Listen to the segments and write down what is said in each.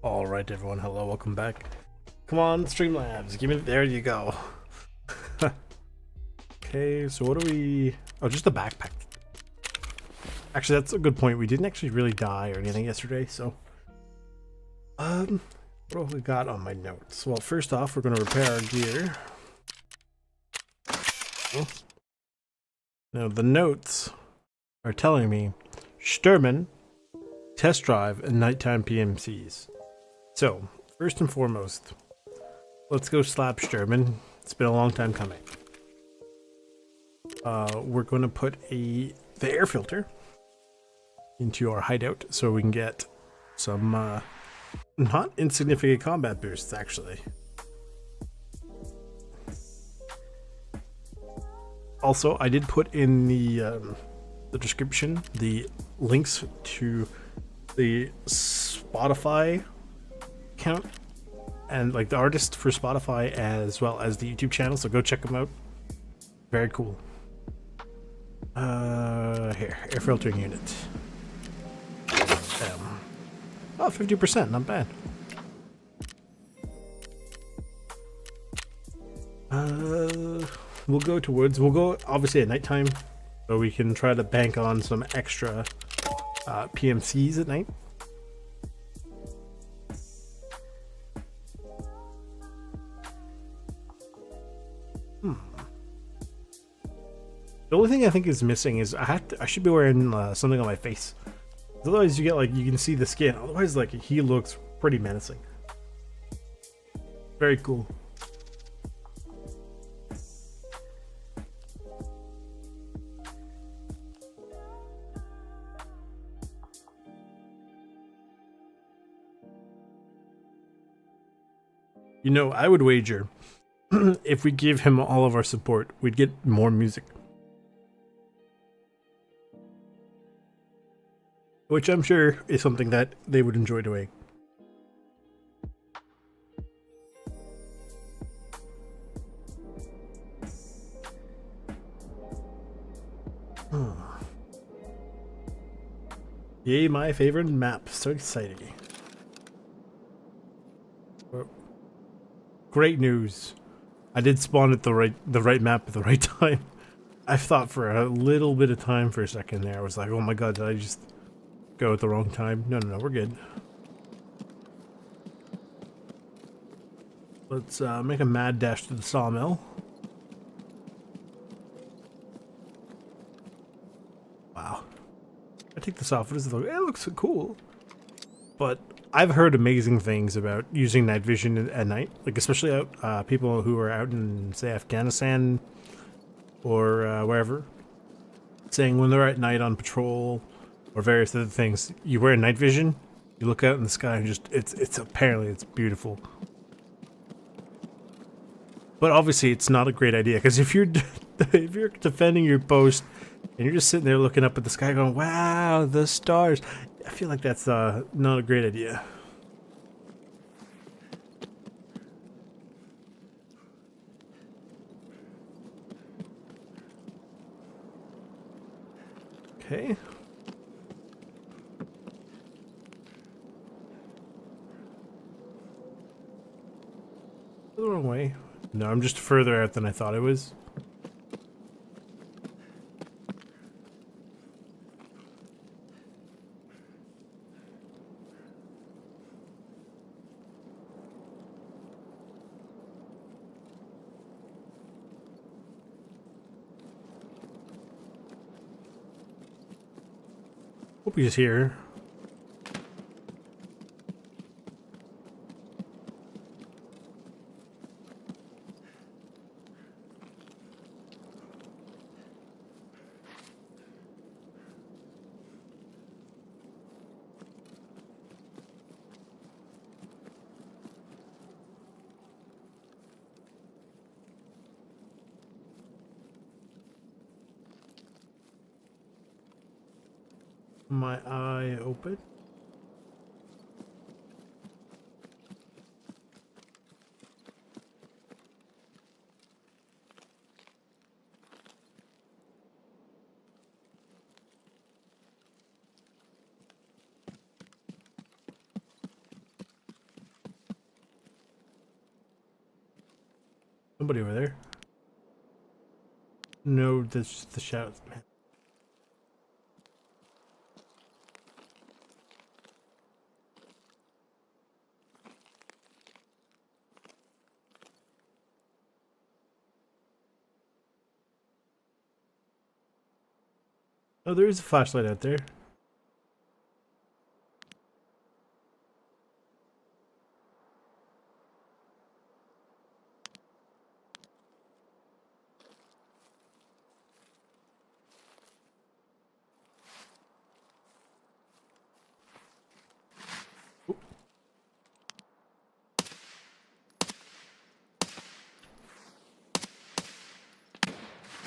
All right, everyone. Hello, welcome back. Come on, Streamlabs. Give me. There you go. Okay, so what do we? Oh, just the backpack. Actually, that's a good point. We didn't actually really die or anything yesterday, so. What have we got on my notes? Well, first off, we're gonna repair our gear. Oh. Now the notes are telling me Sturman, test drive, and nighttime PMCs. So, first and foremost, let's go slap Sturman. It's been a long time coming. We're going to put the air filter into our hideout so we can get some not insignificant combat boosts, actually. Also, I did put in the description the links to the Spotify account and like the artist for Spotify as well as the YouTube channel, so go check them out. Very cool. Here, air filtering unit. Oh, 50%, not bad. We'll go to woods. We'll go obviously at nighttime, so we can try to bank on some extra PMCs at night. The only thing I think is missing is I should be wearing something on my face. Otherwise, you get like you can see the skin. Otherwise, like he looks pretty menacing. Very cool. You know, I would wager if we give him all of our support, we'd get more music. Which I'm sure is something that they would enjoy doing. Yay, my favorite map. So exciting. Great news. I did spawn at the right map at the right time. I thought for a little bit of time for a second there. I was like, oh my god, did I just go at the wrong time? No, we're good. Let's make a mad dash to the sawmill. Wow. I take this off. What does it look? It looks cool. But I've heard amazing things about using night vision at night, like especially out people who are out in, say, Afghanistan or wherever, saying when they're at night on patrol or various other things, you wear night vision, you look out in the sky and just it's apparently it's beautiful. But obviously it's not a great idea, because if you're if you're defending your post and you're just sitting there looking up at the sky going, wow, the stars, I feel like that's not a great idea. Okay. The wrong way. No, I'm just further out than I thought I was. Hope he's here. My eye open. Somebody over there. No, that's just the shouts, man. Oh, there is a flashlight out there.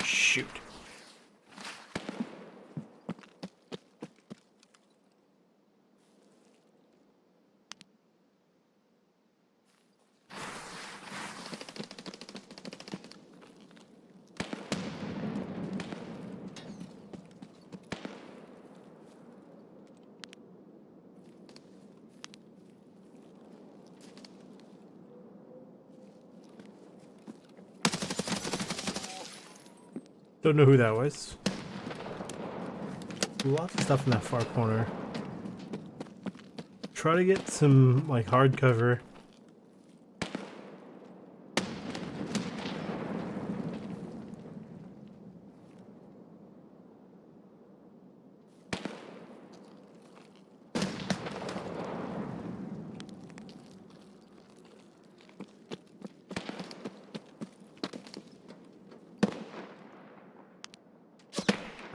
Shoot. Don't know who that was. Lots of stuff in that far corner. Try to get some, like, hard cover.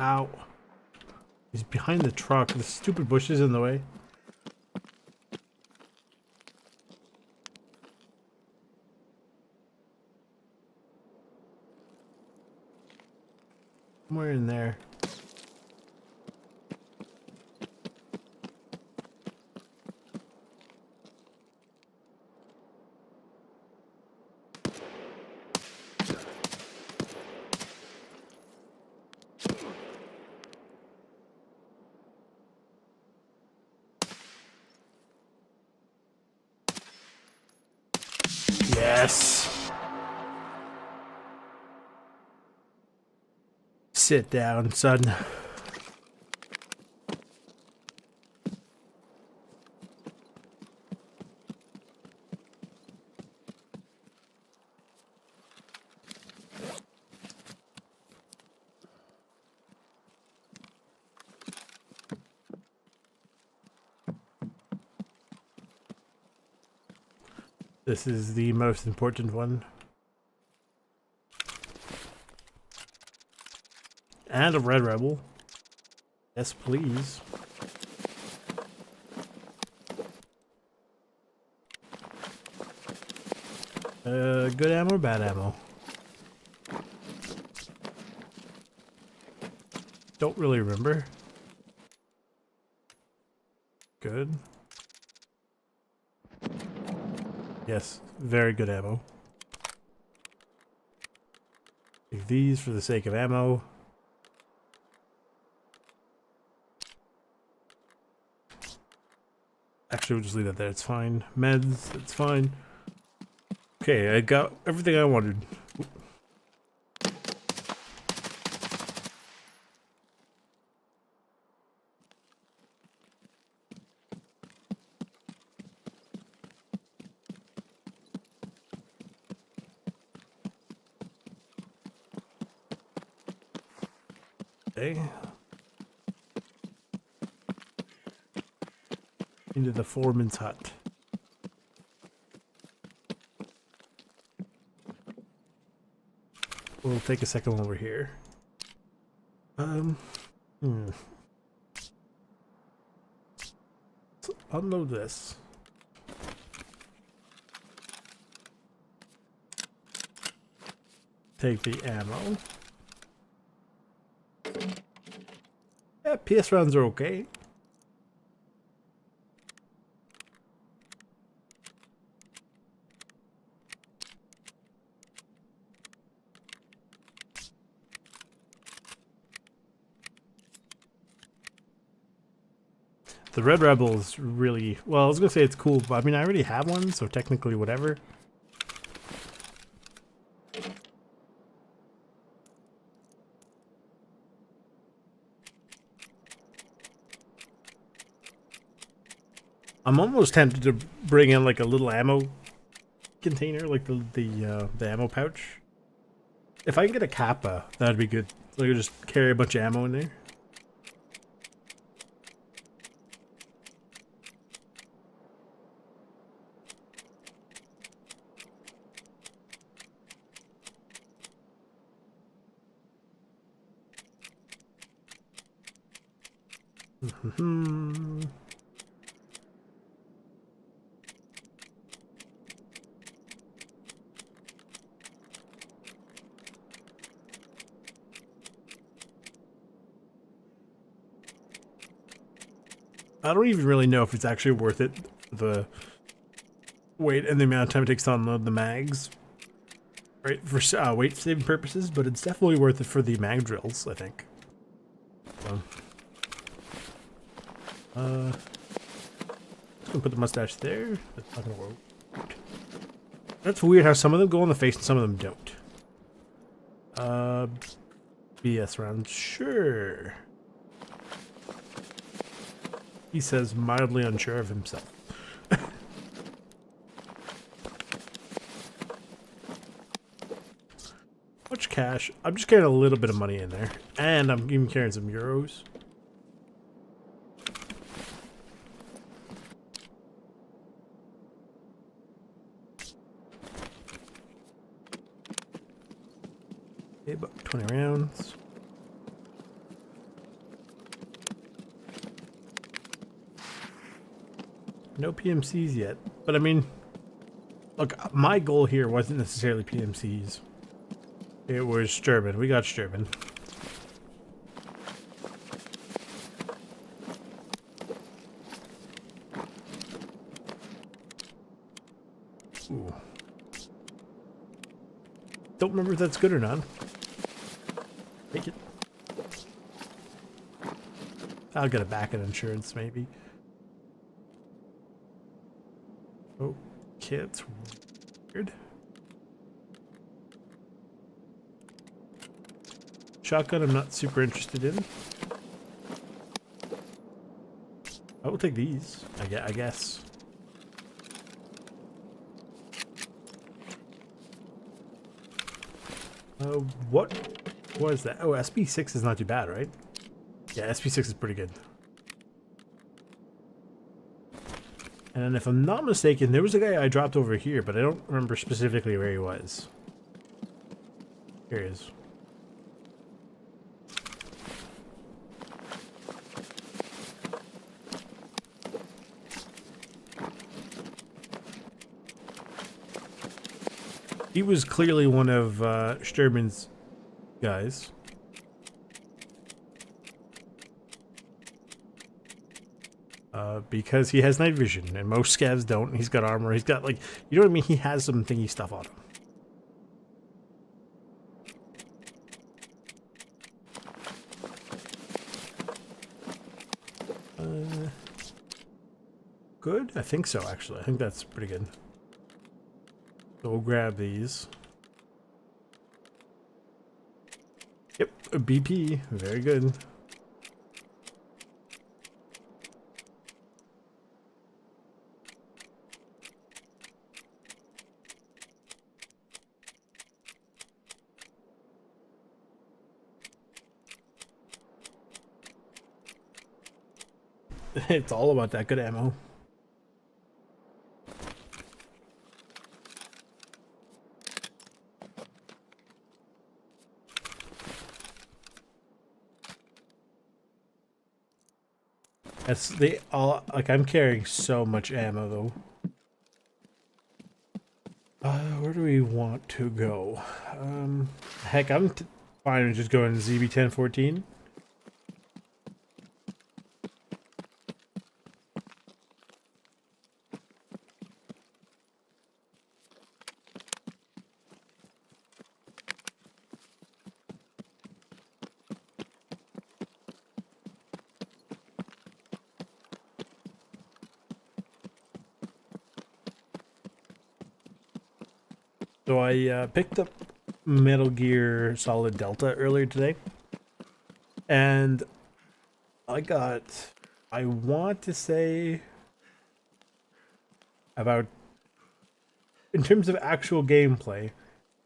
Ow. He's behind the truck. The stupid bush is in the way. Somewhere in there. Yes. Sit down, son. This is the most important one. And a red rebel. Yes, please. Good ammo, bad ammo. Don't really remember. Good. Yes, very good ammo. Take these for the sake of ammo. Actually, we'll just leave that there. It's fine. Meds, it's fine. Okay, I got everything I wanted. Okay. Into the foreman's hut. We'll take a second while we're here. So unload this. Take the ammo. Yeah, PS rounds are okay. The Red Rebel is really, well, I was gonna say it's cool, but I mean, I already have one, so technically whatever. I'm almost tempted to bring in like a little ammo container, like the ammo pouch. If I can get a kappa, that'd be good. So I could just carry a bunch of ammo in there. I don't even really know if it's actually worth it, the weight and the amount of time it takes to unload the mags, right, for weight saving purposes, but it's definitely worth it for the mag drills, I think. So, just gonna put the mustache there. That's not gonna work. That's weird how some of them go on the face and some of them don't. BS round, sure. He says mildly unsure of himself. Much cash. I'm just carrying a little bit of money in there. And I'm even carrying some euros. Okay, about 20 rounds. No PMCs yet. But I mean, look, my goal here wasn't necessarily PMCs. It was Sturban. We got Sturban. Ooh. Don't remember if that's good or not. Take it. I'll get it back in insurance, maybe. Okay, it's weird. Shotgun I'm not super interested in. I will take these, I guess. What was that? Oh, SP6 is not too bad, right? Yeah, SP6 is pretty good. And if I'm not mistaken, there was a guy I dropped over here, but I don't remember specifically where he was. Here he is. He was clearly one of Sturman's guys. Because he has night vision, and most scavs don't. He's got armor. He's got, like, you know what I mean? He has some thingy stuff on him. Good? I think so, actually. I think that's pretty good. So we'll grab these. Yep, a BP. Very good. It's all about that good ammo. That's they all like I'm carrying so much ammo though. Where do we want to go? Heck, I'm fine with just going ZB1014. So I picked up Metal Gear Solid Delta earlier today, and I got, I want to say about, in terms of actual gameplay,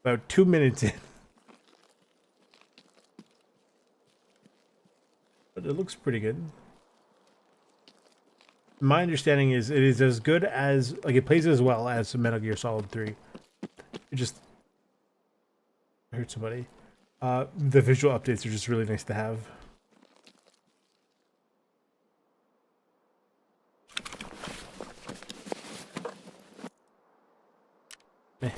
about 2 minutes in. But it looks pretty good. My understanding is it is as good as, like, it plays as well as Metal Gear Solid 3. It just hurt somebody. The visual updates are just really nice to have. Eh.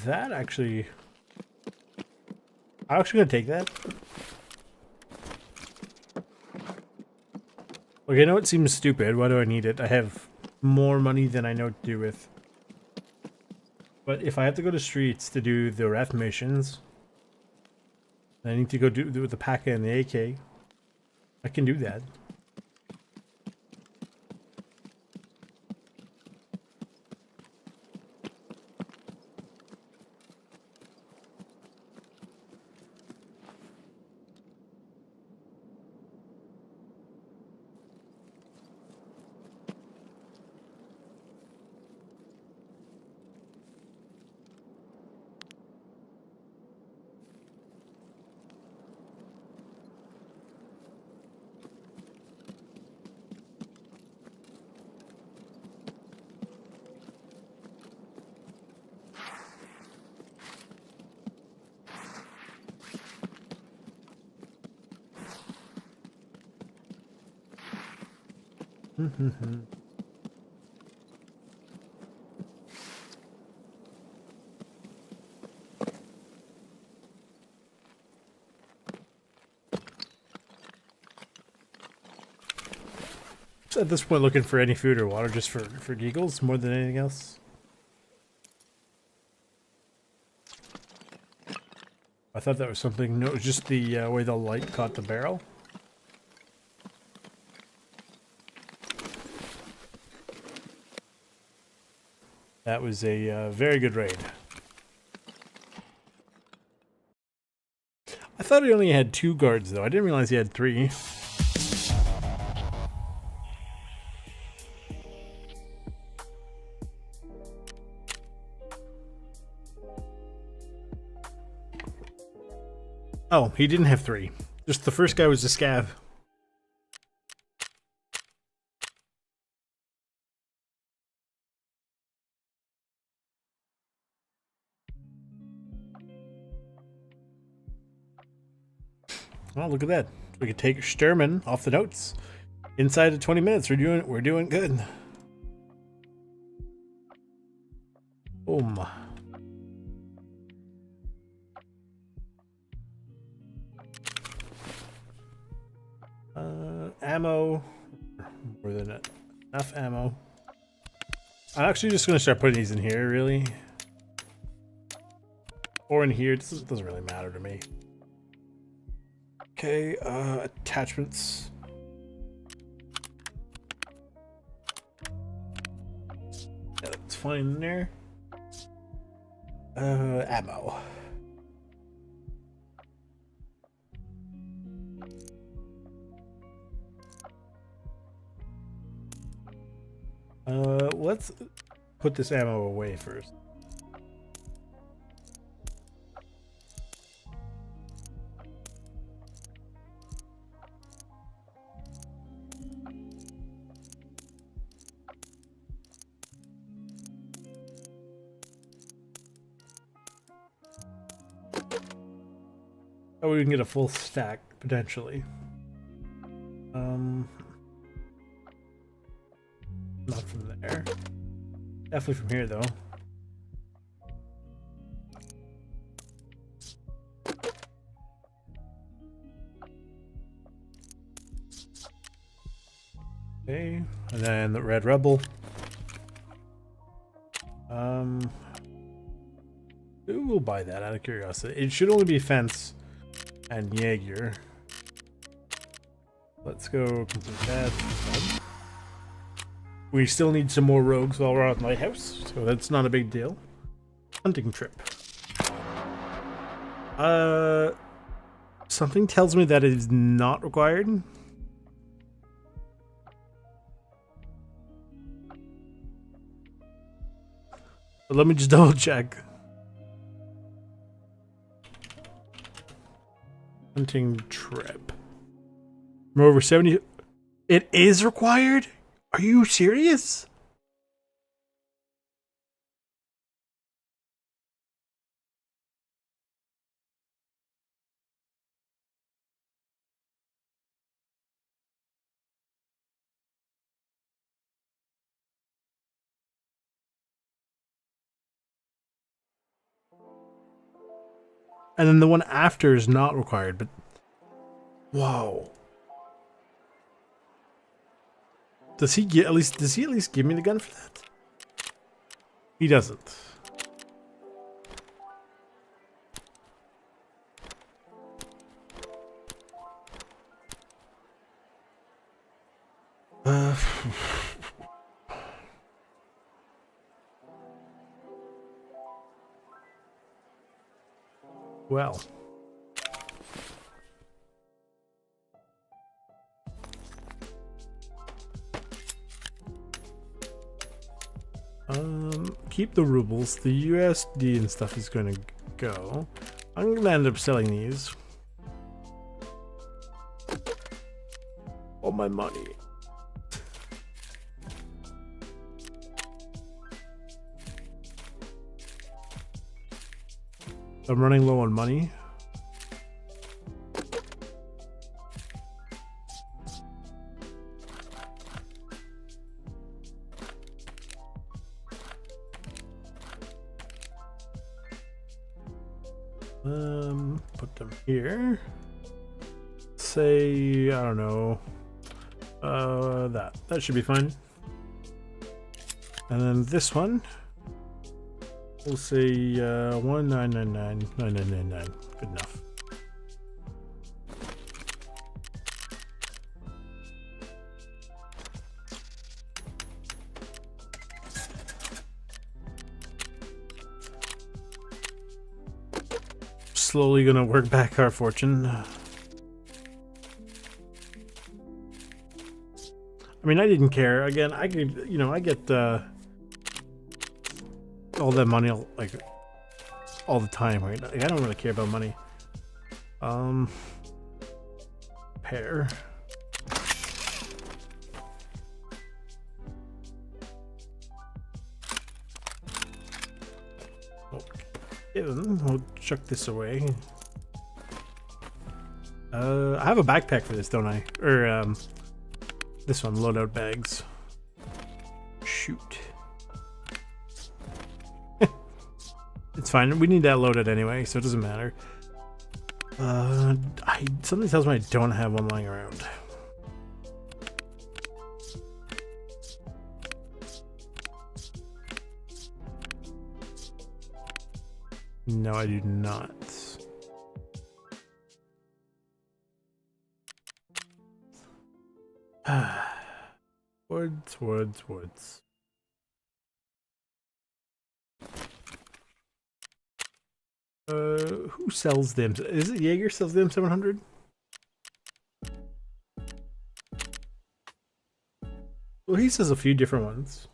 That actually... I'm actually gonna take that. Okay, I know it seems stupid. Why do I need it? I have more money than I know what to do with. But if I have to go to streets to do the ref missions, I need to go do with the P.A.C.A. and the AK. I can do that. At this point, looking for any food or water just for giggles more than anything else. I thought that was something. No, it was just the way the light caught the barrel. That was a very good raid. I thought he only had 2 guards though. I didn't realize he had 3. Oh, he didn't have 3. Just the first guy was a scav. Well, look at that. We could take Sturman off the notes. Inside of 20 minutes, we're doing good. Boom. Ammo. More than enough ammo. I'm actually just gonna start putting these in here, really. Or in here. This doesn't really matter to me. Okay, attachments. Yeah, that's fine in there. Ammo. Let's put this ammo away first. Oh, we can get a full stack potentially. Not from there. Definitely from here, though. Okay, and then the Red Rebel. Who will buy that out of curiosity? It should only be Fence and Jaeger. Let's go complete that. We still need some more rogues while we're out in Lighthouse, so that's not a big deal. Hunting trip. Something tells me that it is not required. But let me just double check. Hunting trip. From over 70. It is required? Are you serious? And then the one after is not required, but whoa. Does he at least give me the gun for that? He doesn't. Well. Keep the rubles. The USD and stuff is gonna go. I'm gonna end up selling these. All my money. I'm running low on money. Put them here. Say, I don't know. That should be fine. And then this one, we'll say 1999999. Good enough. Slowly gonna work back our fortune. I mean, I didn't care. Again, I could, you know, I get all that money like all the time, right? Like, I don't really care about money. Pair. We'll chuck this away. I have a backpack for this, don't I? Or this one, loadout bags. Shoot. It's fine. We need that loaded anyway, so it doesn't matter. Something tells me I don't have one lying around. No, I do not. Woods. Who sells them? Is it Jaeger sells them 700? Well, he says a few different ones.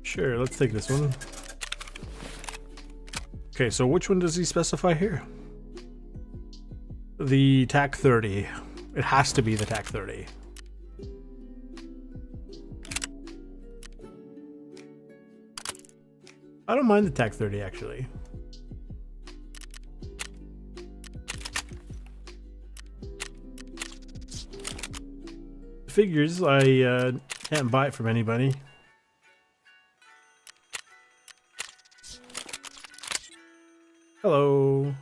Sure, let's take this one. Okay, so which one does he specify here? The TAC 30. It has to be the TAC 30. I don't mind the TAC 30 actually. Figures, I can't buy it from anybody. Hello.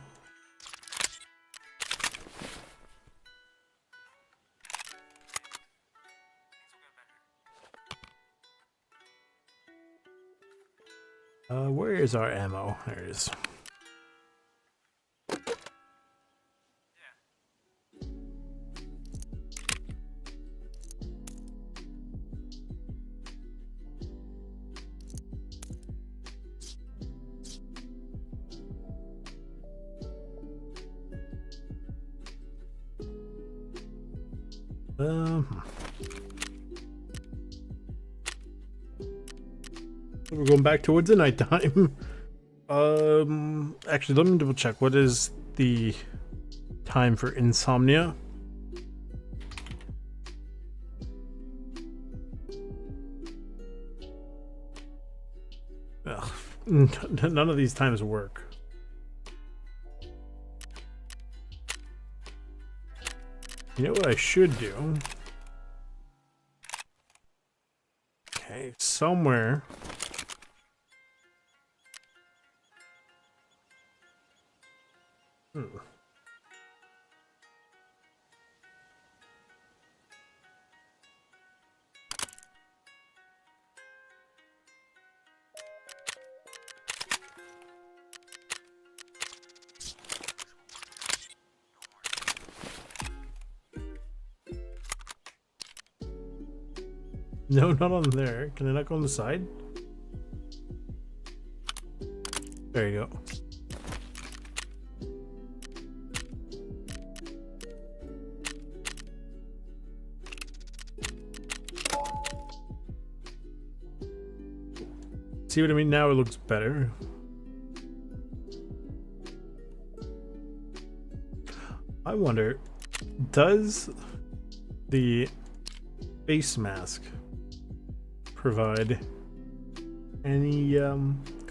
Where is our ammo? There it is. We're going back towards the nighttime. Actually, let me double check. What is the time for insomnia? Ugh, none of these times work. You know what I should do? Okay, somewhere. No, not on there. Can I not go on the side? There you go. See what I mean? Now it looks better. I wonder, does the face mask provide any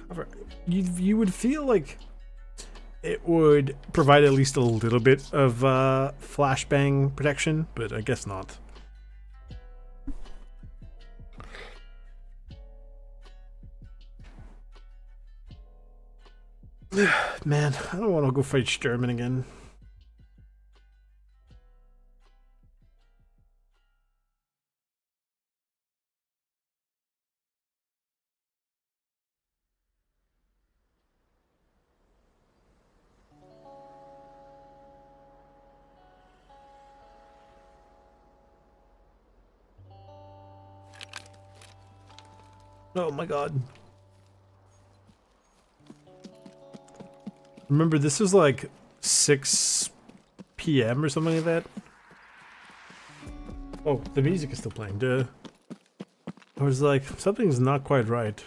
cover? You would feel like it would provide at least a little bit of flashbang protection, but I guess not. Man, I don't want to go fight Sturman again. Oh my god. Remember, this was like 6 p.m. or something like that. Oh, the music is still playing. Duh. I was like, something's not quite right.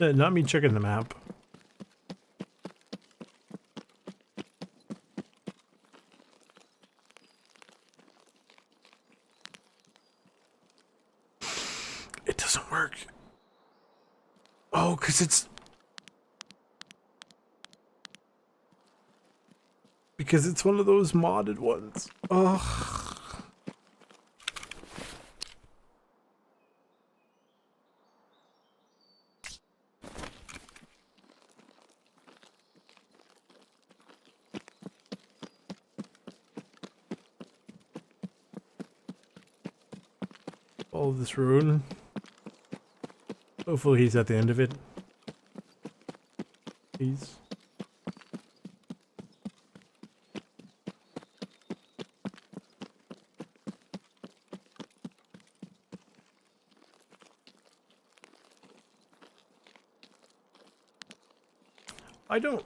Not me checking the map. It doesn't work. Oh, because it's... Because it's one of those modded ones. Ugh. All this ruin. Hopefully he's at the end of it. Please. I don't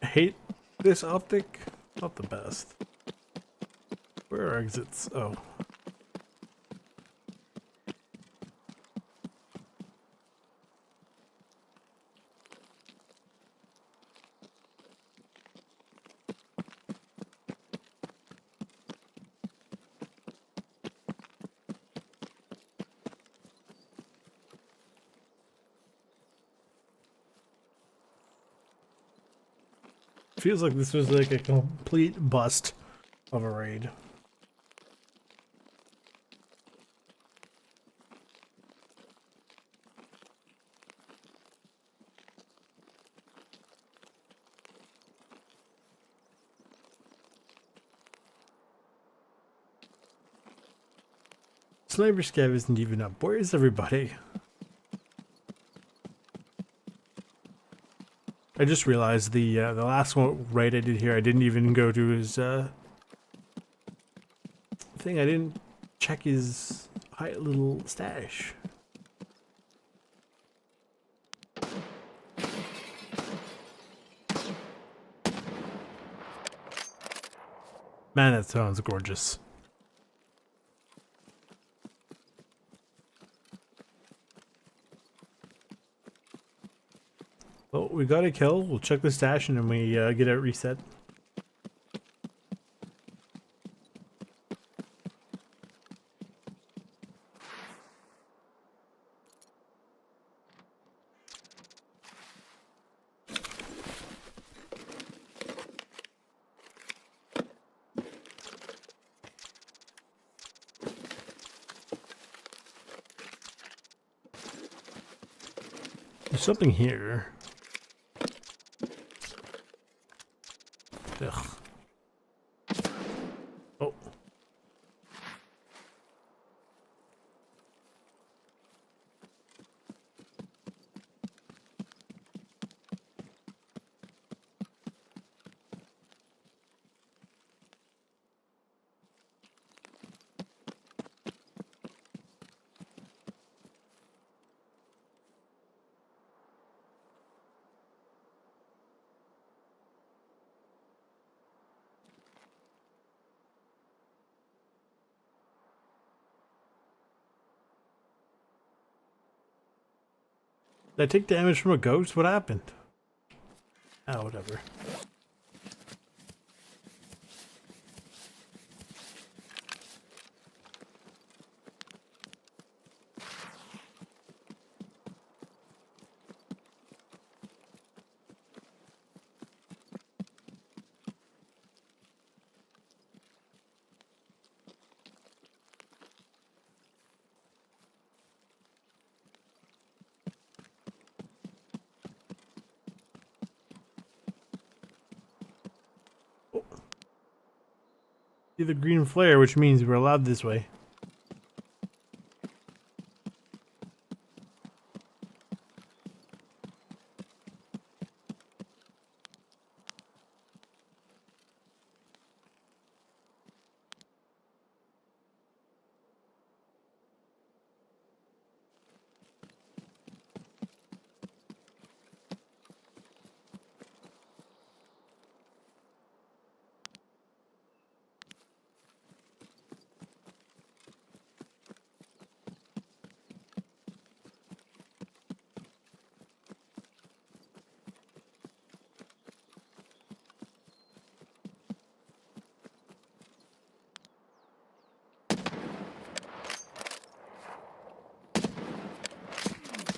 hate this optic. Not the best. Where are exits? Oh. Feels like this was like a complete bust of a raid. Sniper Scav isn't even up. Where is everybody? I just realized the last one raid I did here, I didn't even go to his thing. I didn't check his little stash. Man, that sounds gorgeous. Well, we got a kill. We'll check the stash and then we get it reset. There's something here. Ugh. Oh. Did I take damage from a ghost? What happened? Oh, whatever. See the green flare, which means we're allowed this way.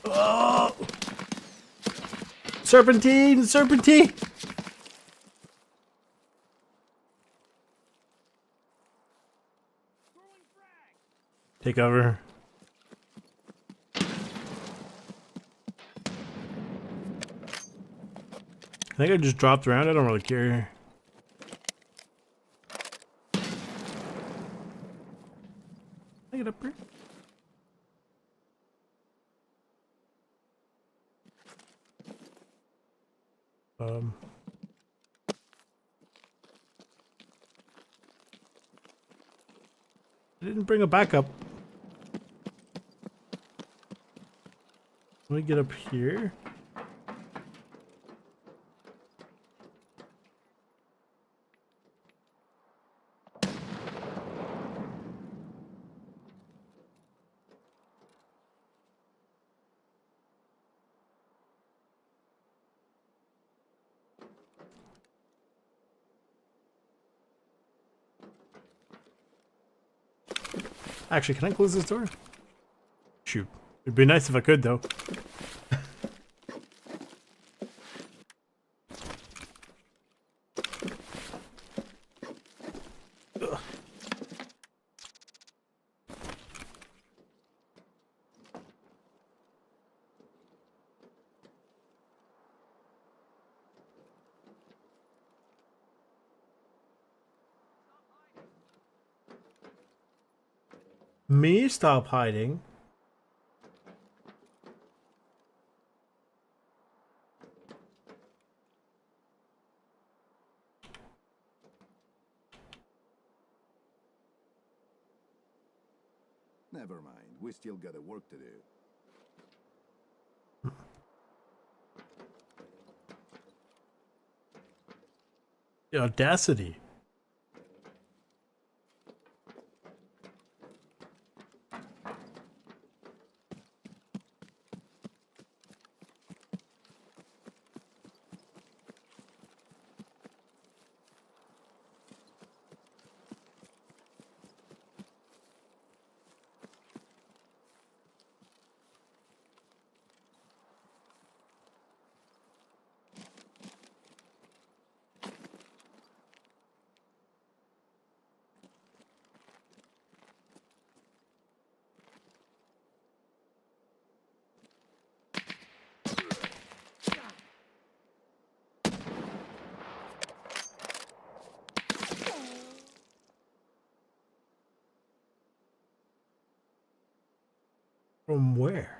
Oh! Serpentine! Serpentine! Take cover. I think I just dropped around. I don't really care. I get up here. I didn't bring a backup. Let me get up here. Actually, can I close this door? Shoot. It'd be nice if I could, though. Me stop hiding? Never mind, we still got work to do. The audacity. From where?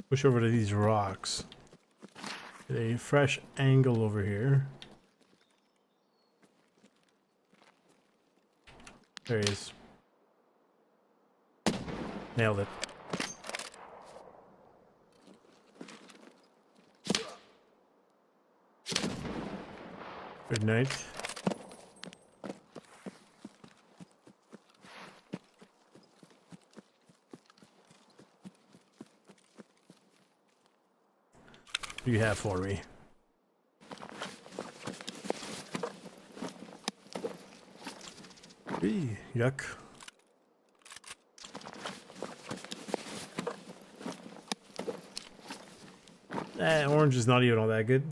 Push over to these rocks. Get a fresh angle over here. There he is. Nailed it. Good night. What do you have for me? Eee, yuck. Orange is not even all that good.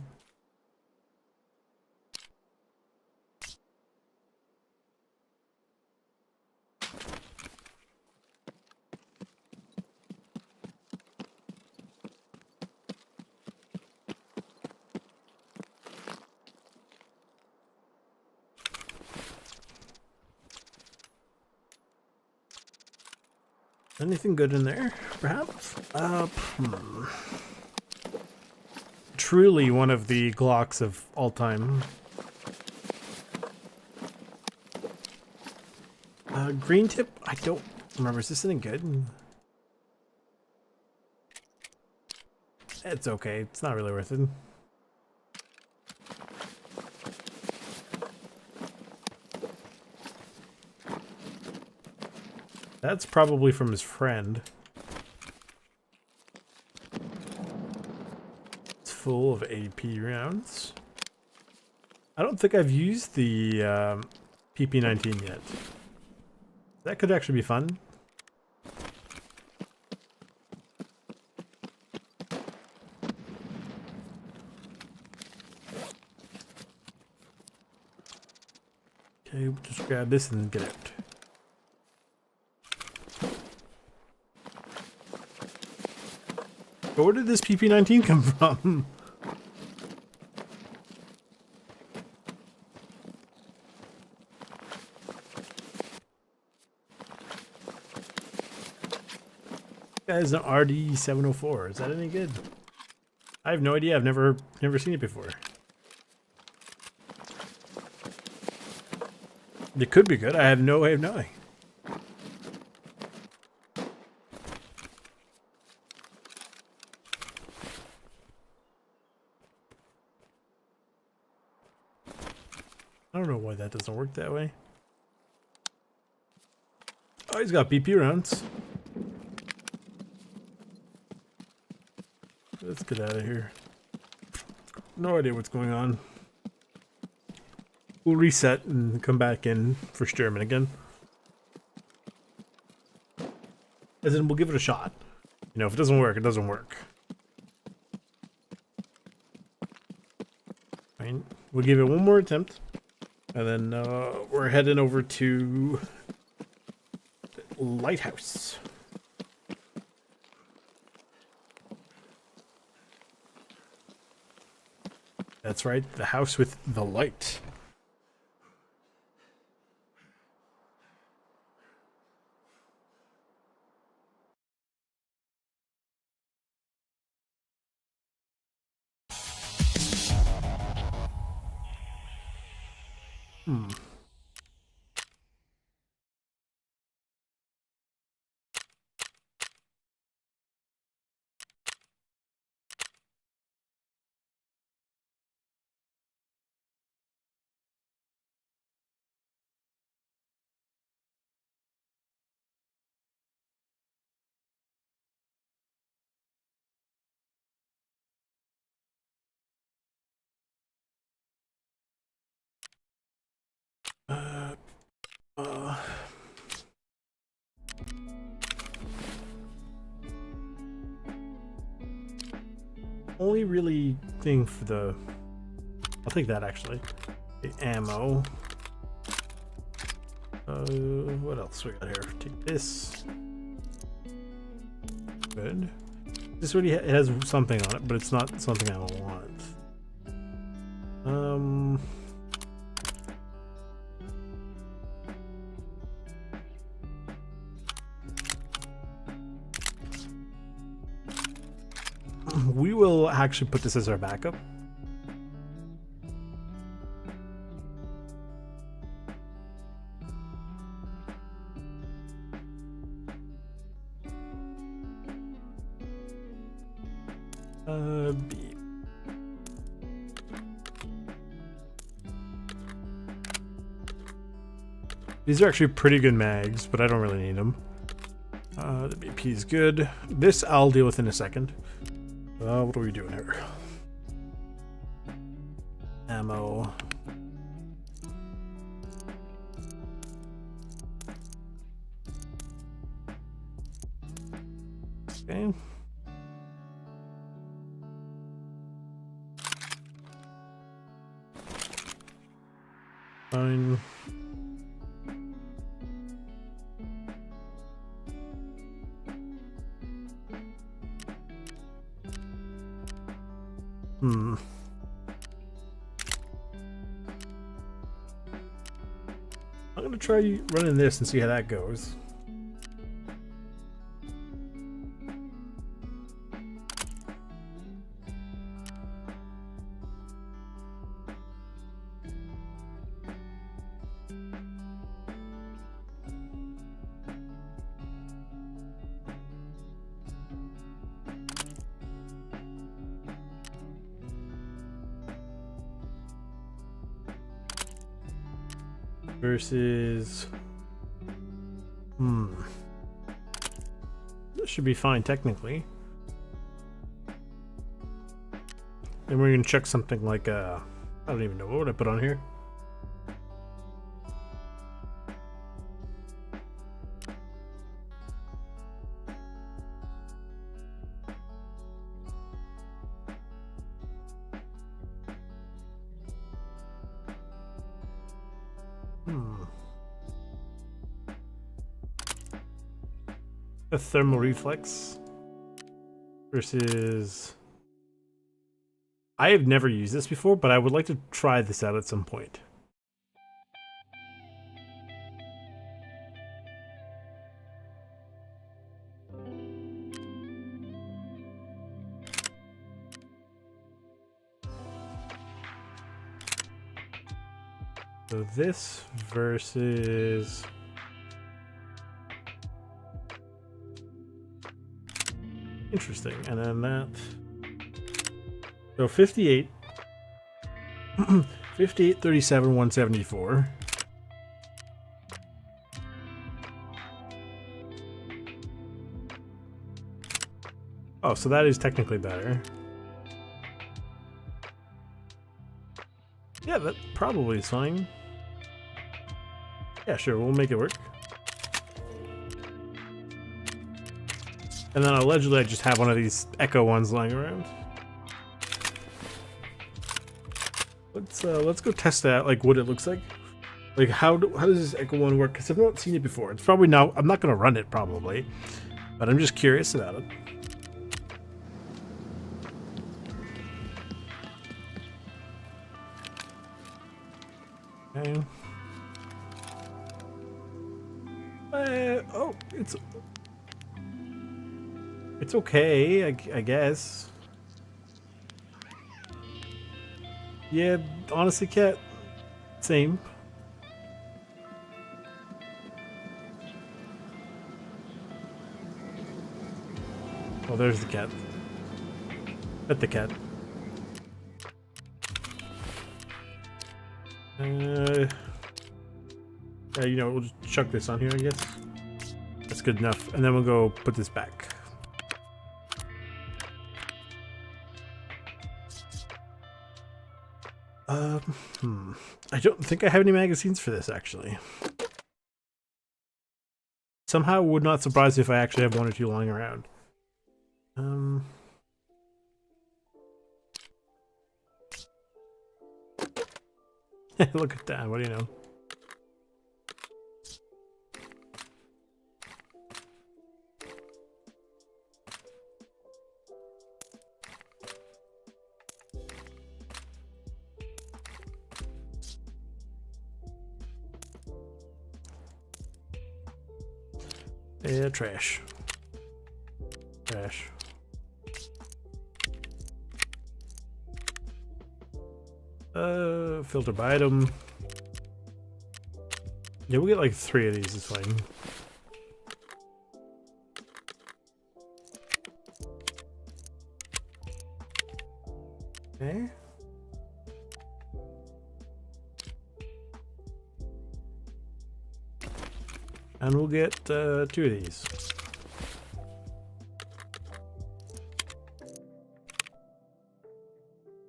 Anything good in there, perhaps? Truly one of the Glocks of all time. Green tip? I don't remember. Is this any good? It's okay. It's not really worth it. That's probably from his friend. It's full of AP rounds. I don't think I've used the PP-19 yet. That could actually be fun. Okay, we'll just grab this and get out. But where did this PP-19 come from? Guys, an RD-704. Is that any good? I have no idea. I've never seen it before. It could be good. I have no way of knowing. I don't know why that doesn't work that way. Oh, he's got BP rounds. Let's get out of here. No idea what's going on. We'll reset and come back in for Sturman again. As in, we'll give it a shot. You know, if it doesn't work, it doesn't work. Fine. We'll give it one more attempt. And then we're heading over to the Lighthouse. That's right, the house with the light. Uh, only really thing for the... I'll take that actually. The ammo. What else we got here? Take this. Good. This already it has something on it, but it's not something I want. We will actually put this as our backup. B. These are actually pretty good mags, but I don't really need them. The BP is good. This I'll deal with in a second. What are we doing here? Ammo. Okay. Fine. I'm gonna try running this and see how that goes. Versus... This should be fine, technically. And we're gonna check something like, I don't even know, what would I put on here? A thermal reflex versus... I have never used this before, but I would like to try this out at some point. So this versus... Interesting. And then that. So 58. 58, 37, 174. Oh, so that is technically better. Yeah, that probably is fine. Yeah, sure, we'll make it work. And then allegedly I just have one of these Echo ones lying around. Let's go test that, like what it looks like. Like how does this Echo one work? Because I've not seen it before. It's probably now I'm not gonna run it probably, but I'm just curious about it. Okay. Oh, it's okay, I guess. Yeah, honestly, cat, same. Oh, there's the cat. Pet the cat. Yeah, you know, we'll just chuck this on here, I guess. That's good enough. And then we'll go put this back. I don't think I have any magazines for this, actually. somehow would not surprise me if I actually have one or two lying around. Look at that. What do you know? Yeah, trash. Trash. Filter by item. Yeah, we'll get like 3 of these, it's fine. Okay. And we'll get 2 of these.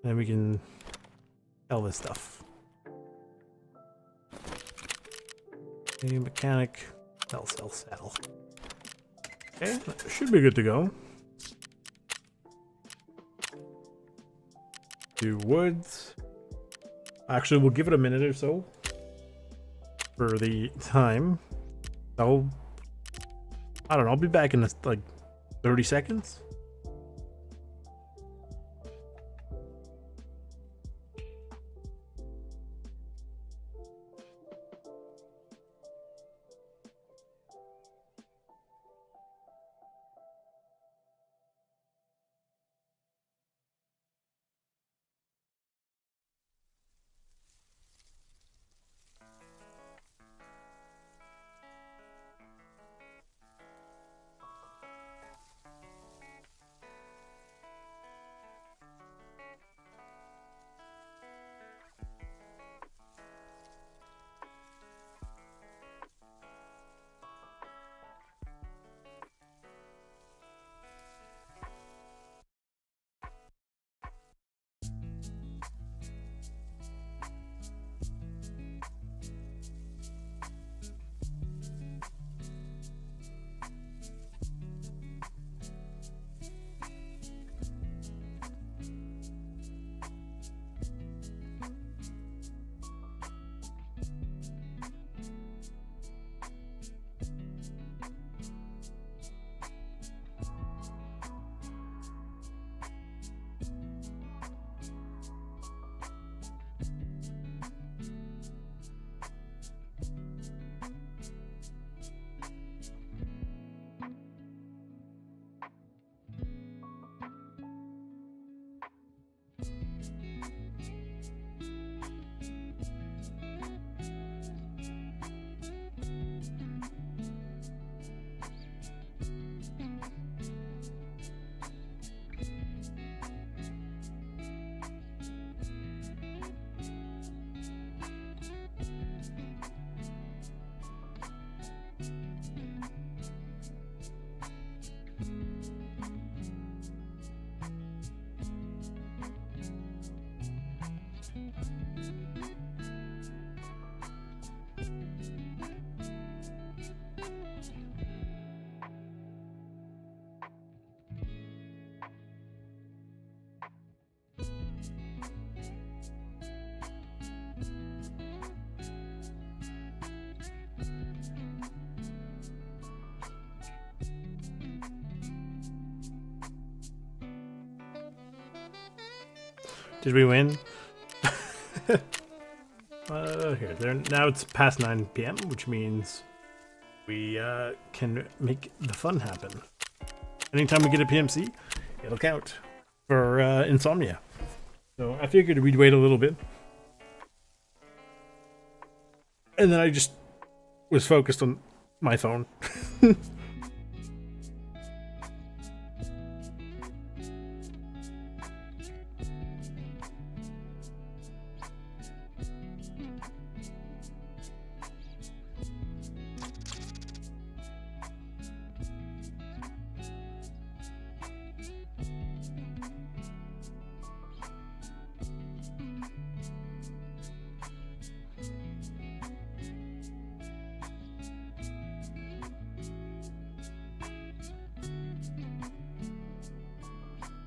Then we can sell this stuff. Okay, mechanic. Sell. Okay, that should be good to go. Do woods. Actually, we'll give it a minute or so for the time. I don't know, I'll be back in like 30 seconds. Did we win? Here, there. Now it's past 9 p.m., which means we can make the fun happen. Anytime we get a PMC, it'll count for insomnia. So I figured we'd wait a little bit. And then I just was focused on my phone.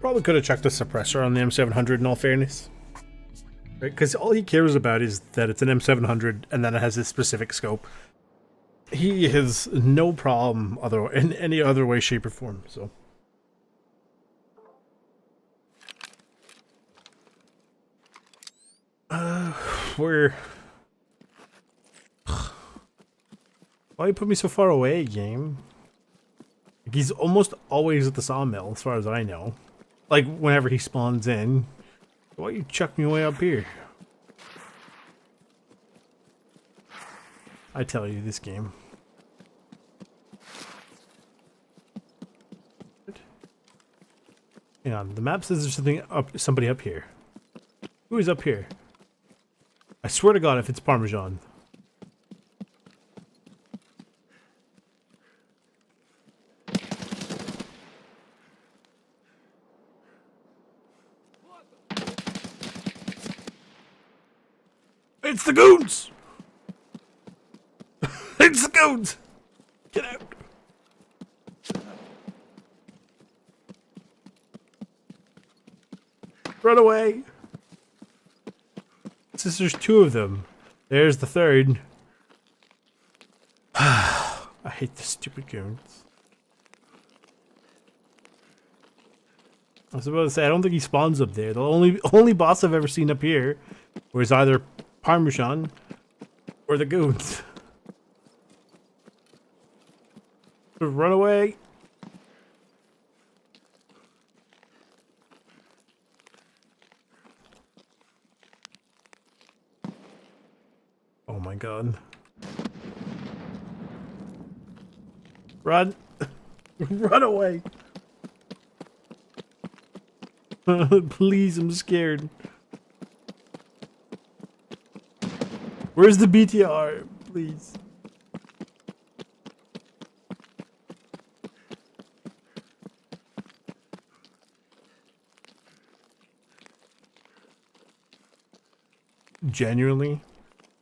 Probably could have checked the suppressor on the M700 in all fairness. Right? Because all he cares about is that it's an M700 and then it has this specific scope. He has no problem in any other way, shape, or form, so. Why you put me so far away, game? Like, he's almost always at the sawmill, as far as I know. Like, whenever he spawns in. Why you chuck me way up here? I tell you, this game. Hang on, the map says there's somebody up here. Who is up here? I swear to God, if it's Parmesan. It's the goons! It's the goons! Get out! Run away! Since there's two of them, there's the third. I hate the stupid goons. I was about to say, I don't think he spawns up there. The only boss I've ever seen up here was either Parmesan or the goons. Run away. Oh my God. Run. Run away. Please, I'm scared. Where's the BTR? Please. Genuinely,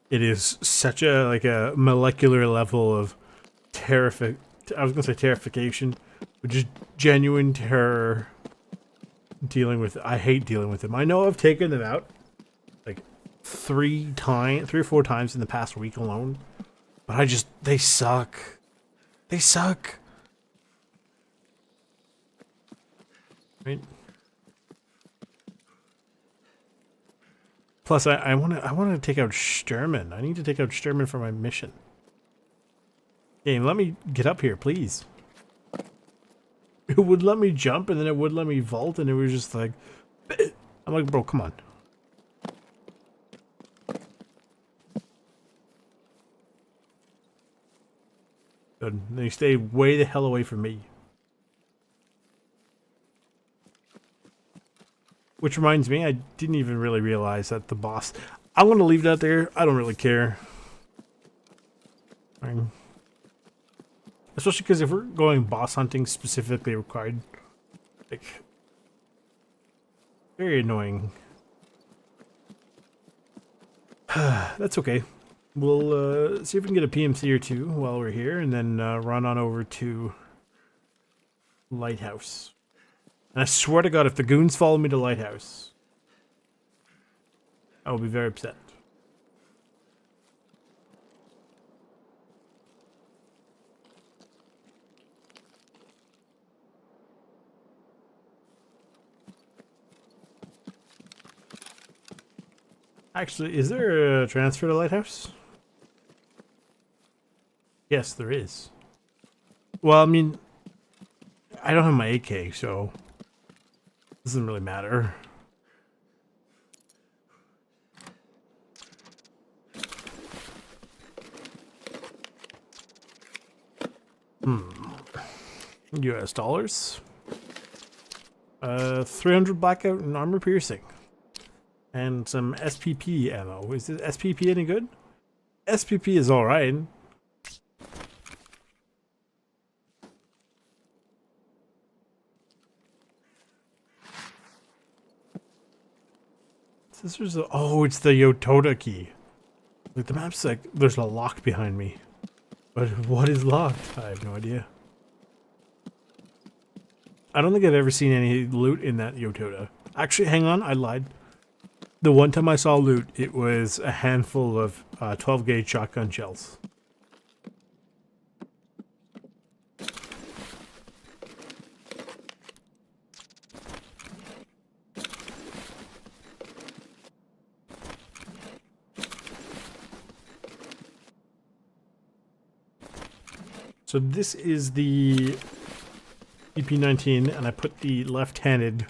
it is such a molecular level of I was gonna say terrification, but just genuine terror dealing with it. I hate dealing with them. I know I've taken them out like 3 or 4 times in the past week alone, but they suck. They suck. Right? Plus, I want to take out Sturman. I need to take out Sturman for my mission. Game, let me get up here, please. It would let me jump, and then it would let me vault, and it was just like... I'm like, bro, come on. Good. Then you stay way the hell away from me. Which reminds me, I didn't even really realize that the boss... I'm going to leave that there. I don't really care. Fine. Especially because if we're going boss hunting specifically required, like, very annoying. That's okay. We'll see if we can get a PMC or 2 while we're here, and then run on over to Lighthouse. And I swear to God, if the goons follow me to Lighthouse, I will be very upset. Actually, is there a transfer to Lighthouse? Yes, there is. Well, I mean, I don't have my AK, so it doesn't really matter. US dollars. 300 blackout and armor piercing. And some SPP ammo. Is this SPP any good? SPP is alright. Oh, it's the Yotoda key. Like, the map's like, there's a lock behind me. But what is locked? I have no idea. I don't think I've ever seen any loot in that Yotoda. Actually, hang on, I lied. The one time I saw loot, it was a handful of 12 gauge shotgun shells. So this is the EP19, and I put the left-handed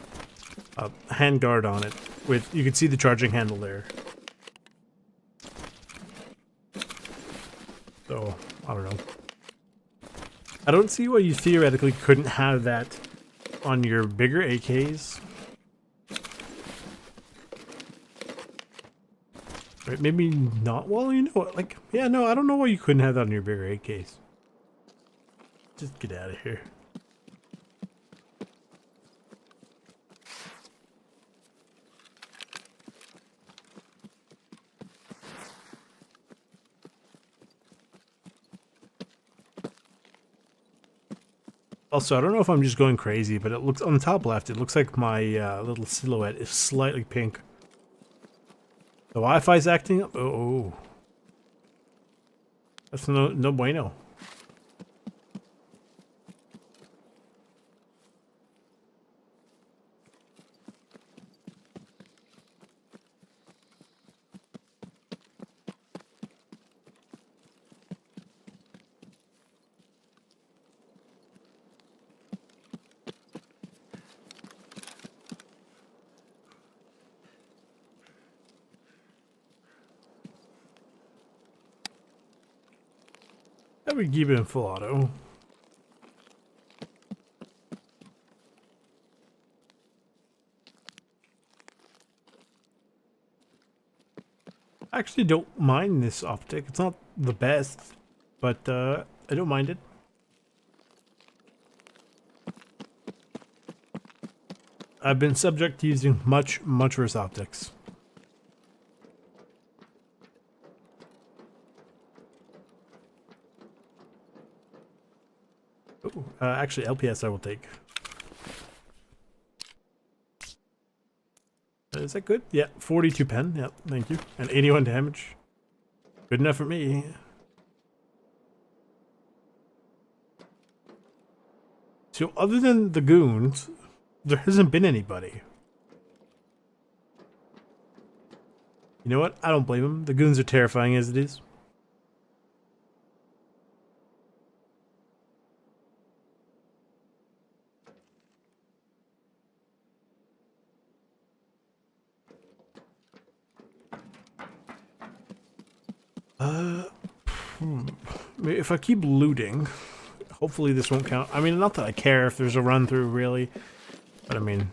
hand guard on it. With, you can see the charging handle there. So, I don't know. I don't see why you theoretically couldn't have that on your bigger AKs. Right, maybe not. Well, you know what? Like, yeah, no, I don't know why you couldn't have that on your bigger AKs. Just get out of here. Also, I don't know if I'm just going crazy, but it looks on the top left, it looks like my little silhouette is slightly pink. The Wi-Fi's acting up? Oh. That's no bueno. I would keep it in full auto. I actually don't mind this optic. It's not the best, but I don't mind it. I've been subject to using much worse optics. Ooh, actually, LPS I will take. Is that good? Yeah, 42 pen. Yep, thank you. And 81 damage. Good enough for me. So other than the goons, there hasn't been anybody. You know what? I don't blame them. The goons are terrifying as it is. If I keep looting, hopefully this won't count. I mean, not that I care if there's a run through, really. But I mean...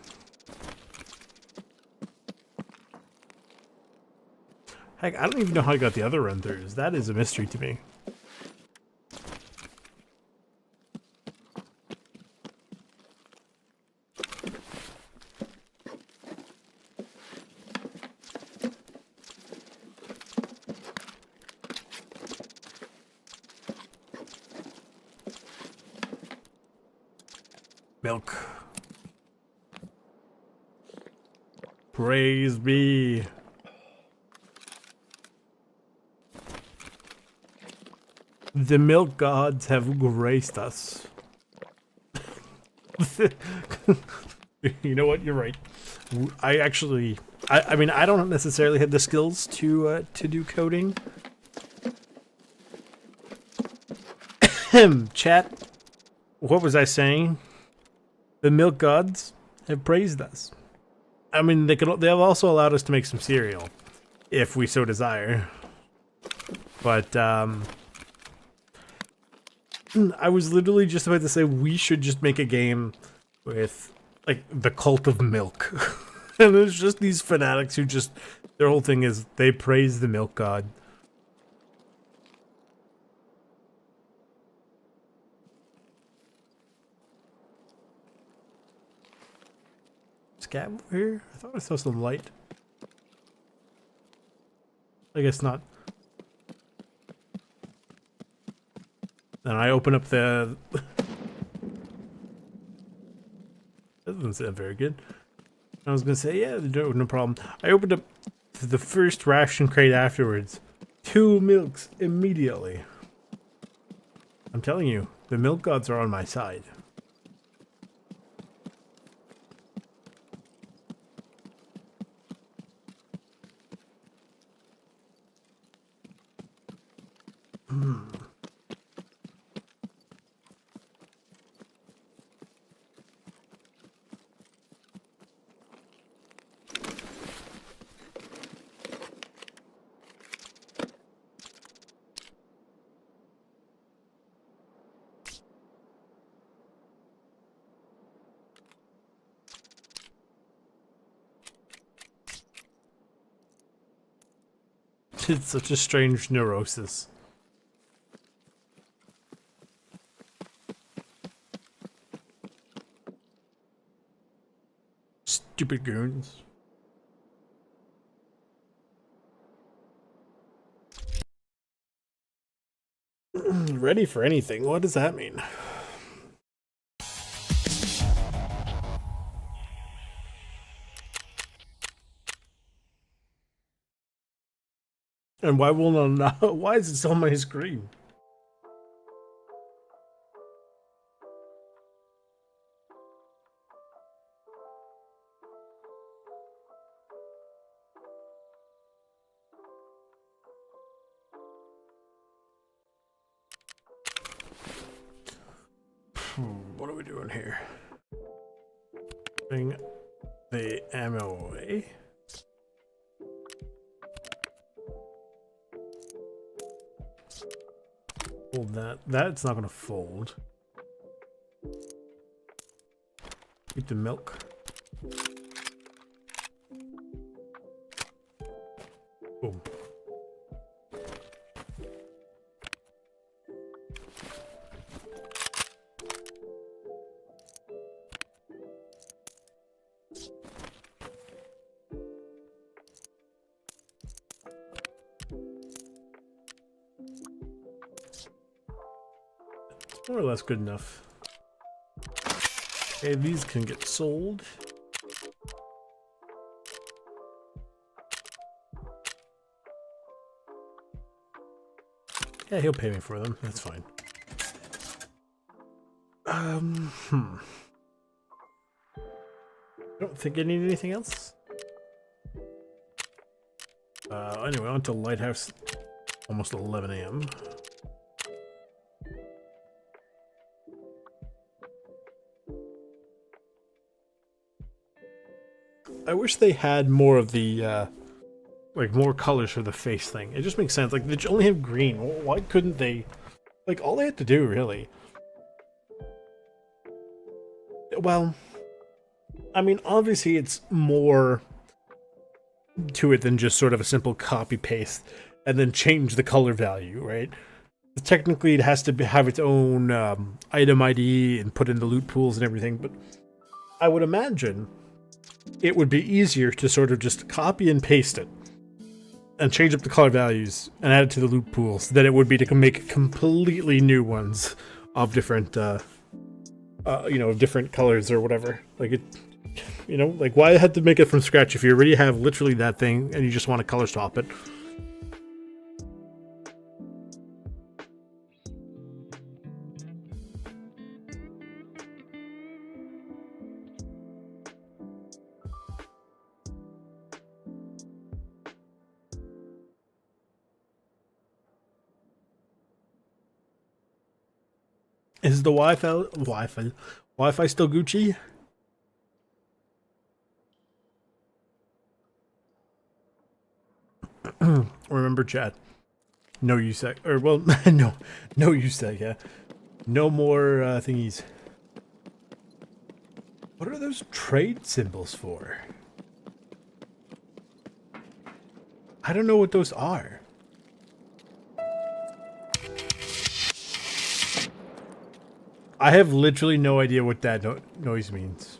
Heck, I don't even know how I got the other run throughs. That is a mystery to me. Milk. Praise be. The milk gods have graced us. You know what? You're right. I mean, I don't necessarily have the skills to do coding. Chat. What was I saying? The milk gods have praised us. I mean, they have also allowed us to make some cereal, if we so desire. But I was literally just about to say we should just make a game with like the cult of milk, and there's just these fanatics who just their whole thing is they praise the milk god. Scab over here? I thought I saw some light. I guess not. Then I open up the... That doesn't sound very good. I was gonna say, yeah, no problem. I opened up the first ration crate afterwards. 2 milks immediately. I'm telling you, the milk gods are on my side. It's such a strange neurosis. Stupid goons. Ready for anything? What does that mean? And why will not? Why is it on my screen? What are we doing here? Bring the ammo away. Hold that. That's not gonna fold. Keep the milk. Boom. More or less good enough. Okay, these can get sold. Yeah, he'll pay me for them. That's fine. I don't think I need anything else. Anyway, on to Lighthouse. Almost 11 a.m. I wish they had more of the, like, more colors for the face thing. It just makes sense. Like, they only have green. Why couldn't they... Like, all they had to do, really... Well... I mean, obviously it's more to it than just sort of a simple copy-paste and then change the color value, right? Technically, it has to have its own item ID and put in the loot pools and everything, but I would imagine it would be easier to sort of just copy and paste it and change up the color values and add it to the loot pools than it would be to make completely new ones of different, you know, different colors or whatever. Like, it, you know, like, why have to make it from scratch if you already have literally that thing and you just want to color swap it? Is the Wi-Fi still Gucci? Remember, chat. No USEC, or well, no USEC. Yeah, no more thingies. What are those trade symbols for? I don't know what those are. I have literally no idea what that noise means.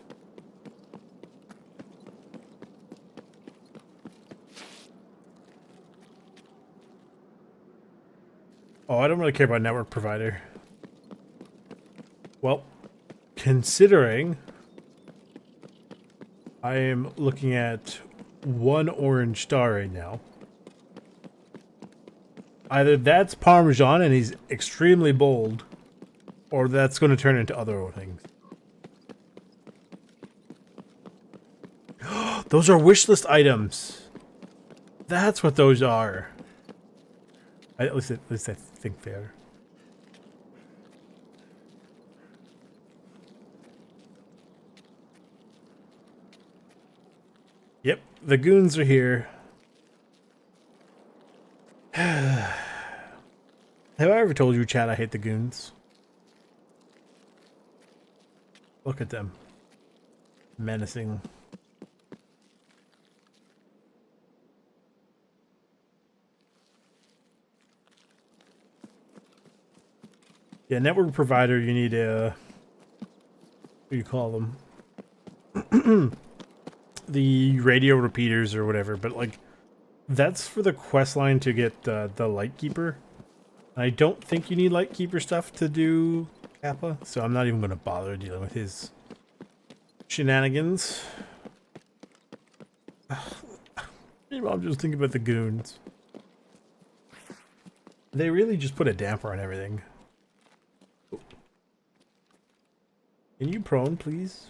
Oh, I don't really care about network provider. Well, considering I am looking at one orange star right now. Either that's Parmesan and he's extremely bold, or that's going to turn into other things. Those are wish list items. That's what those are. At least I think they are. Yep, the goons are here. Have I ever told you, Chad, I hate the goons? Look at them. Menacing. Yeah, network provider, you need a... What do you call them? The radio repeaters or whatever, but like... That's for the quest line to get the Lightkeeper. I don't think you need Lightkeeper stuff to do Kappa, so I'm not even going to bother dealing with his shenanigans. Maybe I'm just thinking about the goons. They really just put a damper on everything. Can you prone, please?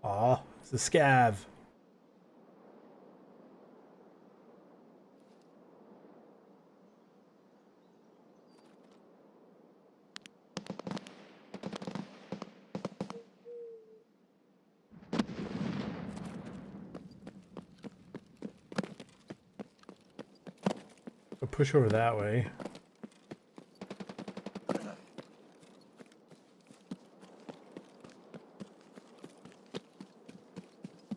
Aw, it's a scav. I'll push over that way.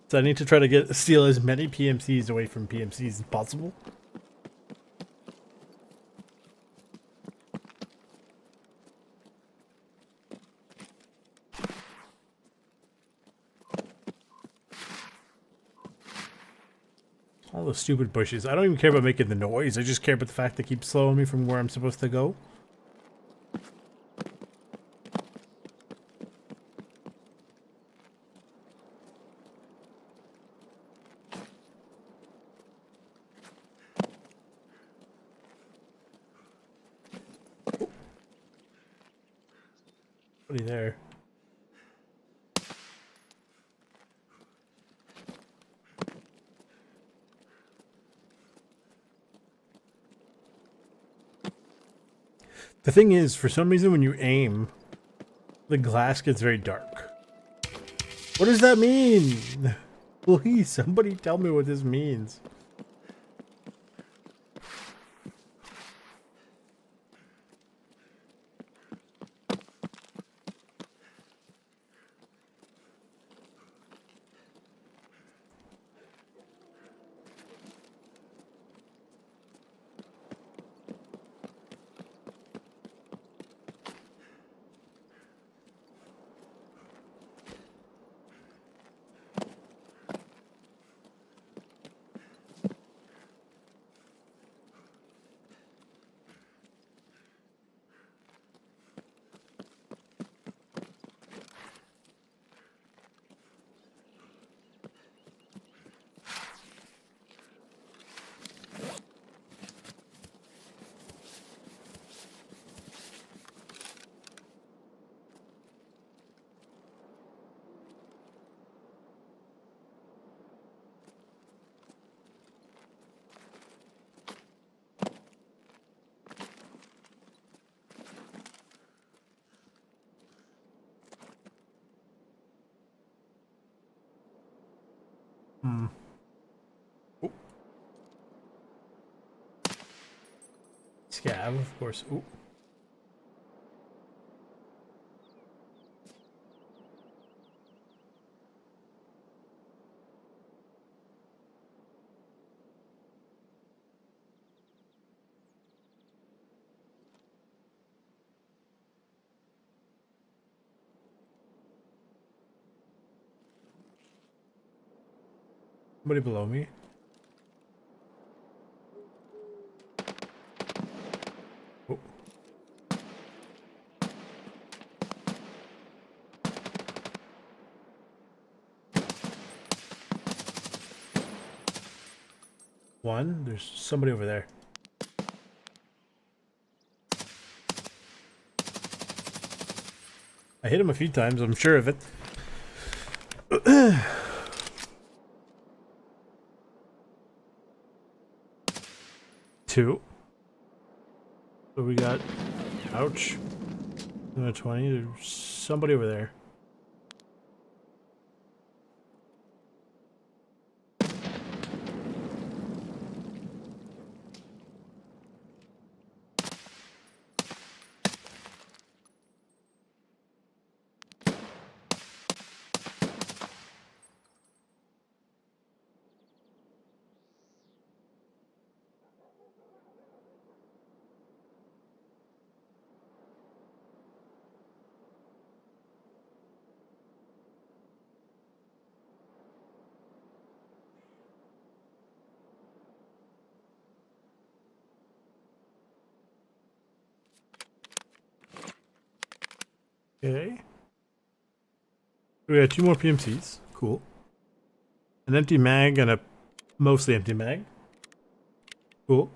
So I need to try to steal as many PMCs away from PMCs as possible. All those stupid bushes. I don't even care about making the noise. I just care about the fact they keep slowing me from where I'm supposed to go. What are you there? The thing is, for some reason when you aim, the glass gets very dark. What does that mean? Please, somebody tell me what this means. Hmm. Ooh. Scav, of course. Ooh. Somebody below me. One. There's somebody over there. I hit him a few times, I'm sure of it. Two. So we got... Ouch. 20. There's somebody over there. Okay. We got 2 more PMCs. Cool. An empty mag and a mostly empty mag. Cool.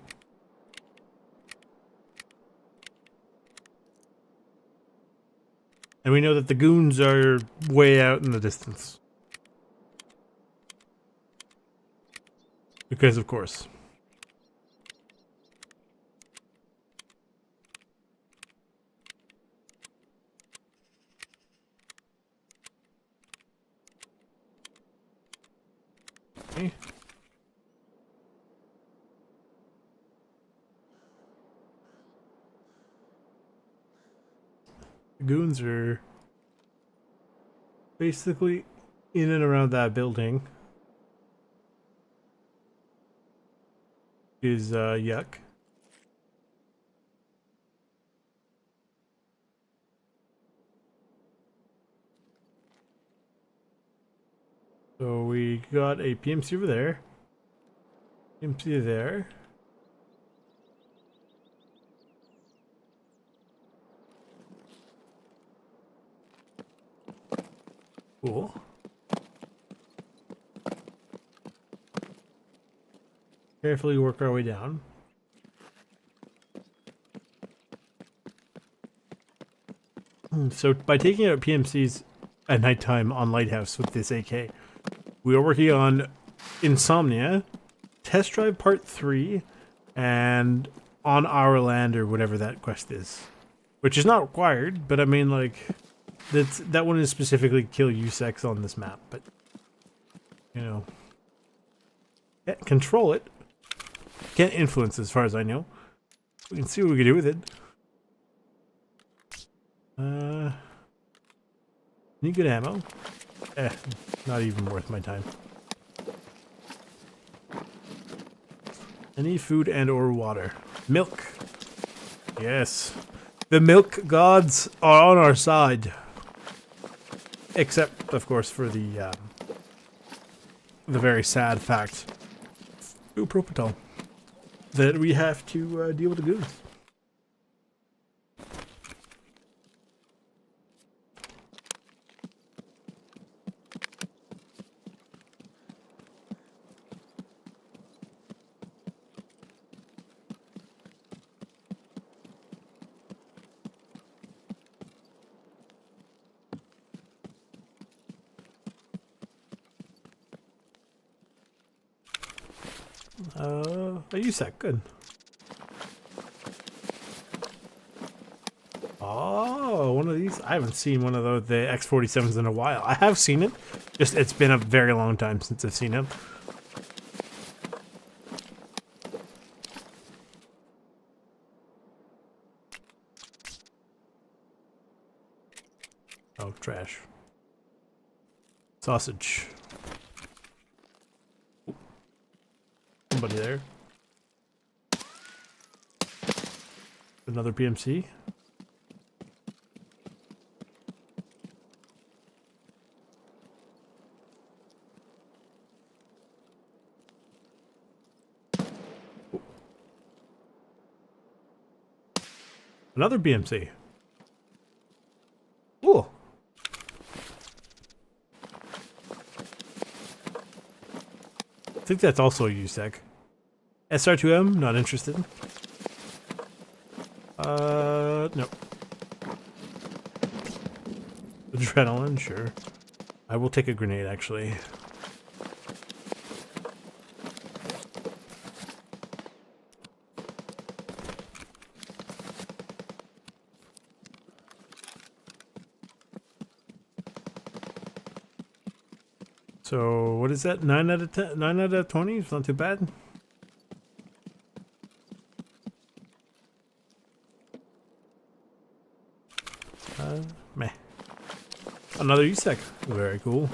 And we know that the goons are way out in the distance. Because of course. Okay. The goons are basically in and around that building. Is yuck. So we got a PMC over there. PMC there. Cool. Carefully work our way down. So by taking out PMCs at nighttime on Lighthouse with this AK, we are working on Insomnia, Test Drive Part 3, and On Our Land or whatever that quest is. Which is not required, but I mean like that one is specifically kill USEX on this map, but you know. Can't control it. Can't influence as far as I know. We can see what we can do with it. Any good ammo? Not even worth my time. Any food and or water? Milk. Yes. The milk gods are on our side. Except, of course, for the very sad fact, ooh, Propital, that we have to deal with the goons. A USEC, good. Oh, one of these. I haven't seen one of the X47s in a while. I have seen it. Just it's been a very long time since I've seen it. Oh, trash. Sausage. Somebody there. Another PMC. Another BMC. Ooh. I think that's also a USEC. SR2M, not interested. No. Adrenaline, sure. I will take a grenade, actually. So, what is that? 9 out of 10? 9 out of 20? It's not too bad. Meh. Another USEC. Very cool.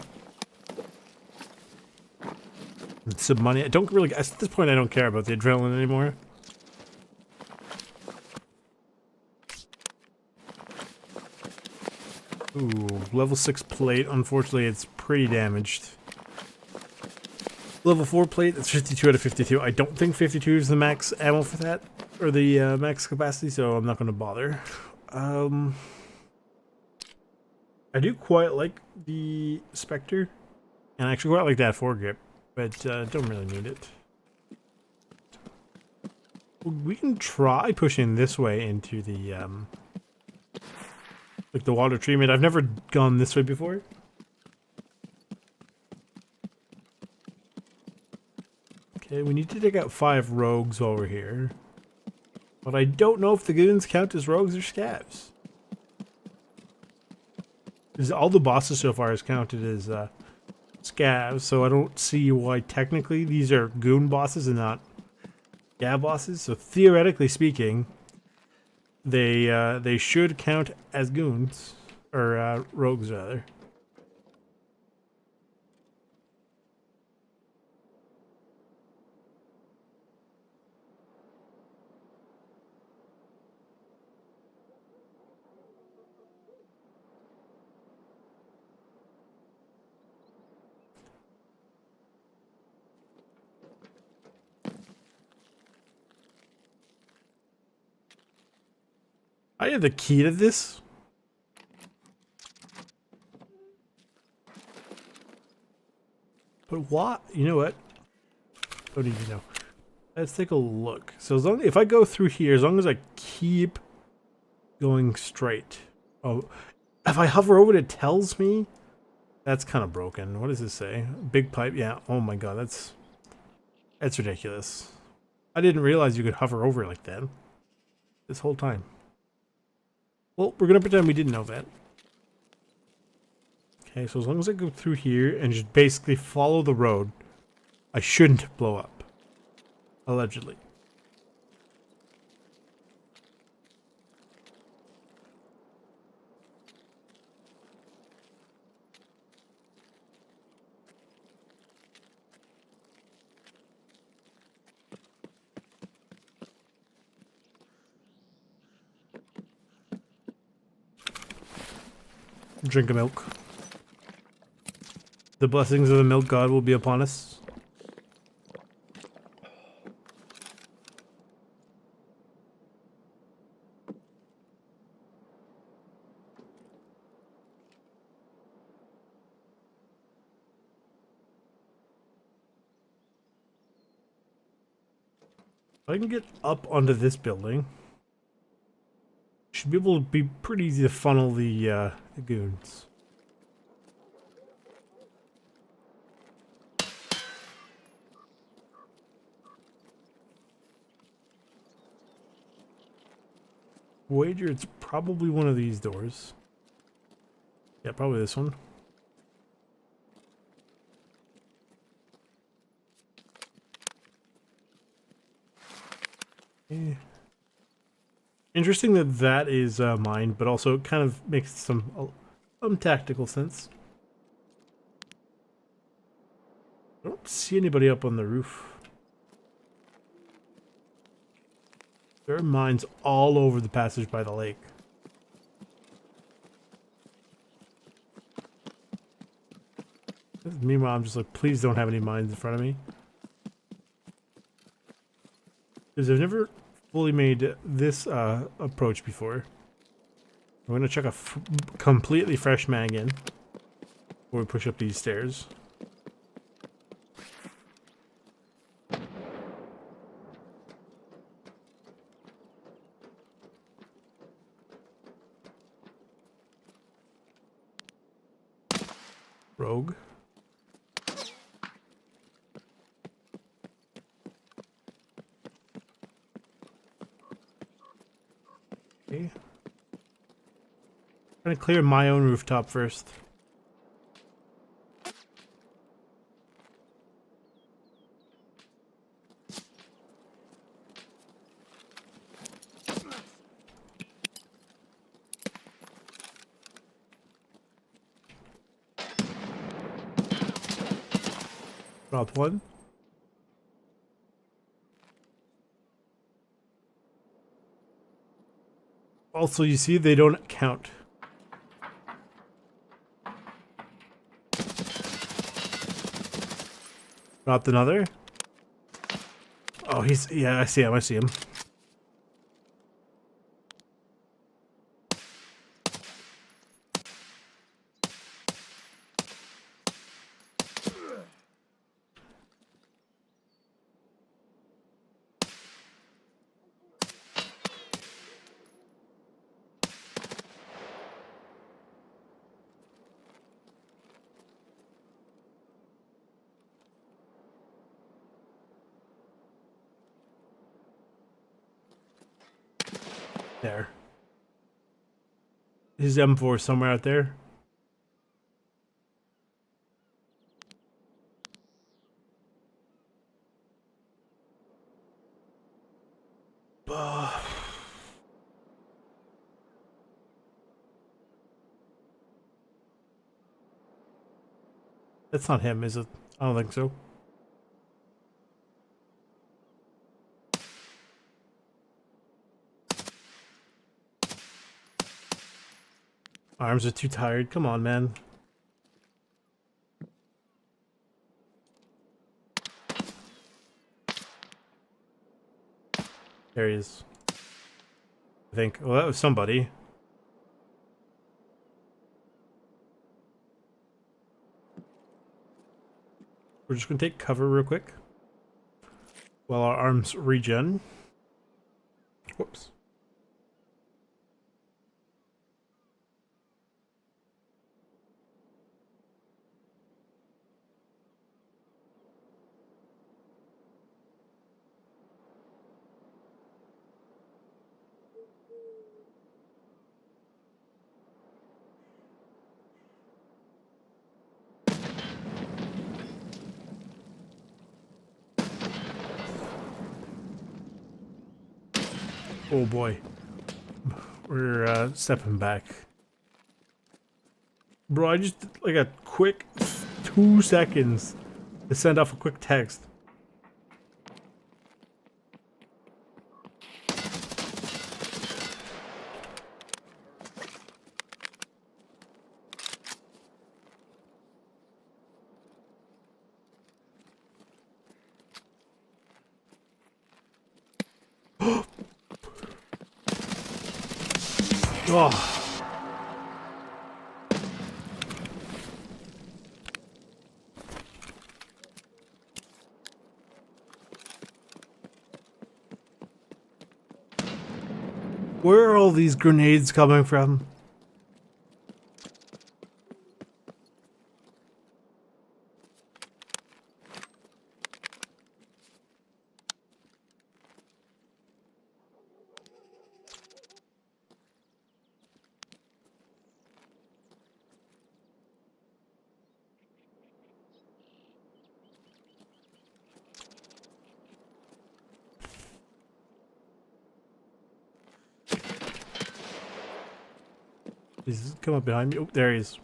Some money. I don't really, at this point I don't care about the adrenaline anymore. Ooh, level 6 plate. Unfortunately, it's pretty damaged. Level 4 plate, it's 52 out of 52. I don't think 52 is the max ammo for that, or the max capacity, so I'm not going to bother. I do quite like the Spectre, and I actually quite like that foregrip, but don't really need it. We can try pushing this way into the like the water treatment. I've never gone this way before. Okay, we need to take out 5 rogues while we're here. But I don't know if the goons count as rogues or scavs. Because all the bosses so far is counted as scavs, so I don't see why technically these are goon bosses and not scav bosses. So theoretically speaking, they should count as goons, or rogues rather. I have the key to this. But what? You know what? Don't even know. Let's take a look. So as long if I go through here, as long as I keep going straight. Oh, if I hover over it, it tells me. That's kind of broken. What does this say? Big pipe. Yeah. Oh my god, that's ridiculous. I didn't realize you could hover over it like that this whole time. Well, we're gonna pretend we didn't know that. Okay, so as long as I go through here and just basically follow the road, I shouldn't blow up. Allegedly. Drink of milk. The blessings of the milk god will be upon us. If I can get up onto this building, should be able to be pretty easy to funnel the goons. Wager it's probably one of these doors. Yeah, probably this one. Yeah. Interesting that that is mine, but also it kind of makes some tactical sense. I don't see anybody up on the roof. There are mines all over the passage by the lake. Meanwhile, I'm just like, please don't have any mines in front of me. Because I've never fully made this approach before. I'm going to check a completely fresh mag in before we push up these stairs. Rogue. Okay. Trying to clear my own rooftop first. Dropped one. Also, you see, they don't count. Dropped another. Oh, yeah, I see him, I see him. There. His M4 somewhere out there. That's not him, is it? I don't think so. Arms are too tired. Come on, man. There he is. I think. Well, that was somebody. We're just gonna take cover real quick while our arms regen. Whoops. Oh boy. We're stepping back. Bro, I just like a quick 2 seconds to send off a quick text. Oh. Where are all these grenades coming from? He's come up behind me. Oh, there he is.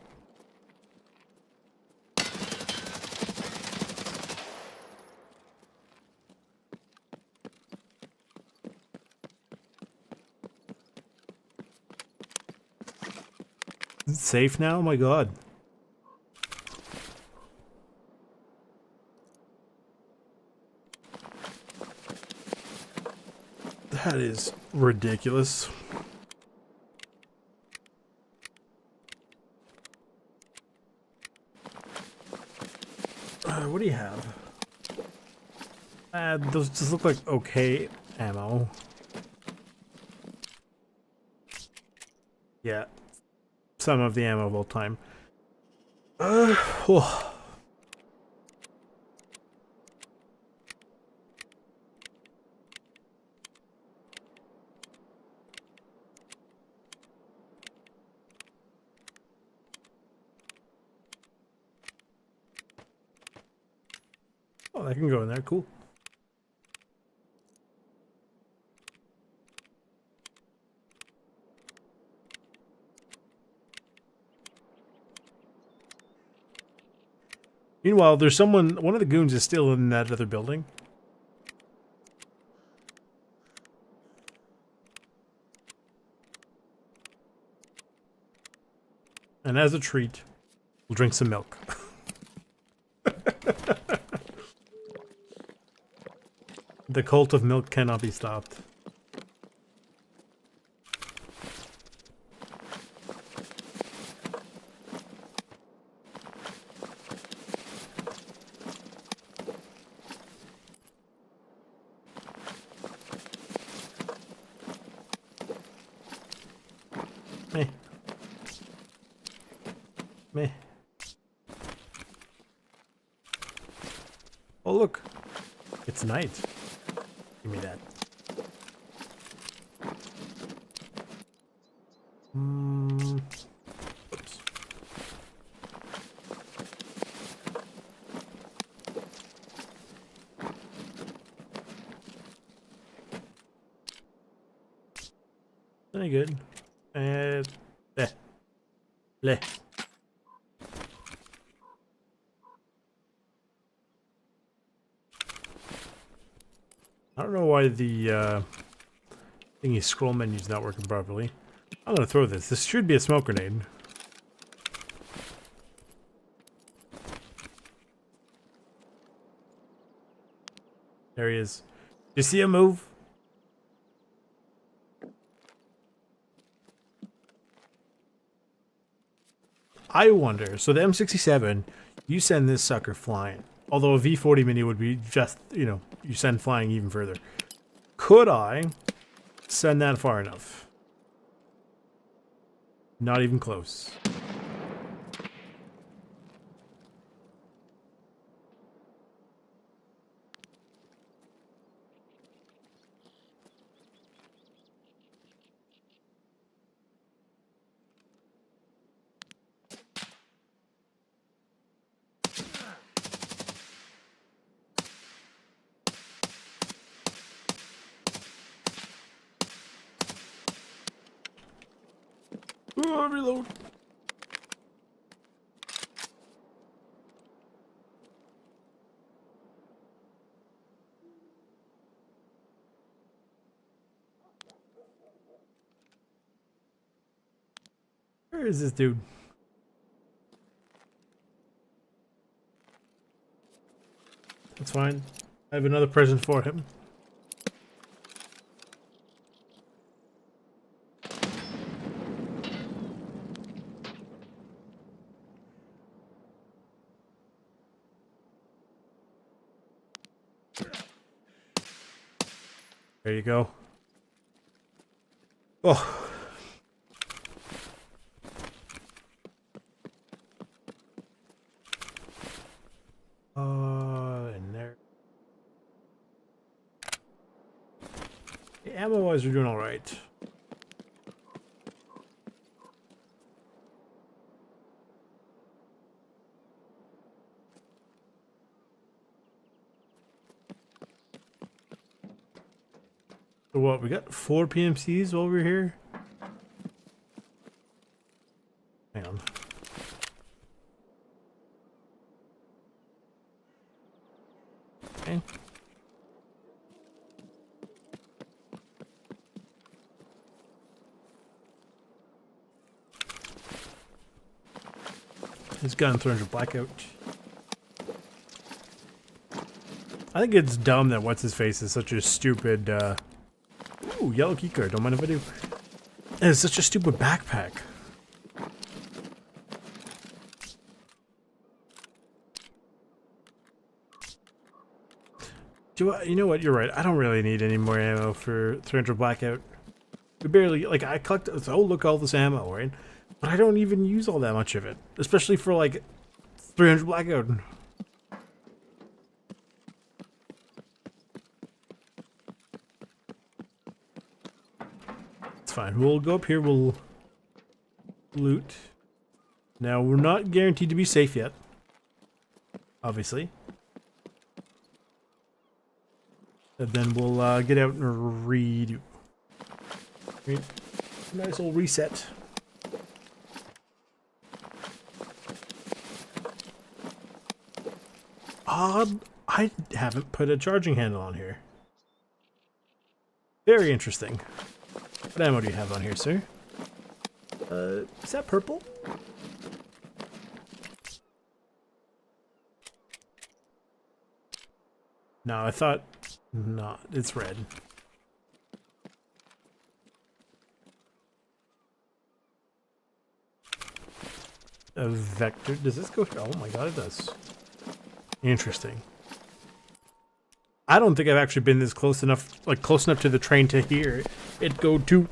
Is it safe now? Oh my god. That is ridiculous. What do you have? Those just look like okay ammo. Yeah. Some of the ammo of all time. Oh. Oh, that can go in there. Cool. Meanwhile, there's one of the goons is still in that other building. And as a treat, we'll drink some milk. The cult of milk cannot be stopped. Meh. Meh. Oh look, it's night. Give me that. Oops. Any good? And bleh. Bleh. I don't know why the thingy scroll menu's not working properly. I'm gonna throw this. This should be a smoke grenade. There he is. You see him move? I wonder. So the M67, you send this sucker flying. Although a V40 mini would be just, you know, you send flying even further. Could I send that far enough? Not even close. Oh, reload. Where is this dude? That's fine. I have another present for him. There you go. Oh. In there. The ammo-wise, we're doing all right. So what, we got 4 PMCs while we're here? Hang on. Okay. His gun 300 blackout. I think it's dumb that what's-his-face is such a stupid, Ooh, yellow keycard, don't mind if I do. It's such a stupid backpack. You know what, you're right, I don't really need any more ammo for 300 blackout. We barely, like, I collect, oh look all this ammo, right? But I don't even use all that much of it. Especially for, like, 300 blackout. It's fine. We'll go up here. We'll loot. Now, we're not guaranteed to be safe yet. Obviously. And then we'll get out and redo. Right. Nice old reset. Odd. I haven't put a charging handle on here. Very interesting. What ammo do you have on here, sir? Is that purple? No, I thought not. It's red. A vector. Does this go? Oh my god, it does. Interesting. I don't think I've actually been this close enough, like close enough to the train to hear it go toot.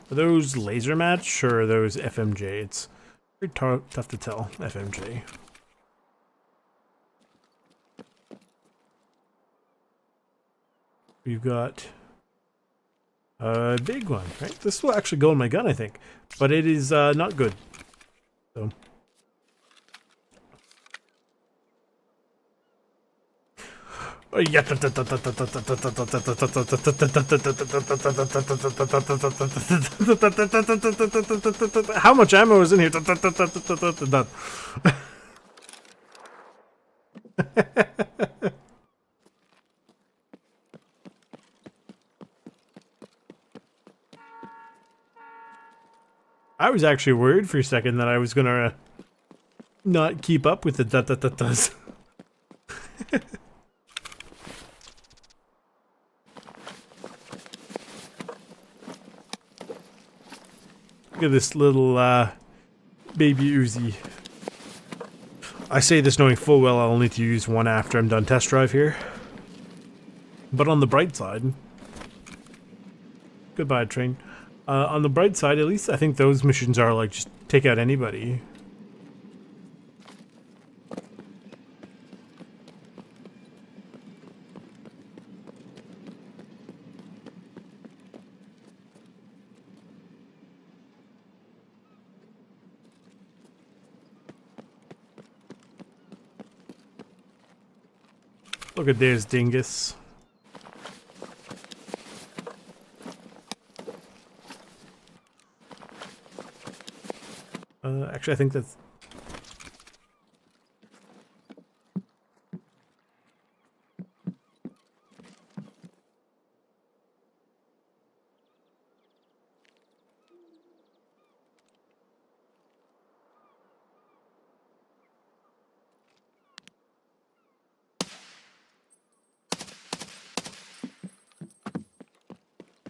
Are those laser match or are those FMJ? It's very tough to tell. FMJ. We've got a big one, right? This will actually go in my gun, I think, but it is not good. So. How much ammo is in here? Done. I was actually worried for a second that I was gonna not keep up with the does. Look at this little baby Uzi. I say this knowing full well I'll need to use one after I'm done test drive here. But on the bright side, goodbye train. On the bright side, at least I think those missions are like just take out anybody. Look at this dingus. Actually, I think that's...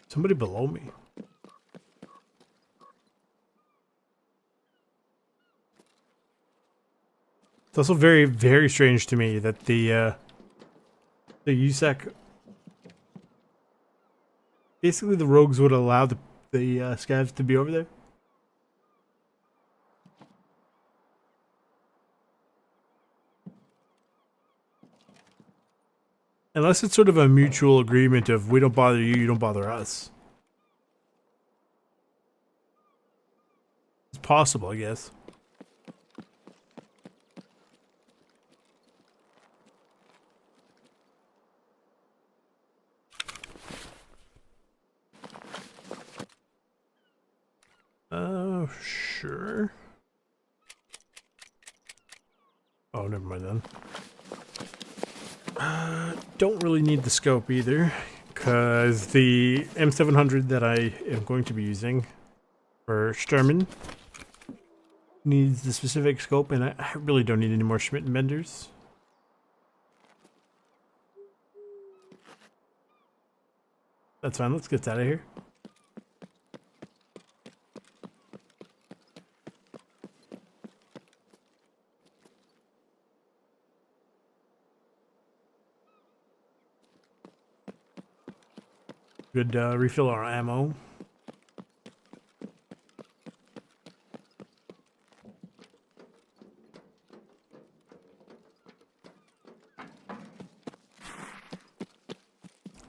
Somebody below me. It's also very, very strange to me that the USAC, basically the rogues would allow the scavs to be over there. Unless it's sort of a mutual agreement of we don't bother you, you don't bother us. It's possible, I guess. Sure. Oh, never mind then. Don't really need the scope either, because the M700 that I am going to be using for Sturman needs the specific scope, and I really don't need any more Schmidt and Benders. That's fine, let's get out of here. Good refill our ammo.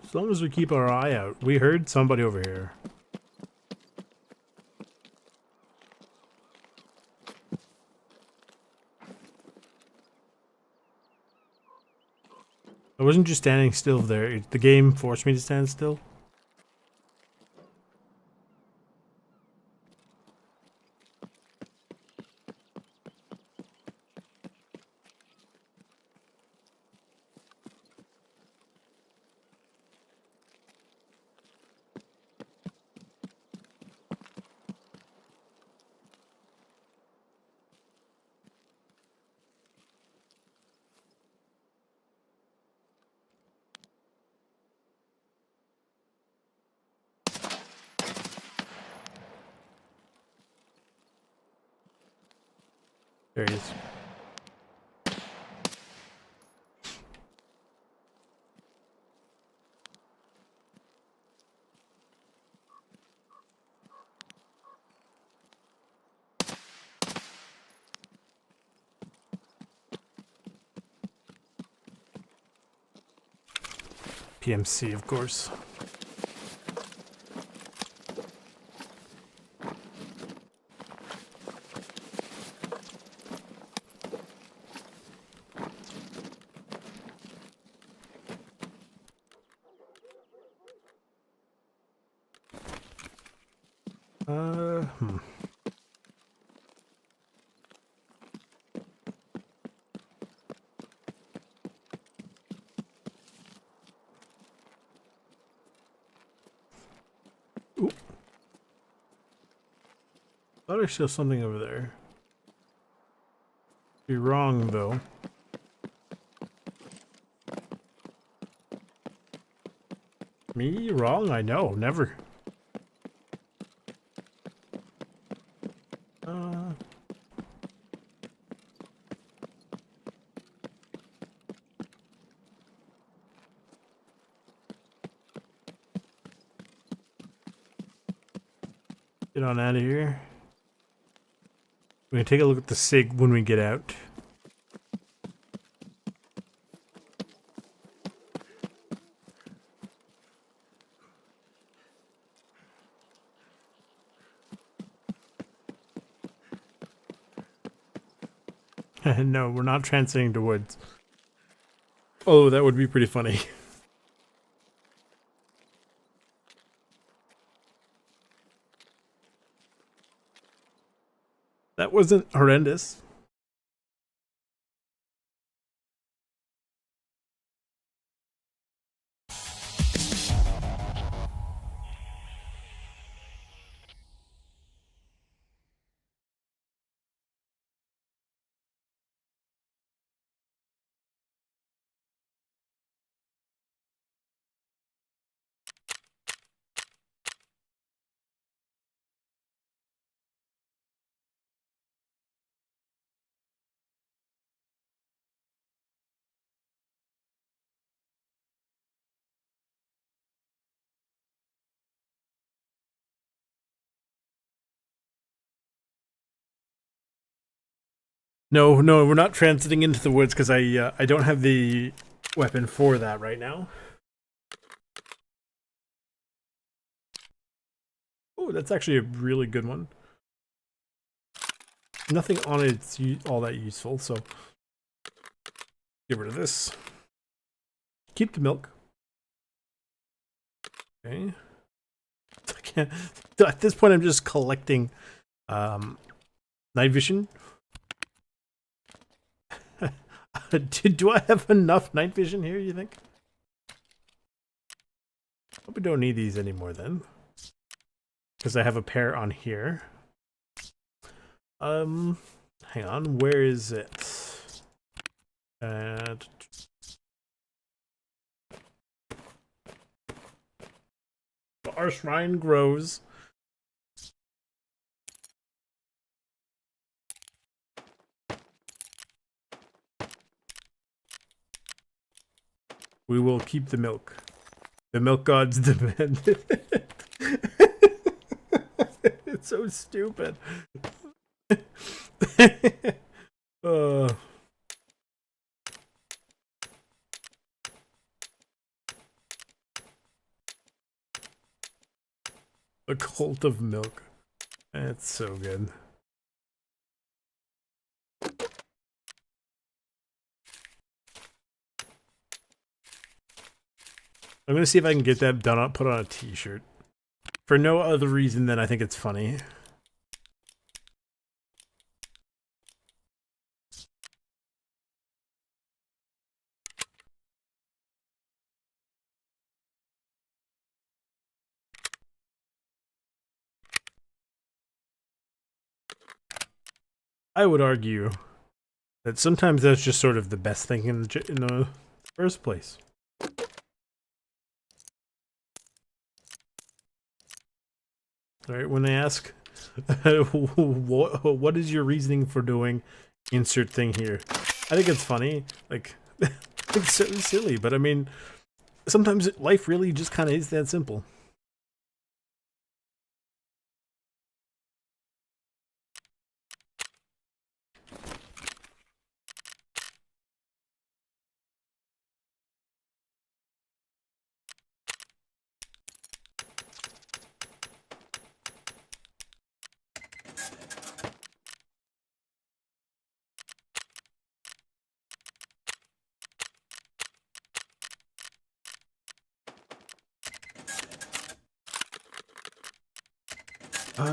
As long as we keep our eye out. We heard somebody over here. I wasn't just standing still there. The game forced me to stand still. There he is. PMC, of course. Hmm. Ooh. Thought I saw something over there. Be wrong though. Me wrong? I know, never. Get on out of here. We can take a look at the SIG when we get out. No, we're not transiting to woods. Oh, that would be pretty funny. That wasn't horrendous. No, no, we're not transiting into the woods because I don't have the weapon for that right now. Oh, that's actually a really good one. Nothing on it's all that useful, so get rid of this. Keep the milk. Okay. I can't. At this point, I'm just collecting night vision. Do I have enough night vision here, you think? Hope we don't need these anymore then. Because I have a pair on here. Hang on, where is it? Our shrine grows. We will keep the milk. The milk gods demand it. It's so stupid. A cult of milk. That's so good. I'm gonna see if I can get that done, put on a t-shirt. For no other reason than I think it's funny. I would argue that sometimes that's just sort of the best thing in the first place. Alright, when they ask, what is your reasoning for doing insert thing here? I think it's funny. Like, it's so silly, but I mean, sometimes life really just kind of is that simple.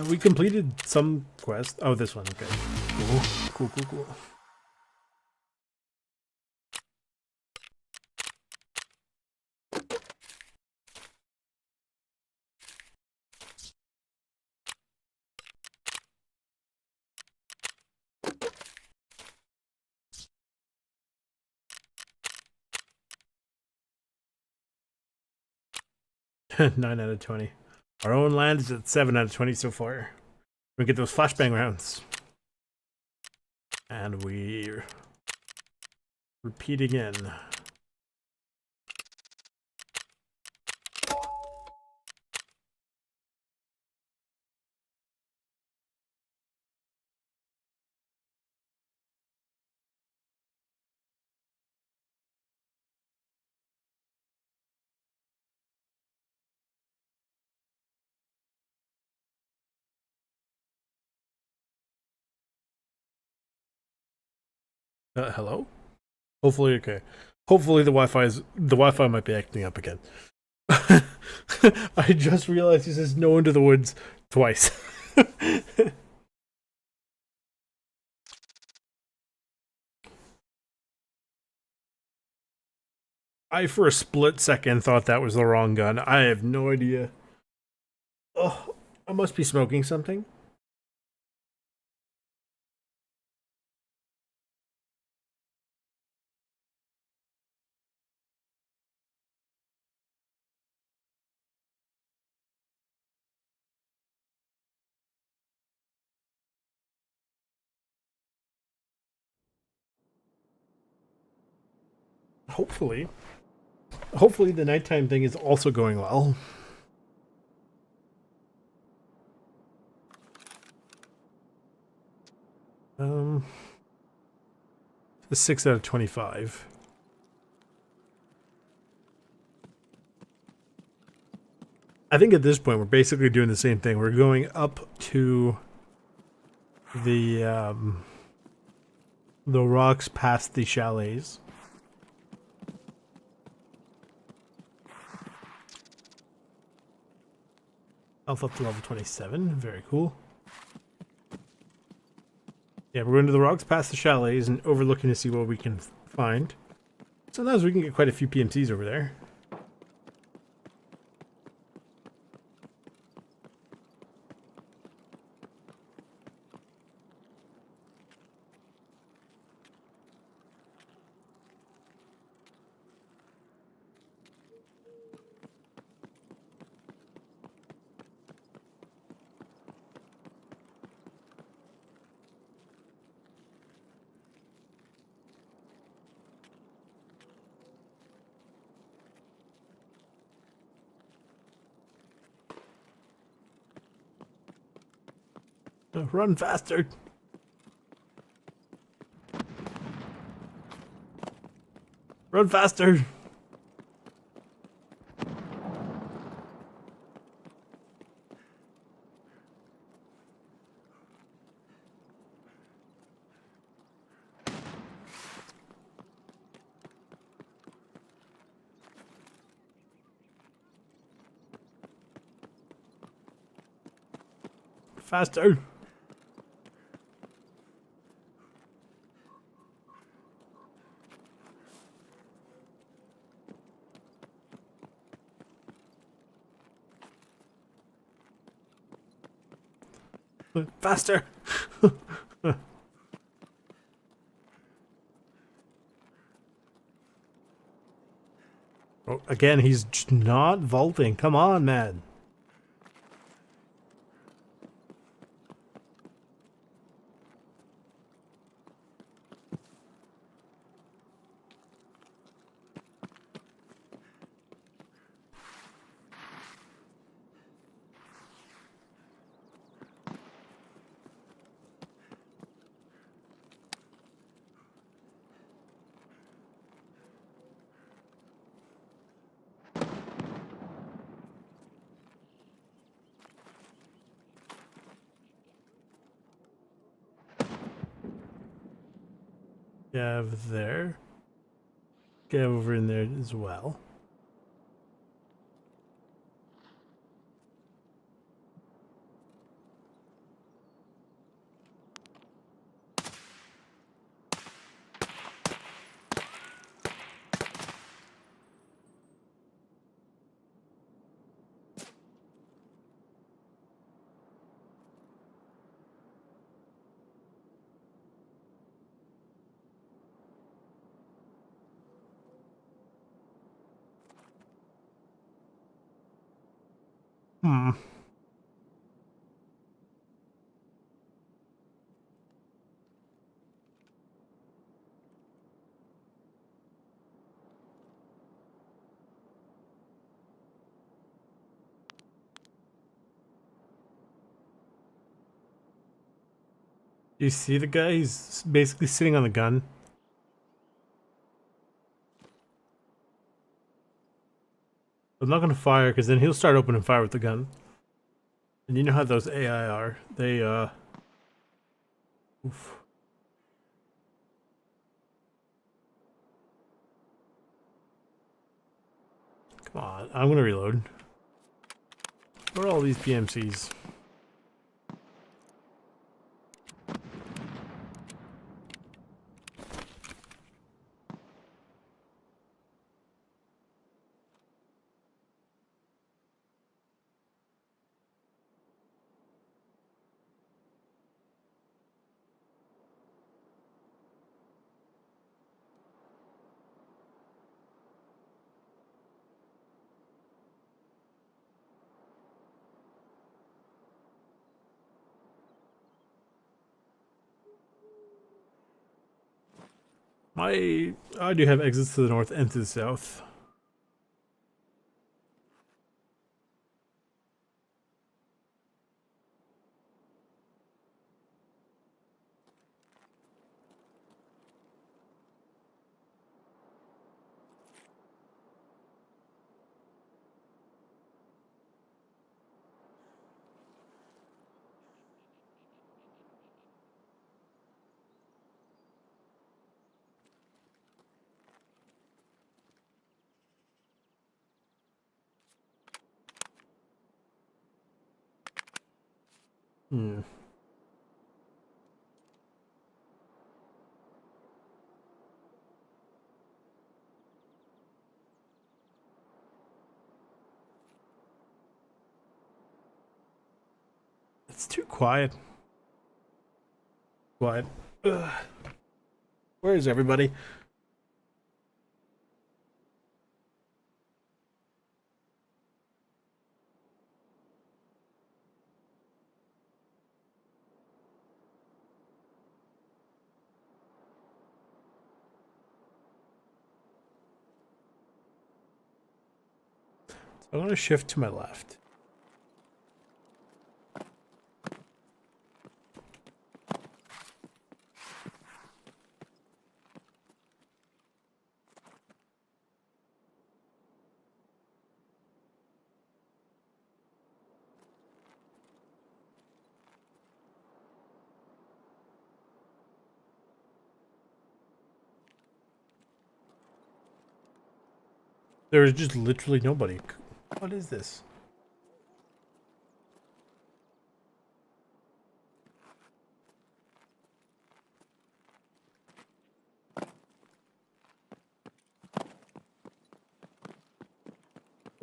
We completed some quest. Oh, this one. Okay. Cool. 9 out of 20. Our own land is at 7 out of 20 so far. We get those flashbang rounds. And we repeat again. Hello? Hopefully, okay. Hopefully the Wi-Fi might be acting up again. I just realized he says no into the woods twice. I for a split second thought that was the wrong gun. I have no idea. Oh, I must be smoking something. Hopefully. Hopefully the nighttime thing is also going well. A 6 out of 25. I think at this point we're basically doing the same thing. We're going up to the rocks past the chalets. Health up to level 27. Very cool. Yeah, we're going to the rocks past the chalets and overlooking to see what we can find. Sometimes we can get quite a few PMCs over there. Run faster! Run faster! Faster. Faster. Oh, again, he's just not vaulting. Come on, man. Gav there. Gav over in there as well. Hmm. Do you see the guy? He's basically sitting on the gun. I'm not gonna fire because then he'll start opening fire with the gun. And you know how those AI are. They oof. Come on, I'm gonna reload. Where are all these PMCs? I do have exits to the north and to the south. Hmm. It's too quiet. Quiet. Ugh. Where is everybody? So I'm gonna shift to my left. There is just literally nobody. What is this?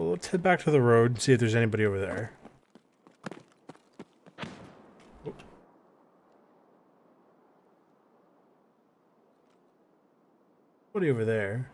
Well, let's head back to the road and see if there's anybody over there. Oh. Nobody over there.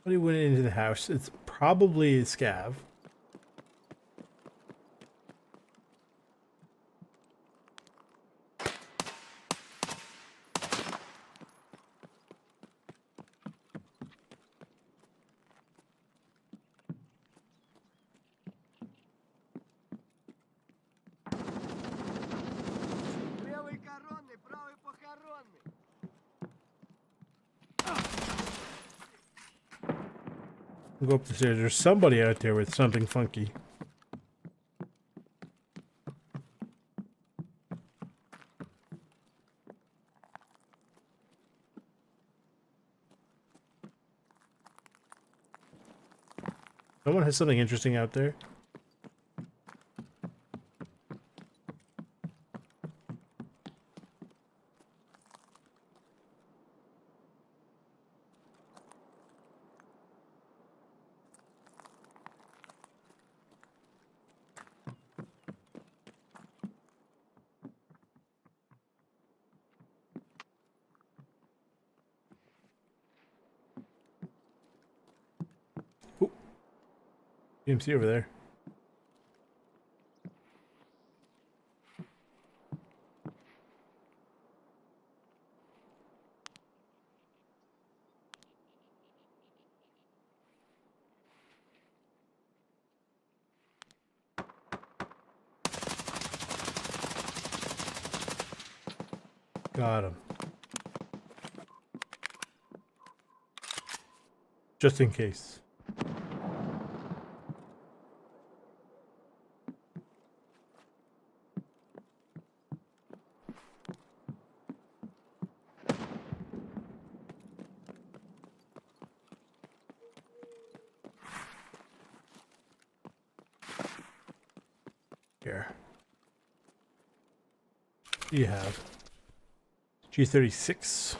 Nobody went into the house. It's probably a scav. Левый коронный, правый похоронный. Go up the stairs. There's somebody out there with something funky. Someone has something interesting out there. Ooh. PMC over there. Got him. Just in case. Here. What do you have? G36.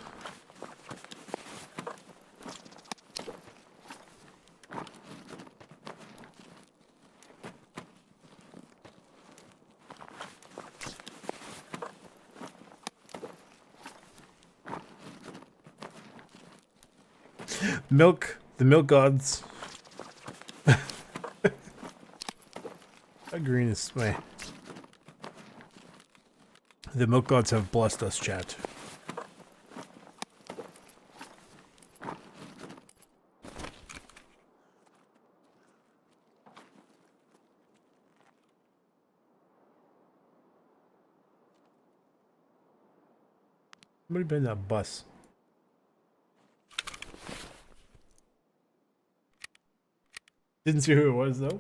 Milk, the milk gods. How green is my... The milk gods have blessed us, chat. Somebody been in that bus. Didn't see who it was though.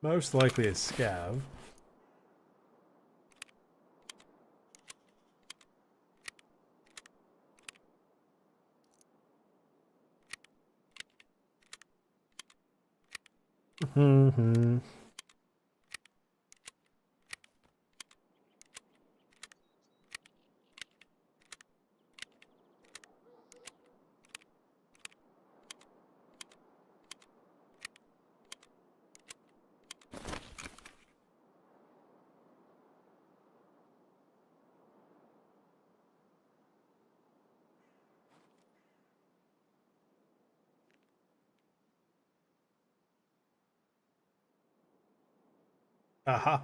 Most likely a scav. Mm-hmm. Aha.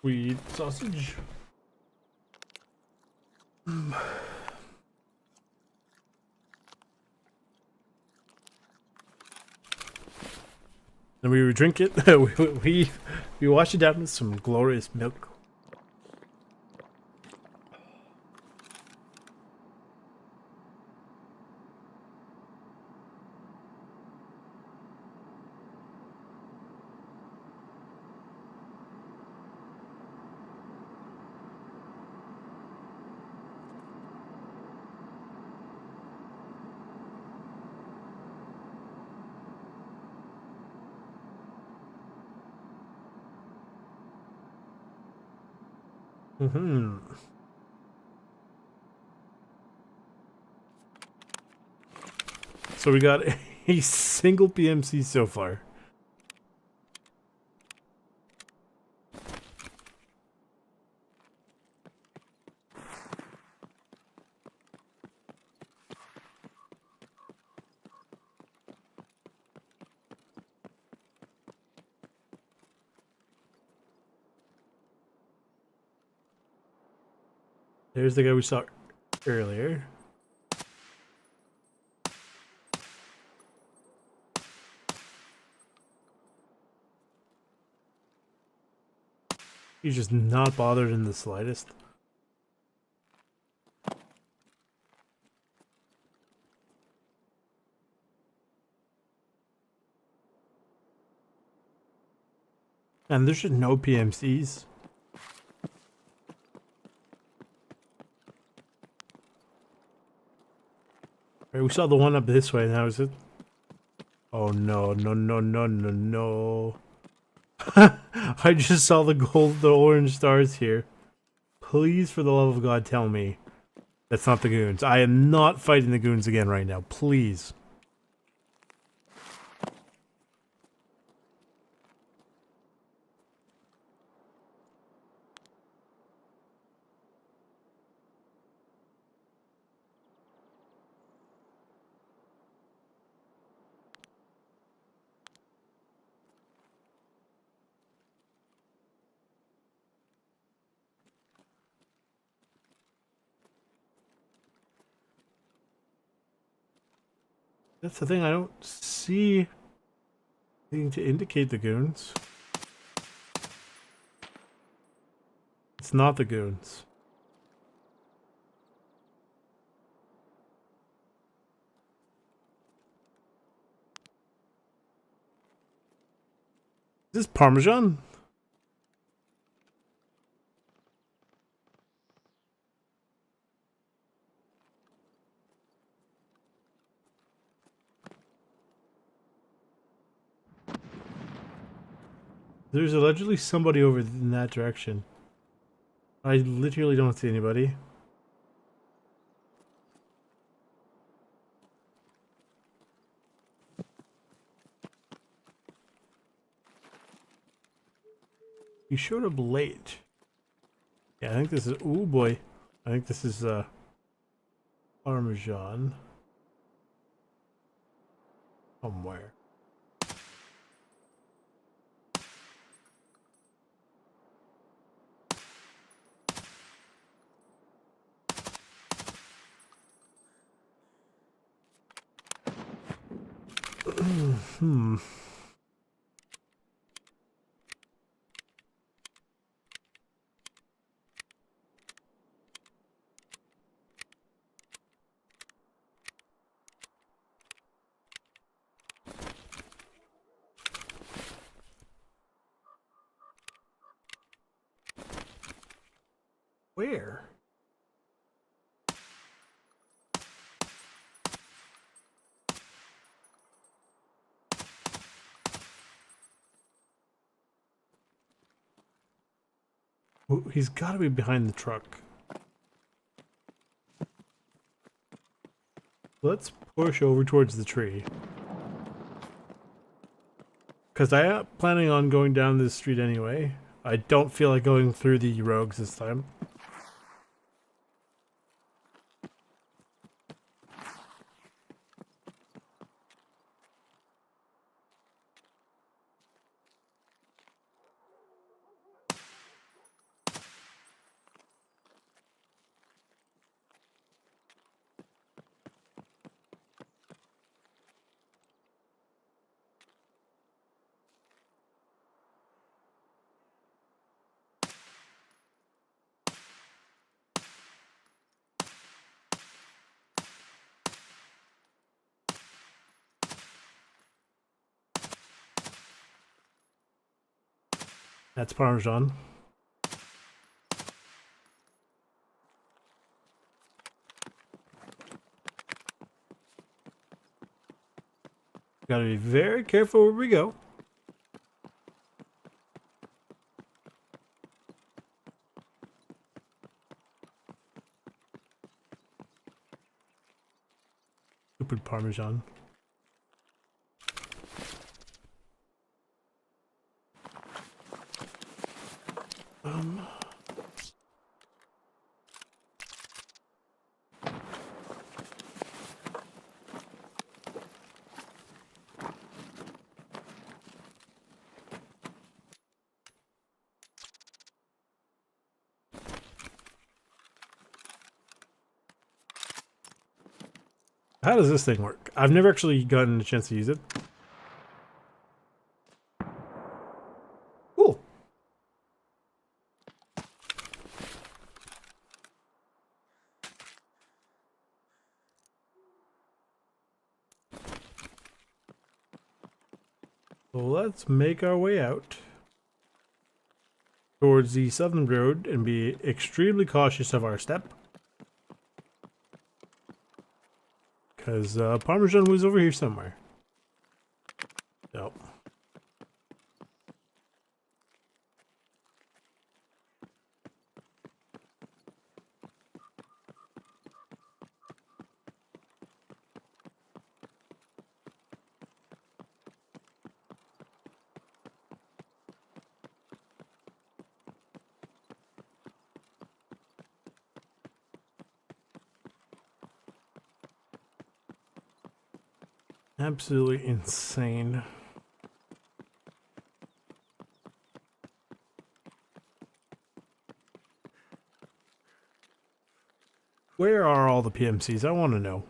Weed sausage. And we would drink it. we wash it down with some glorious milk. Mm-hmm. So we got a single PMC so far. There's the guy we saw earlier. He's just not bothered in the slightest. And there's just no PMCs. Right, we saw the one up this way, now is it? Oh no, no, no, no, no, no. I just saw the orange stars here. Please, for the love of God, tell me that's not the goons. I am not fighting the goons again right now. Please. That's the thing, I don't see anything to indicate the goons. It's not the goons. Is this Parmesan? There's allegedly somebody over in that direction. I literally don't see anybody. He showed up late. Yeah, I think this is... Oh boy. I think this is, Parmesan. Somewhere. Hmm. Where? Oh, he's got to be behind the truck. Let's push over towards the tree. Because I am planning on going down this street anyway. I don't feel like going through the rogues this time. That's Parmesan. Gotta be very careful where we go. Stupid Parmesan. How does this thing work? I've never actually gotten a chance to use it. Cool. So let's make our way out towards the southern road and be extremely cautious of our step. Because Parmesan was over here somewhere. So. Absolutely insane. Where are all the PMCs? I want to know.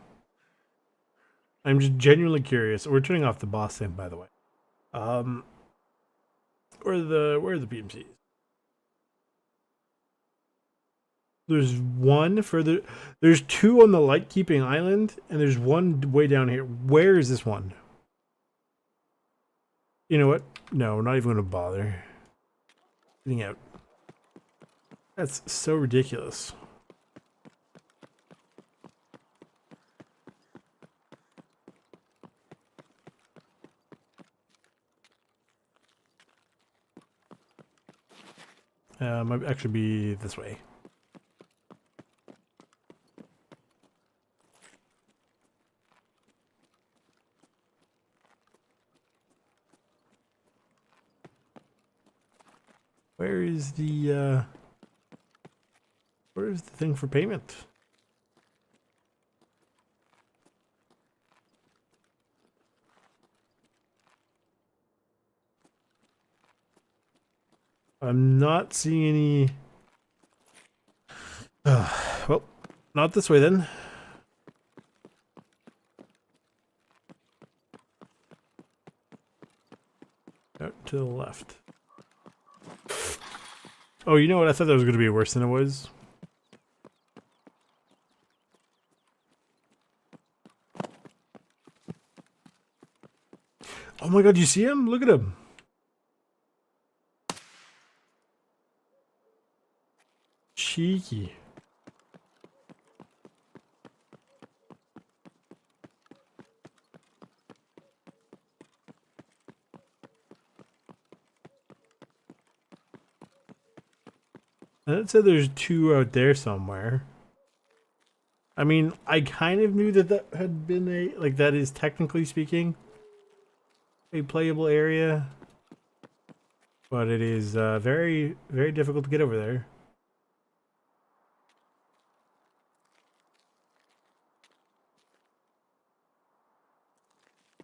I'm just genuinely curious. We're turning off the boss thing, by the way. Where are the PMCs? There's one further. There's two on the light keeping island, and there's one way down here. Where is this one? You know what? No, we're not even going to bother. Getting out. That's so ridiculous. Might actually be this way. Where's the thing for payment? I'm not seeing any. Well, not this way then. Out to the left. Oh, you know what? I thought that was going to be worse than it was. Oh my god, you see him? Look at him. Cheeky. It said there's two out there somewhere. I mean, I kind of knew that that had been a, like, that is technically speaking a playable area, but it is very, very difficult to get over there.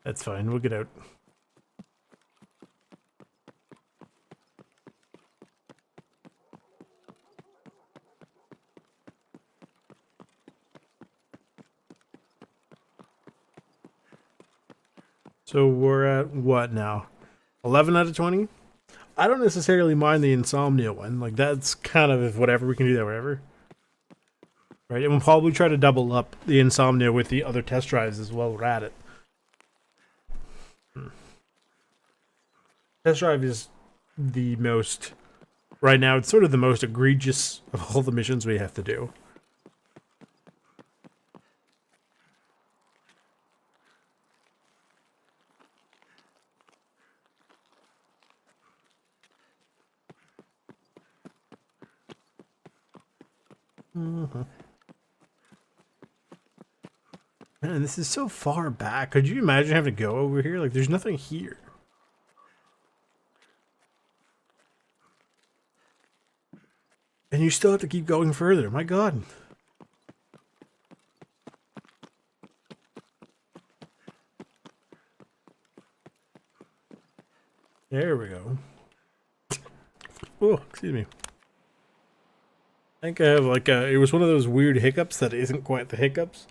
That's fine, we'll get out. So we're at what now? 11 out of 20? I don't necessarily mind the insomnia one. Like, that's kind of whatever. We can do that wherever. Right? And we'll probably try to double up the insomnia with the other test drives as well. We're at it. Test drive is the most... Right now, it's sort of the most egregious of all the missions we have to do. Man, this is so far back. Could you imagine having to go over here? Like, there's nothing here. And you still have to keep going further. My God. There we go. Oh, excuse me. I think I have like it was one of those weird hiccups that isn't quite the hiccups.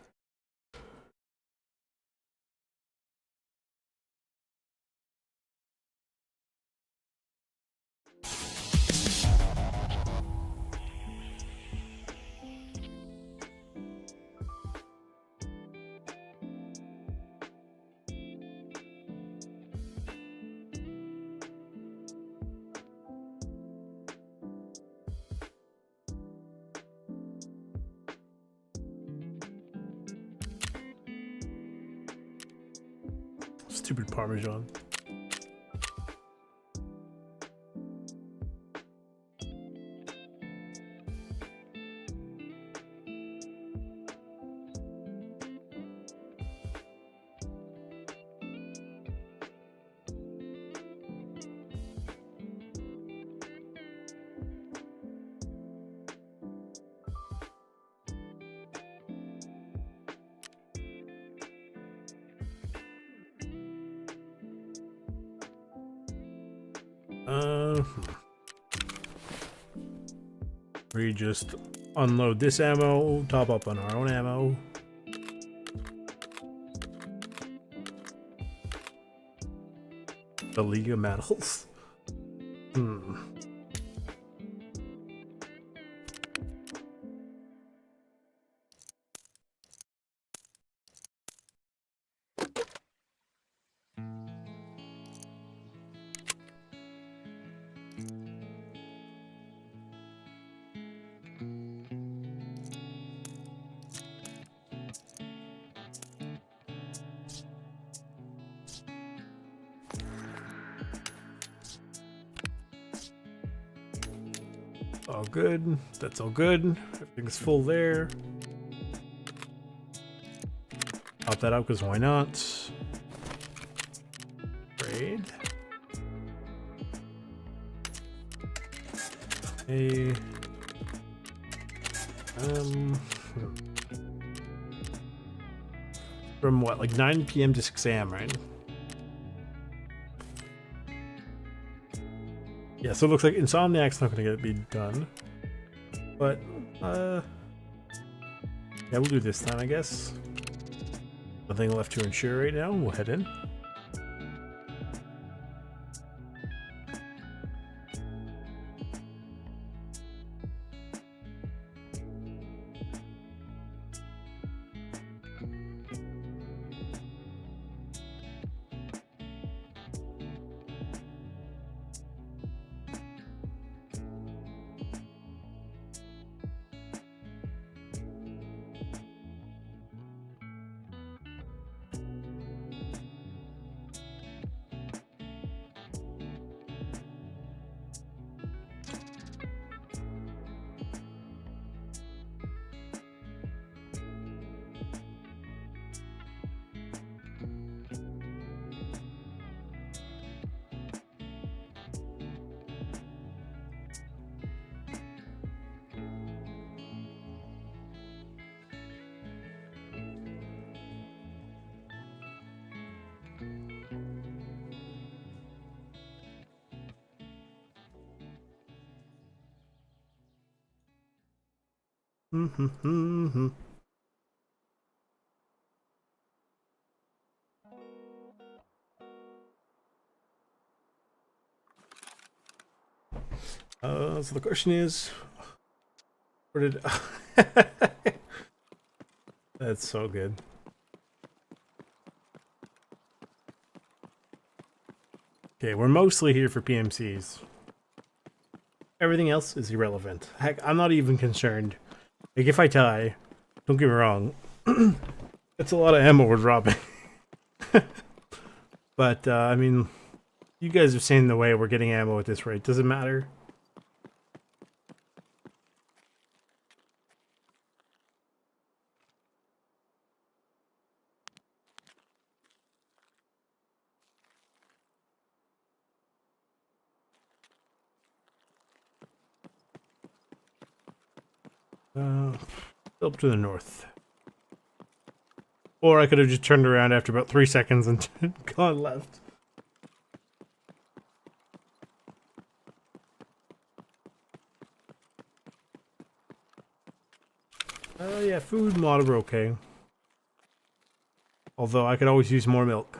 Stupid Parmesan. We just unload this ammo, top up on our own ammo. The League of Metals. All good. That's all good. Everything's full there. Pop that up because why not? Trade. Hey. From what, like 9 p.m. to 6 a.m., right? Yeah, so it looks like Insomniac's not going to be done. But, yeah, we'll do this time, I guess. Nothing left to ensure right now. We'll head in. So the question is, where did... That's so good. Okay, we're mostly here for PMCs. Everything else is irrelevant. Heck, I'm not even concerned. Like, if I die, don't get me wrong, it's a lot of ammo we're dropping. But, I mean, you guys have seen the way we're getting ammo at this rate. Does it matter? Up to the north. Or I could have just turned around after about 3 seconds and gone left. Yeah, food and water are okay. Although I could always use more milk.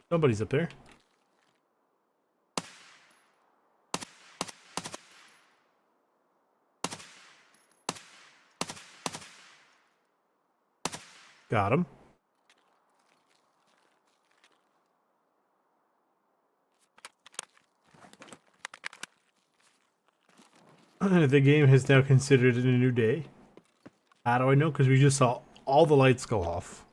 Somebody's up there. Got him. The game has now considered it a new day. How do I know? Because we just saw all the lights go off.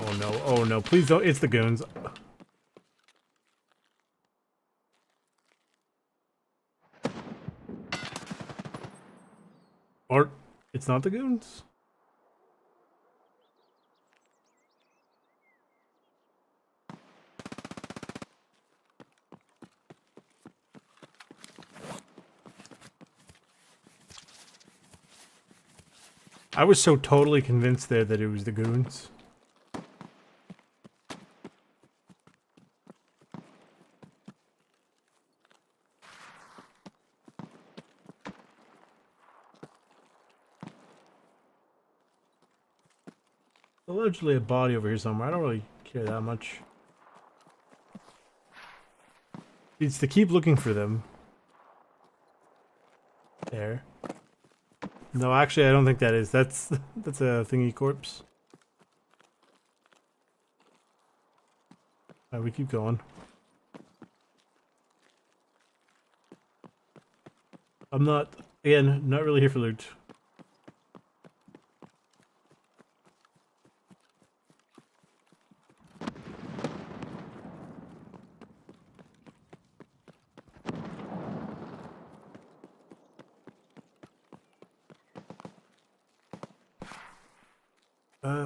Oh no, oh no, please don't, it's the goons. Or, it's not the goons? I was so totally convinced there that it was the goons. Allegedly a body over here somewhere. I don't really care that much. It's to keep looking for them. There. No, actually, I don't think that is. That's a thingy corpse. Alright, we keep going. I'm not, again, not really here for loot.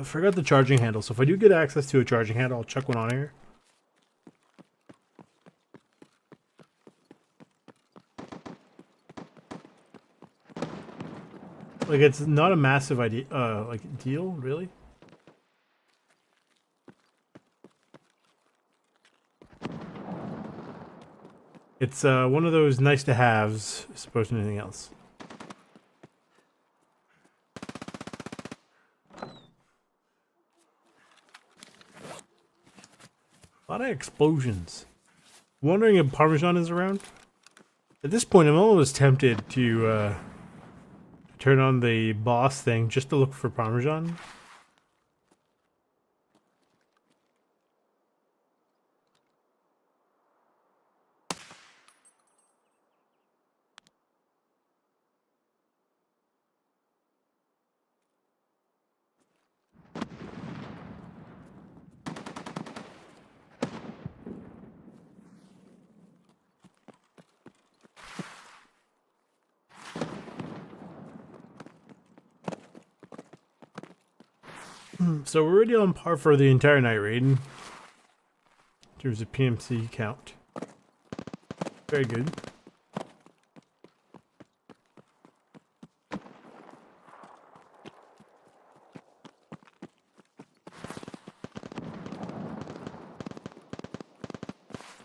Forgot the charging handle, so if I do get access to a charging handle, I'll chuck one on here. Like, it's not a massive idea, like, deal, really. It's, one of those nice-to-haves, as opposed to anything else. A lot of explosions. Wondering if Parmesan is around? At this point, I'm almost tempted to turn on the boss thing just to look for Parmesan. So we're already on par for the entire night raid in terms of PMC count. Very good.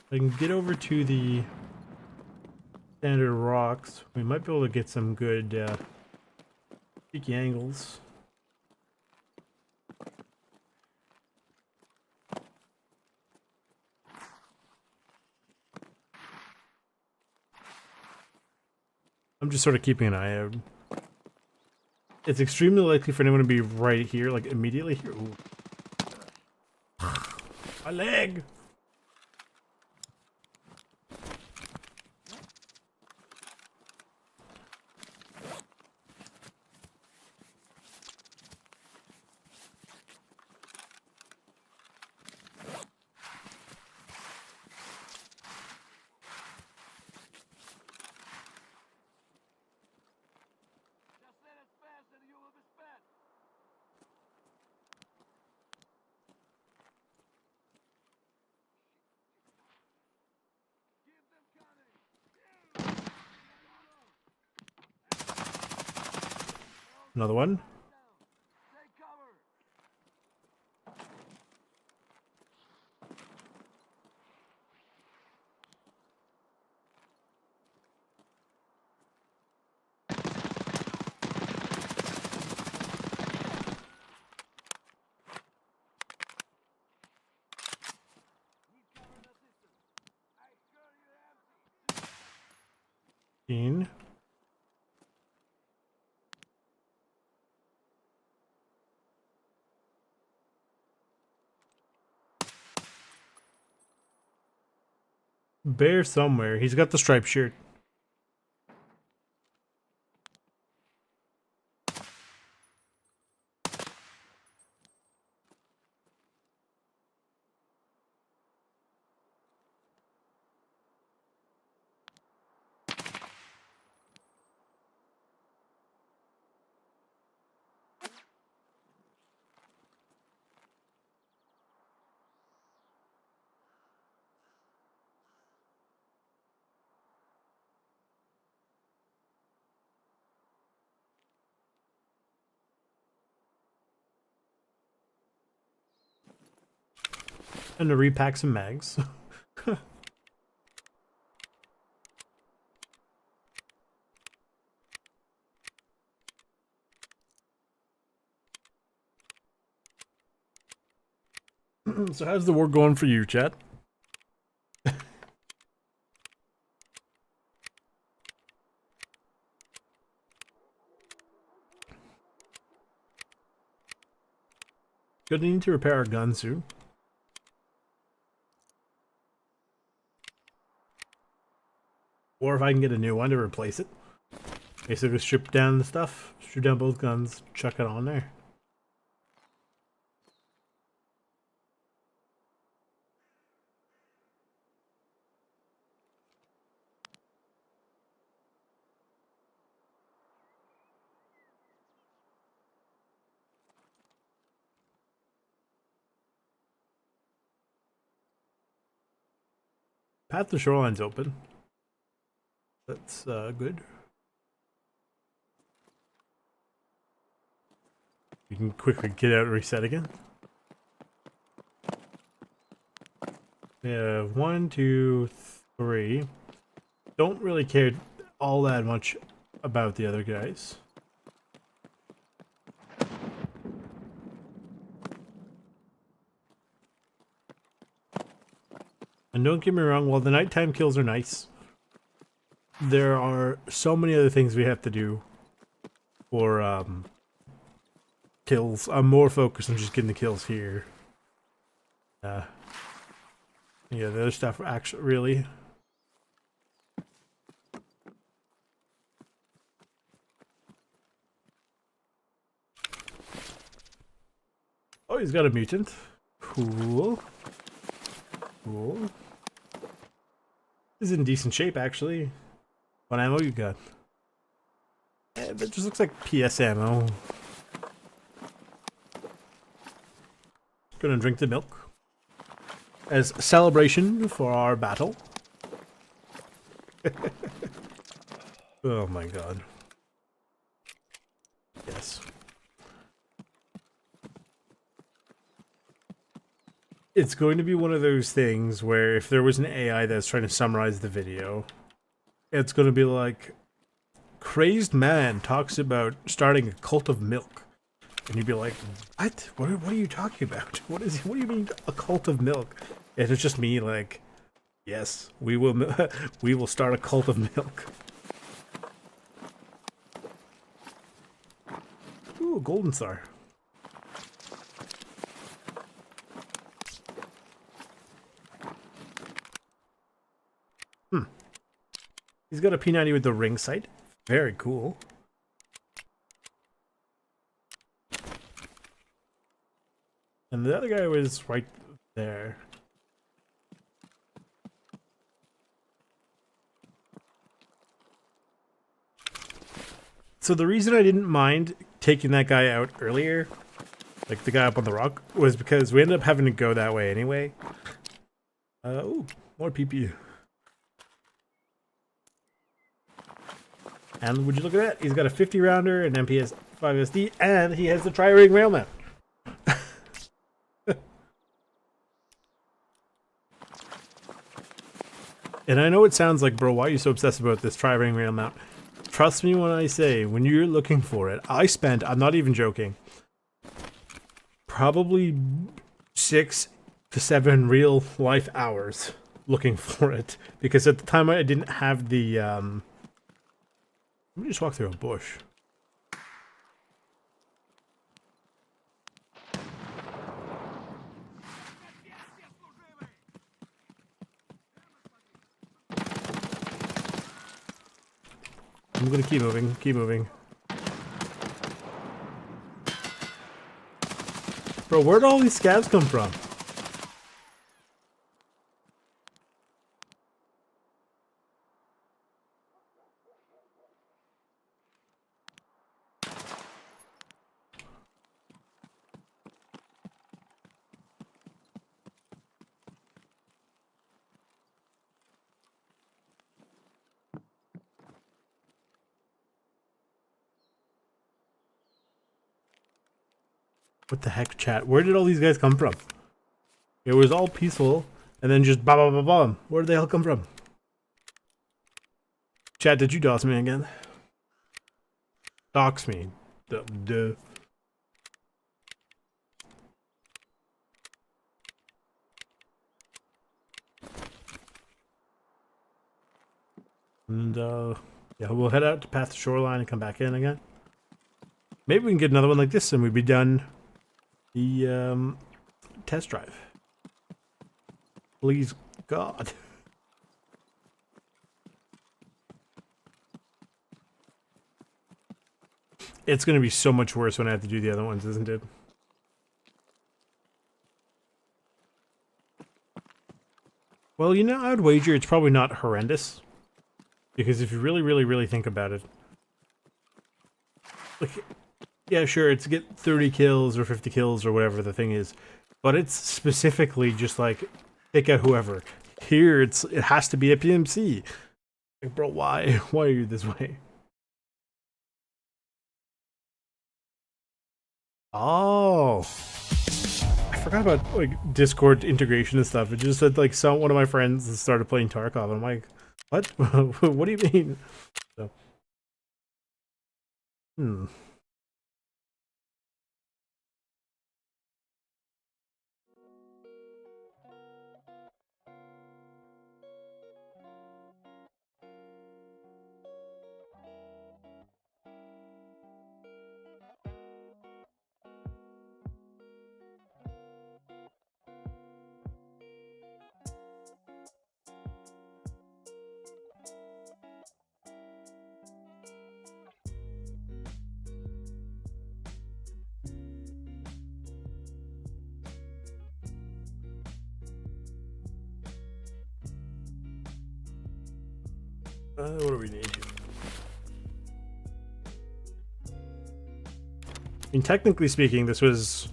I can get over to the standard rocks. We might be able to get some good cheeky angles. I'm just sort of keeping an eye out. It's extremely likely for anyone to be right here, like immediately here. Ooh. My leg! Just let us pass and you will be spent. Keep them coming. Another one. Down. Take cover. Need cover and assistance. I heard you're empty. 15. Bear somewhere. He's got the striped shirt. And to repack some mags. So how's the war going for you, chat? Gonna need to repair our gun soon. Or if I can get a new one to replace it. Basically strip down the stuff, strip down both guns, chuck it on there. Path to shoreline's open. That's good. You can quickly get out and reset again. We have 1, 2, 3. Don't really care all that much about the other guys. And don't get me wrong, while the nighttime kills are nice, there are so many other things we have to do for kills. I'm more focused on just getting the kills here. Yeah, the other stuff actually really. Oh, he's got a mutant. Cool. Cool. He's in decent shape, actually. What ammo you got? Eh, that just looks like PS ammo. Gonna drink the milk as celebration for our battle. Oh my god. Yes. It's going to be one of those things where if there was an AI that's trying to summarize the video, it's going to be like, crazed man talks about starting a cult of milk. And you'd be like, what? What are you talking about? What do you mean a cult of milk? And it's just me like, yes, we will we will start a cult of milk. Ooh, a golden star. He's got a P90 with the ring sight. Very cool. And the other guy was right there. So the reason I didn't mind taking that guy out earlier, like the guy up on the rock, was because we ended up having to go that way anyway. Ooh, more PP. And would you look at that? He's got a 50 rounder, an MPS 5 SD, and he has the tri-ring rail mount. And I know it sounds like, bro, why are you so obsessed about this tri-ring rail mount? Trust me when I say, when you're looking for it, I'm not even joking, probably 6 to 7 real life hours looking for it. Because at the time I didn't have the, let me just walk through a bush. I'm gonna keep moving, keep moving. Bro, where'd all these scabs come from? What the heck, chat? Where did all these guys come from? It was all peaceful, and then just bam, bam, bam, bam. Where did they all come from? Chat, did you dox me again? Dox me. Duh. And, yeah, we'll head out to past the shoreline and come back in again. Maybe we can get another one like this and we'd be done the, test drive. Please, God. It's going to be so much worse when I have to do the other ones, isn't it? Well, you know, I would wager it's probably not horrendous. Because if you really think about it, like, yeah, sure, it's get 30 kills or 50 kills or whatever the thing is, but it's specifically just like, pick out whoever. Here, it has to be a PMC. Like, bro, why? Why are you this way? Oh, I forgot about like Discord integration and stuff. It just said like one of my friends started playing Tarkov, and I'm like, what? What do you mean? So, what do we need here? I mean, technically speaking, this was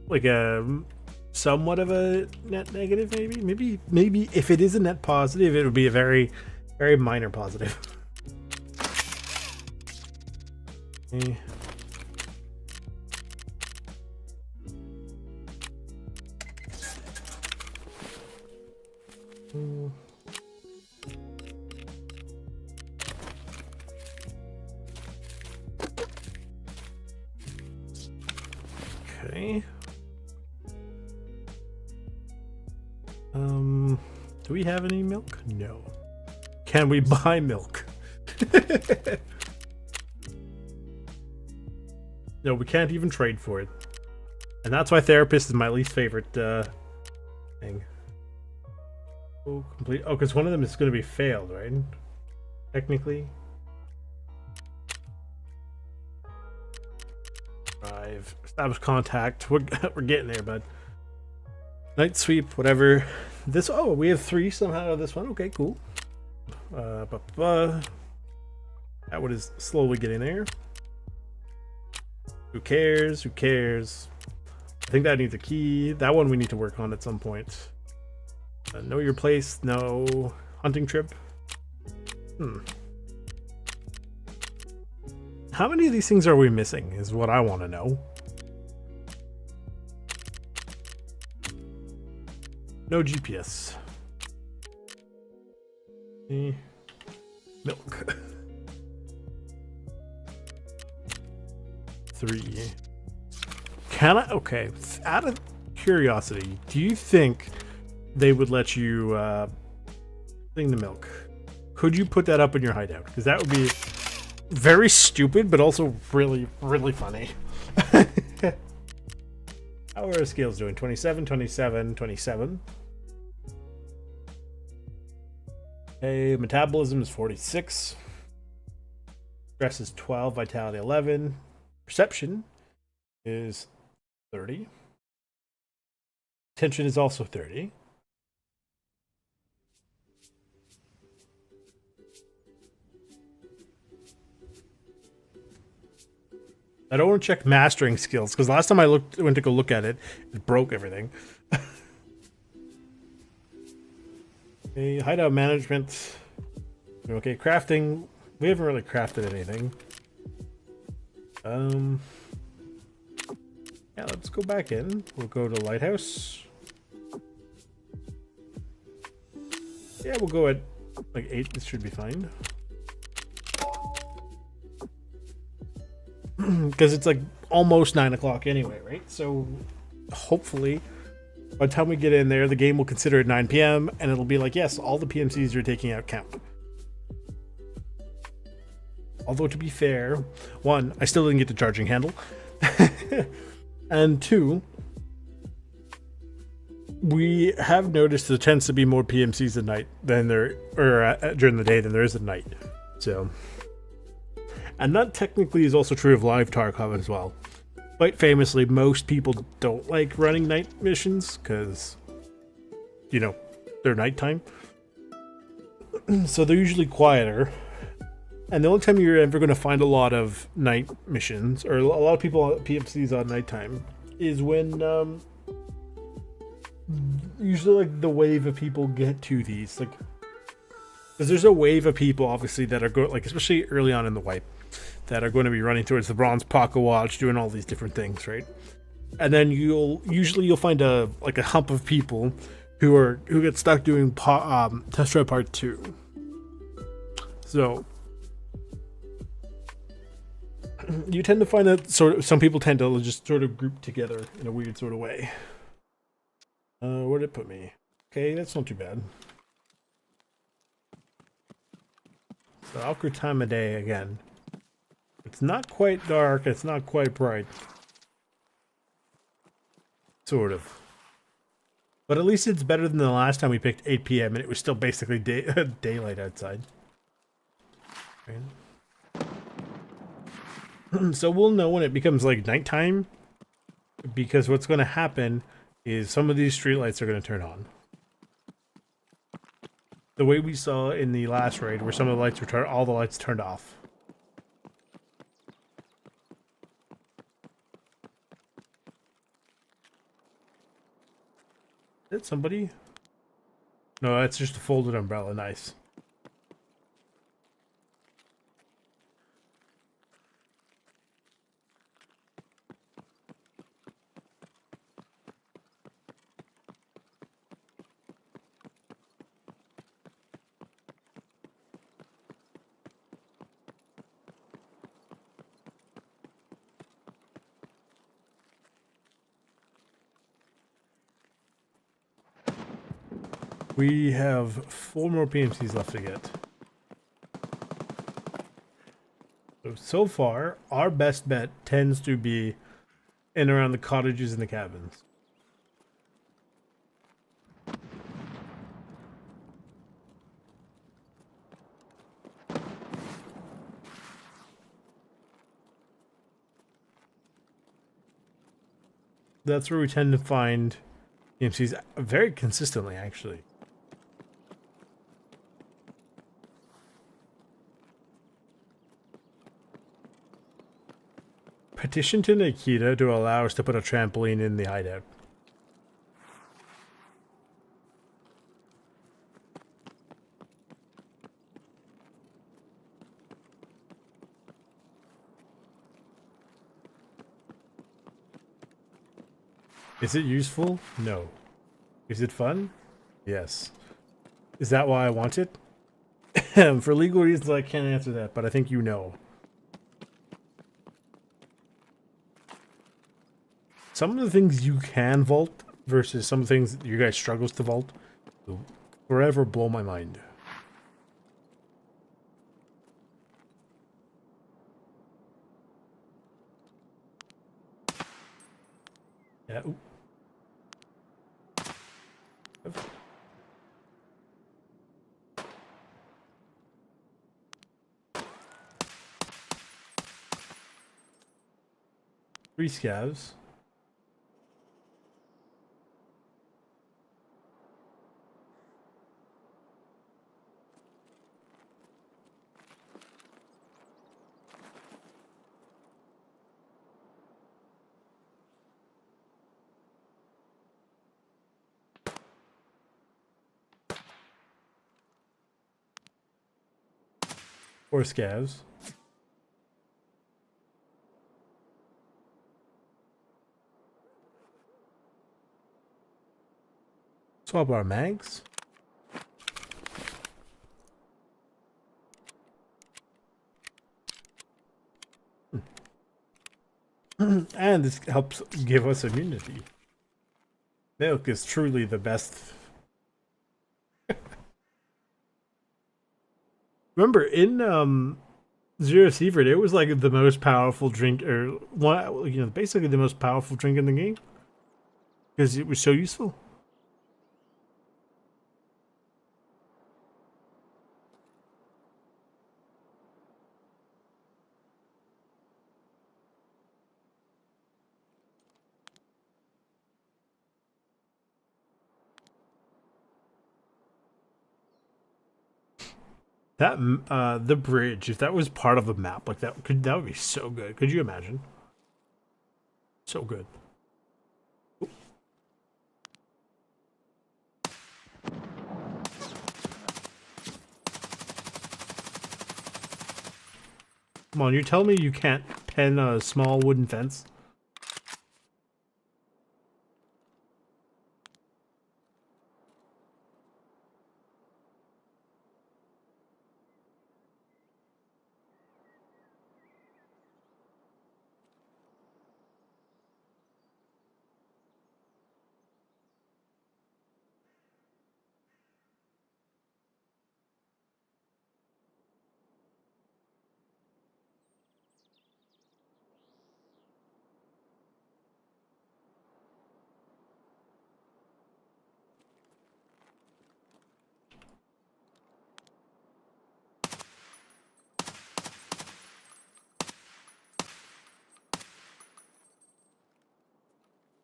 like a somewhat of a net negative, maybe if it is a net positive, it would be a very minor positive. Okay. Mm. Okay. Do we have any milk? No. Can we buy milk? No, we can't even trade for it. And that's why therapist is my least favorite thing. Oh, complete. Oh, because one of them is going to be failed, right? Technically. Drive. Establish contact. We're getting there, bud. Night sweep, whatever. This. Oh, we have 3 somehow out of this one. Okay, cool. That one is slowly getting there. Who cares? Who cares? I think that needs a key. That one we need to work on at some point. Know your place. No. Hunting trip. How many of these things are we missing is what I want to know. No GPS. Milk. 3. Can I? Okay. Out of curiosity, do you think they would let you thing the milk? Could you put that up in your hideout? Because that would be very stupid, but also really, really funny. How are our skills doing? 27, 27, 27. Okay, metabolism is 46. Stress is 12, vitality 11. Perception is 30. Attention is also 30. I don't want to check mastering skills because last time I went to go look at it, it broke everything. Okay, hideout management. Okay, crafting. We haven't really crafted anything. Yeah, let's go back in. We'll go to lighthouse. Yeah, we'll go at like 8. This should be fine. Because it's like almost 9 o'clock anyway, right? So hopefully by the time we get in there, the game will consider it 9 p.m. and it'll be like, yes, all the PMCs you're taking out count. Although to be fair, 1, I still didn't get the charging handle. And 2, we have noticed there tends to be more PMCs at night than there, or during the day than there is at night. So, and that technically is also true of live Tarkov as well. Quite famously, most people don't like running night missions because, you know, they're nighttime. So they're usually quieter. And the only time you're ever going to find a lot of night missions, or a lot of people on PMCs on nighttime, is when usually like the wave of people get to these. Like, because there's a wave of people obviously that are going, like especially early on in the wipe, that are going to be running towards the bronze pocket watch, doing all these different things, right? And then you'll find a hump of people who get stuck doing test drive part 2. So you tend to find that some people tend to just sort of group together in a weird sort of way. Where did it put me? Okay, that's not too bad. So awkward time of day again. It's not quite dark, it's not quite bright. Sort of. But at least it's better than the last time we picked 8 p.m. and it was still basically daylight outside. Okay. So we'll know when it becomes like nighttime, because what's going to happen is some of these streetlights are going to turn on. The way we saw in the last raid, where some of the lights were all the lights turned off. Is it somebody? No, that's just a folded umbrella. Nice. We have 4 more PMCs left to get. So far, our best bet tends to be in around the cottages and the cabins. That's where we tend to find PMCs very consistently, actually. Petition to Nikita to allow us to put a trampoline in the hideout. Is it useful? No. Is it fun? Yes. Is that why I want it? For legal reasons, I can't answer that, but I think you know. Some of the things you can vault versus some things that you guys struggles to vault will forever blow my mind. Yeah. Ooh. 3 scavs. Or scavs. Swap our mags. And this helps give us immunity. Milk is truly the best. Remember, in Zero Secret, it was like the most powerful drink, or one, you know, basically the most powerful drink in the game, because it was so useful. That the bridge, if that was part of the map, like that would be so good. Could you imagine? So good. Come on, you tell me you can't pen a small wooden fence?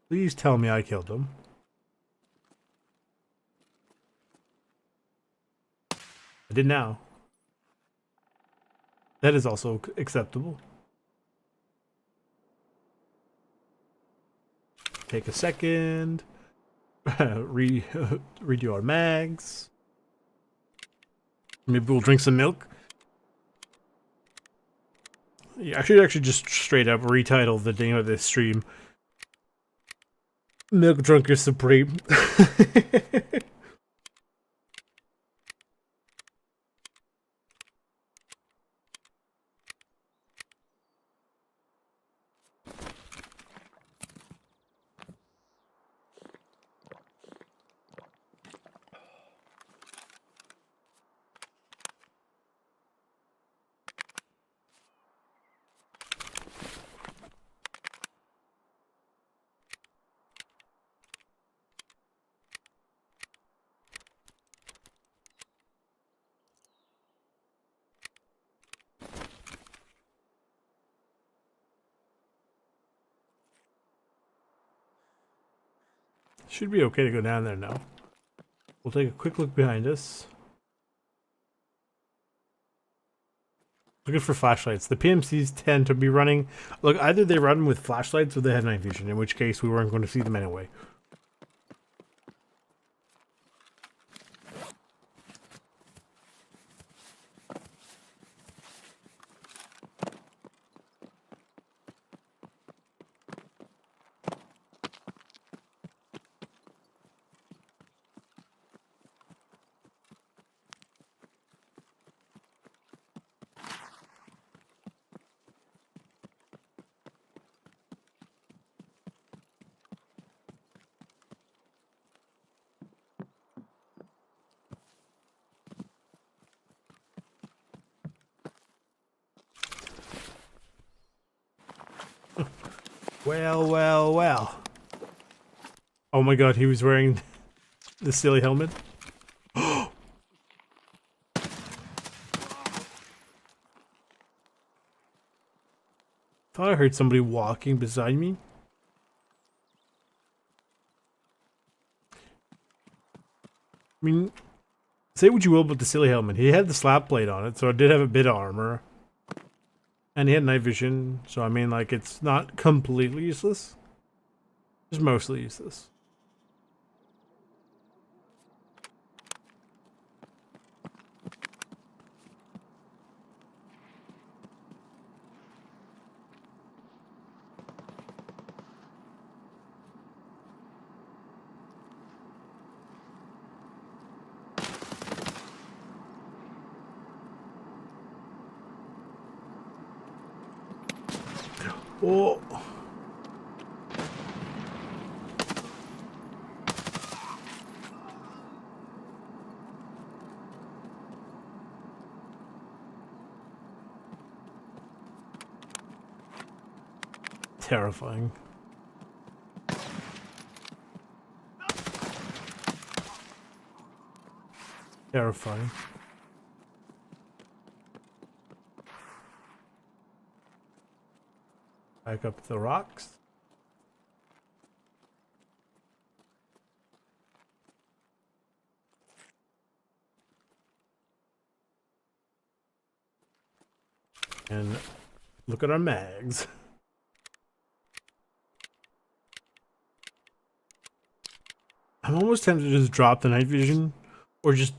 Please tell me I killed him. I did now. That is also acceptable. Take a second. Redo our mags. Maybe we'll drink some milk. Yeah, I should actually just straight up retitle the name of this stream. Milk Drunker Supreme. Should be okay to go down there now. We'll take a quick look behind us. Looking for flashlights. The PMCs tend to be running... Look, either they run with flashlights or they have night vision, in which case we weren't going to see them anyway. Well, well, well. Oh my god, he was wearing the silly helmet. Thought I heard somebody walking beside me. I mean, say what you will about the silly helmet. He had the slap plate on it, so it did have a bit of armor. And he had night vision, so I mean, like, it's not completely useless. It's mostly useless. Oh. Terrifying. Terrifying. Back up the rocks. And look at our mags. I'm almost tempted to just drop the night vision or just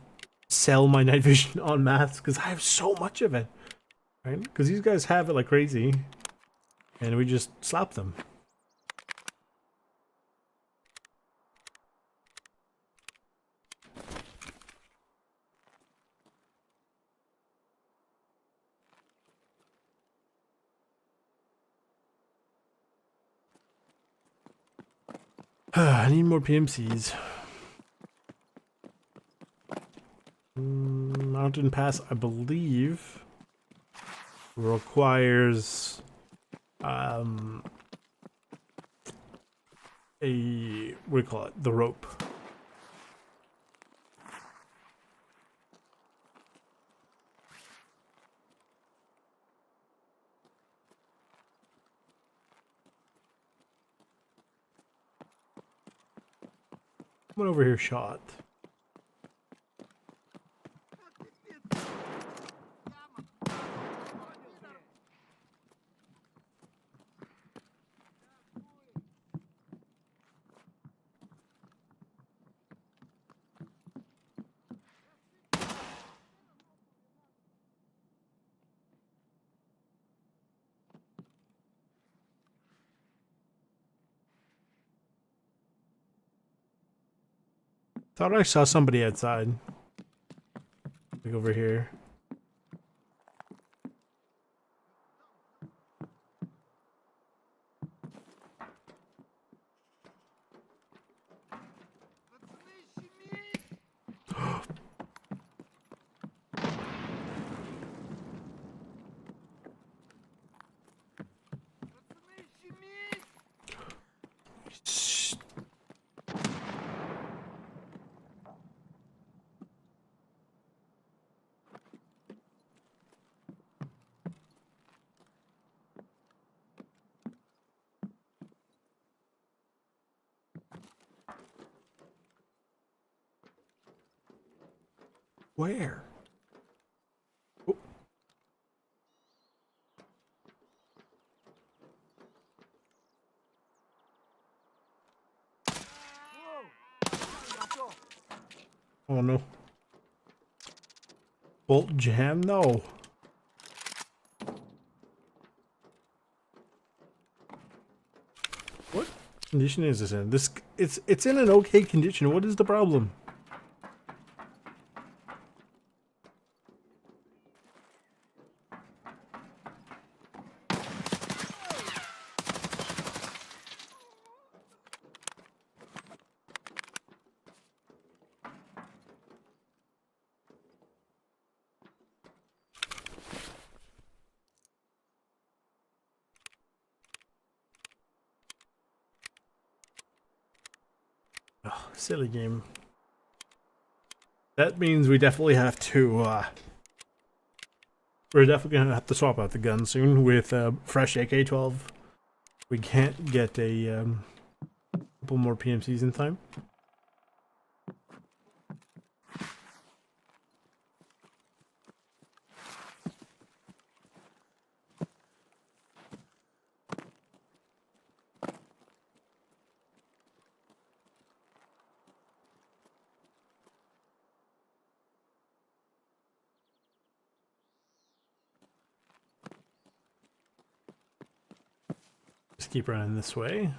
sell my night vision en masse because I have so much of it. Right? Because these guys have it like crazy. And we just slap them. I need more PMCs. Mountain Pass, I believe, requires a what do you call it? The rope. Someone over here shot. Thought I saw somebody outside. Like over here. Where? Oh. Oh no. Bolt jam? No. What condition is this in? It's in an okay condition. What is the problem? Oh, silly game. That means we definitely have to, we're definitely gonna have to swap out the gun soon with fresh AK-12. We can't get a couple more PMCs in time. Just keep running this way.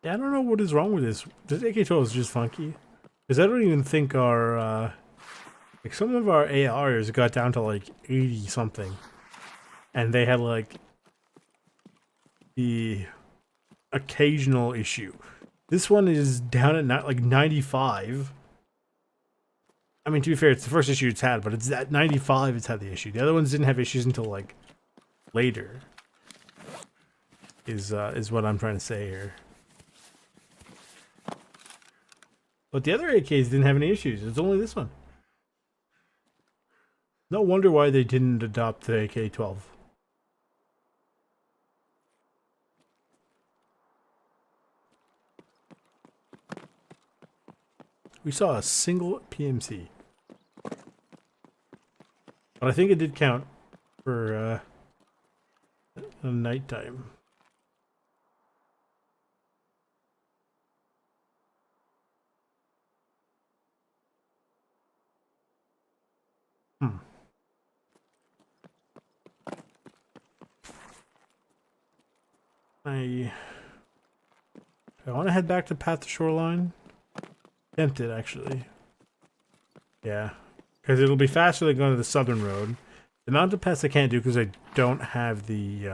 Yeah, I don't know what is wrong with this. This AK-12 is just funky. Because I don't even think our, like some of our ARs got down to like 80 something. And they had like the occasional issue. This one is down at like 95. I mean, to be fair, it's the first issue it's had, but it's at 95 it's had the issue. The other ones didn't have issues until like later. Is what I'm trying to say here. But the other AKs didn't have any issues. It's only this one. No wonder why they didn't adopt the AK-12. We saw a single PMC. But I think it did count for nighttime. Hmm. I want to head back to Path to Shoreline. Tempted, actually. Yeah. Because it'll be faster than going to the southern road. The mountain pass I can't do because I don't have the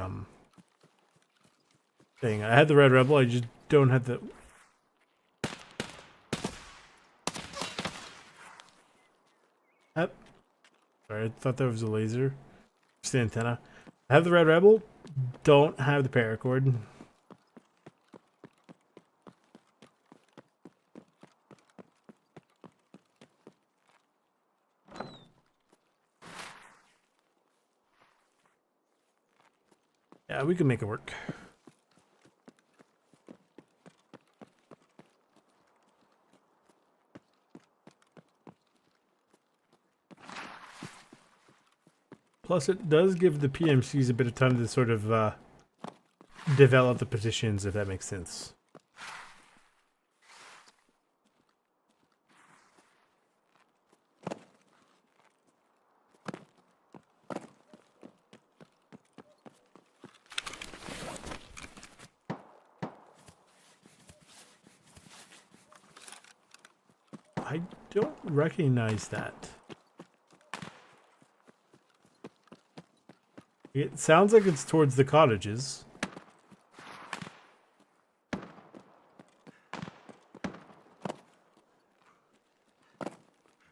thing. I had the Red Rebel, I just don't have the... Sorry, I thought that was a laser. Just the antenna. I have the Red Rebel, don't have the paracord. Yeah, we can make it work. Plus, it does give the PMCs a bit of time to sort of develop the positions, if that makes sense. I don't recognize that. It sounds like it's towards the cottages. I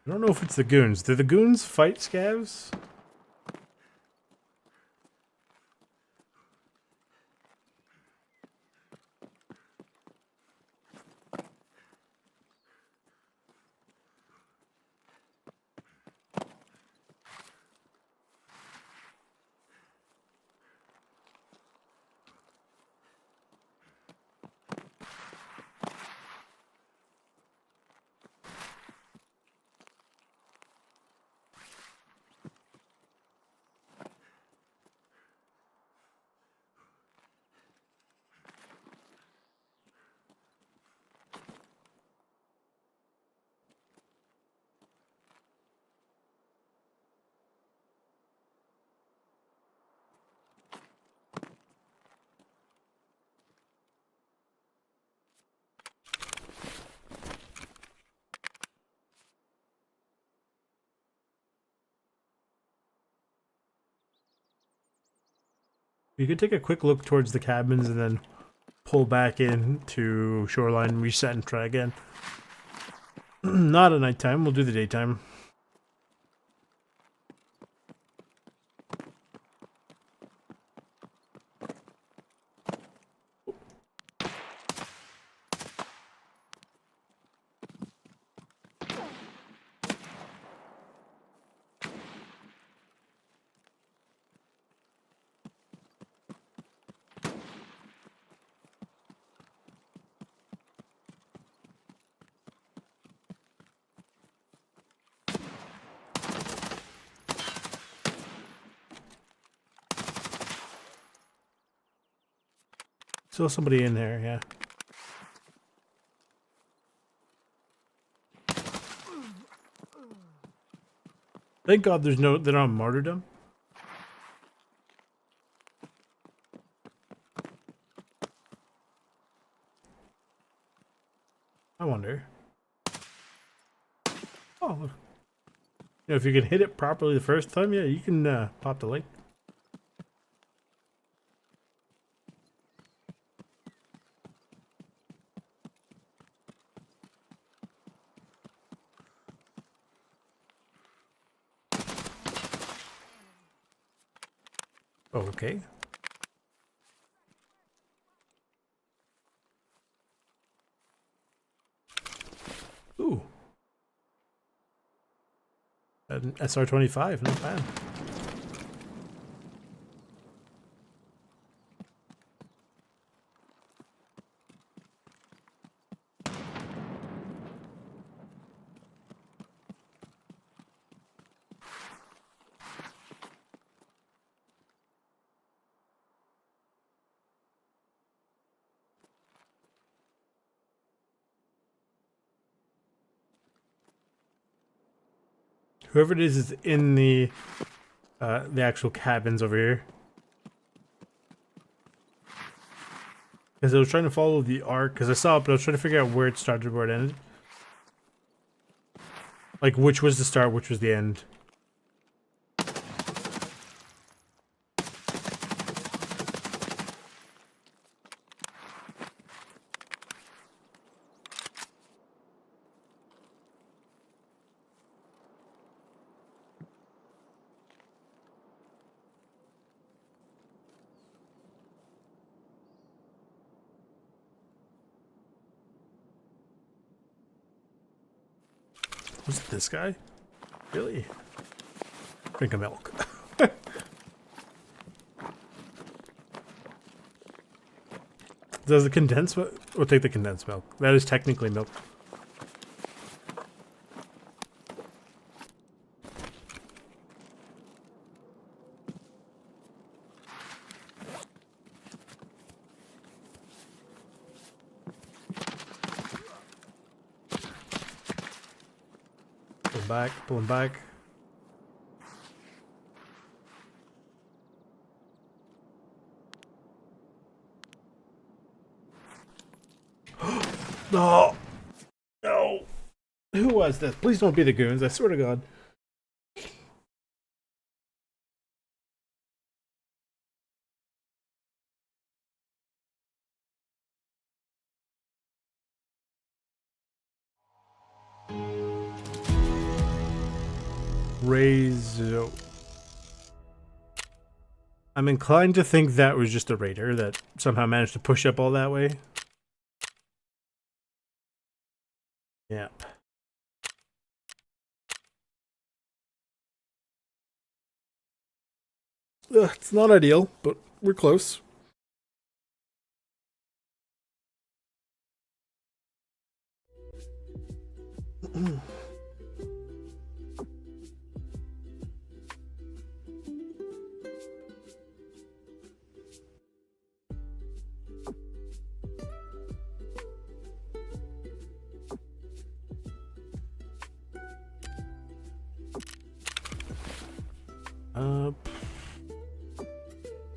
don't know if it's the goons. Do the goons fight scavs? You could take a quick look towards the cabins and then pull back in to shoreline, reset, and try again. Not at nighttime. We'll do the daytime. Still somebody in there, yeah. Thank God they're not on martyrdom. I wonder. Oh, look. You know, if you can hit it properly the first time, yeah, you can pop the link. Oh, okay. Ooh. An SR-25, not bad. Whoever it is in the actual cabins over here. Because I was trying to follow the arc, because I saw it, but I was trying to figure out where it started, where it ended. Like, which was the start, which was the end. Was it this guy? Really? Drink of milk. Does the condensed milk? We'll take the condensed milk. That is technically milk. Pull him back. No! No! Who was this? Please don't be the goons, I swear to God. Razo. I'm inclined to think that was just a raider that somehow managed to push up all that way. Yep. It's not ideal, but we're close.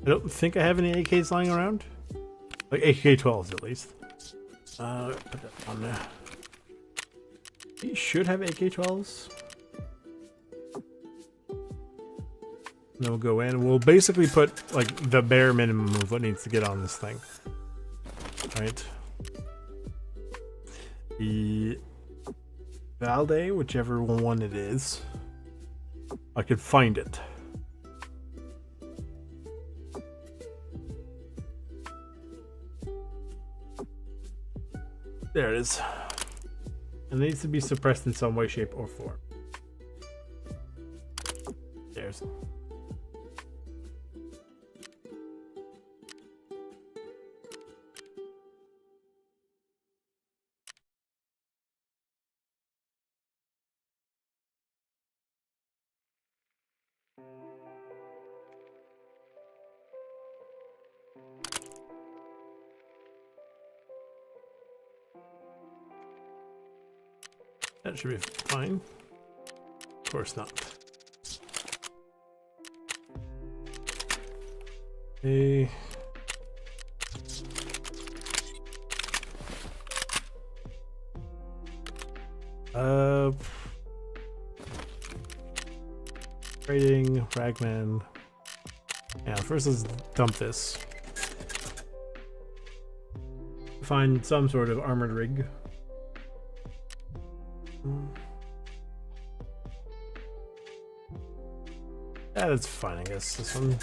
I don't think I have any AKs lying around. Like AK-12s at least. Put that on there. You should have AK-12s. then we'll go in. We'll basically put like the bare minimum of what needs to get on this thing. Right. The Valde, whichever one it is, I could find it. There it is. It needs to be suppressed in some way, shape, or form. There's. That should be fine. Of course not. Okay. Trading, Ragman. Yeah, first let's dump this. Find some sort of armored rig. Yeah, that's fine, I guess. This one.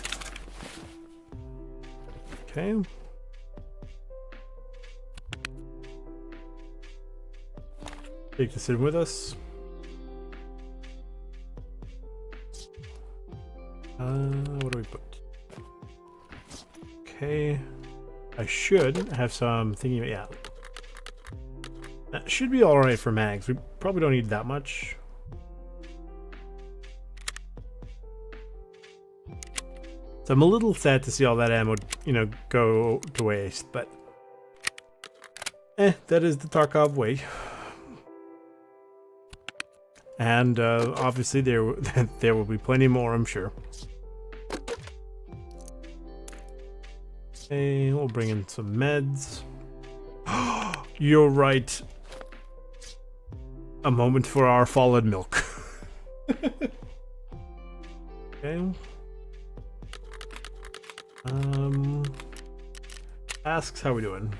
Okay. Take this in with us. What do we put? Okay. I should have some thingy. Yeah. That should be alright for mags. We probably don't need that much. So I'm a little sad to see all that ammo, you know, go to waste, but that is the Tarkov way. And obviously there will be plenty more, I'm sure. Okay, we'll bring in some meds. You're right. A moment for our fallen milk. Okay. Asks how we doing.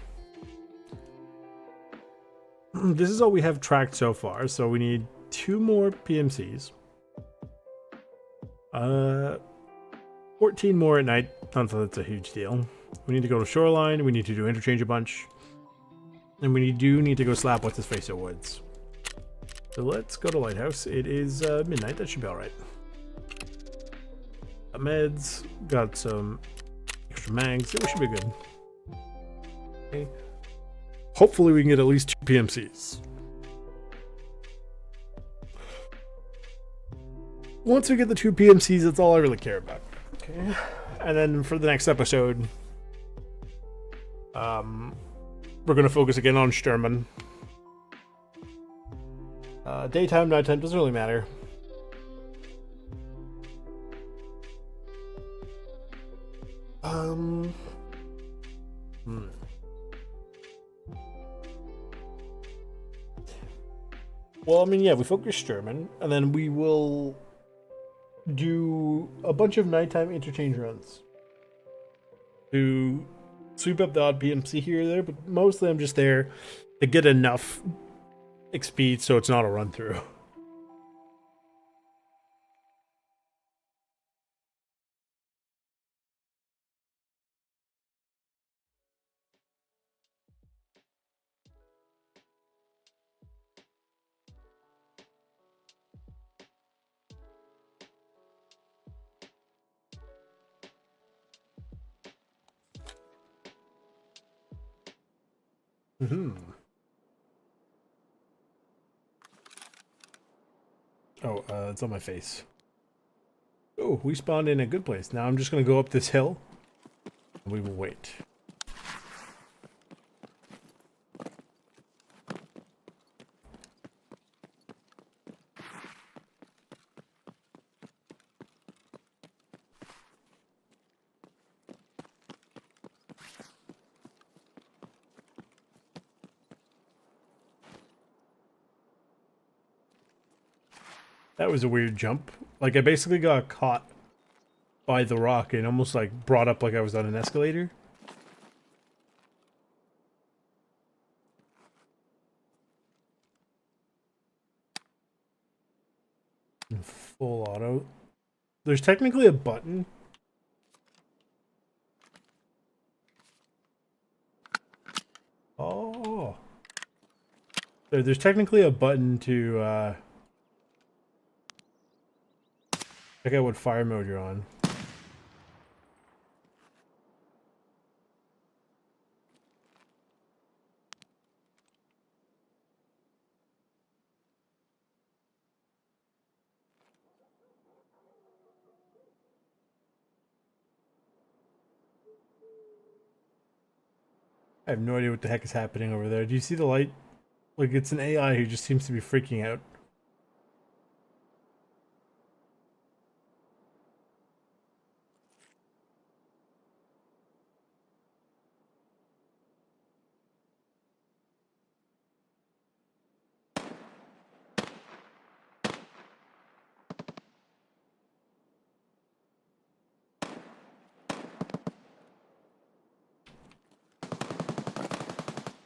This is all we have tracked so far, so we need 2 more PMCs. 14 more at night. Not that that's a huge deal. We need to go to Shoreline. We need to do interchange a bunch. And we do need to go slap what's his face at Woods. So let's go to Lighthouse. It is midnight. That should be alright. Got meds. Got some extra mags. Yeah, we should be good. Okay. Hopefully we can get at least 2 PMCs. Once we get the 2 PMCs, that's all I really care about. Okay. And then for the next episode, we're going to focus again on Sturman. Daytime, nighttime, doesn't really matter. Well, I mean, yeah, we focus Sturman, and then we will do a bunch of nighttime interchange runs to sweep up the odd PMC here or there, but mostly I'm just there to get enough XP so it's not a run through. Oh, it's on my face. Oh, we spawned in a good place. Now I'm just going to go up this hill, and we will wait. That was a weird jump. Like, I basically got caught by the rock and almost like brought up like I was on an escalator. In full auto. There's technically a button. Oh. There's technically a button to check out what fire mode you're on. I have no idea what the heck is happening over there. Do you see the light? Like, it's an AI who just seems to be freaking out.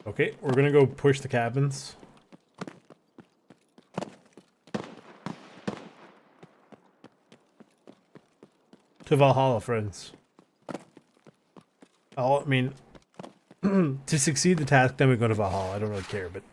Okay, we're gonna go push the cabins. To Valhalla, friends. I mean, to succeed the task, then we go to Valhalla. I don't really care, but...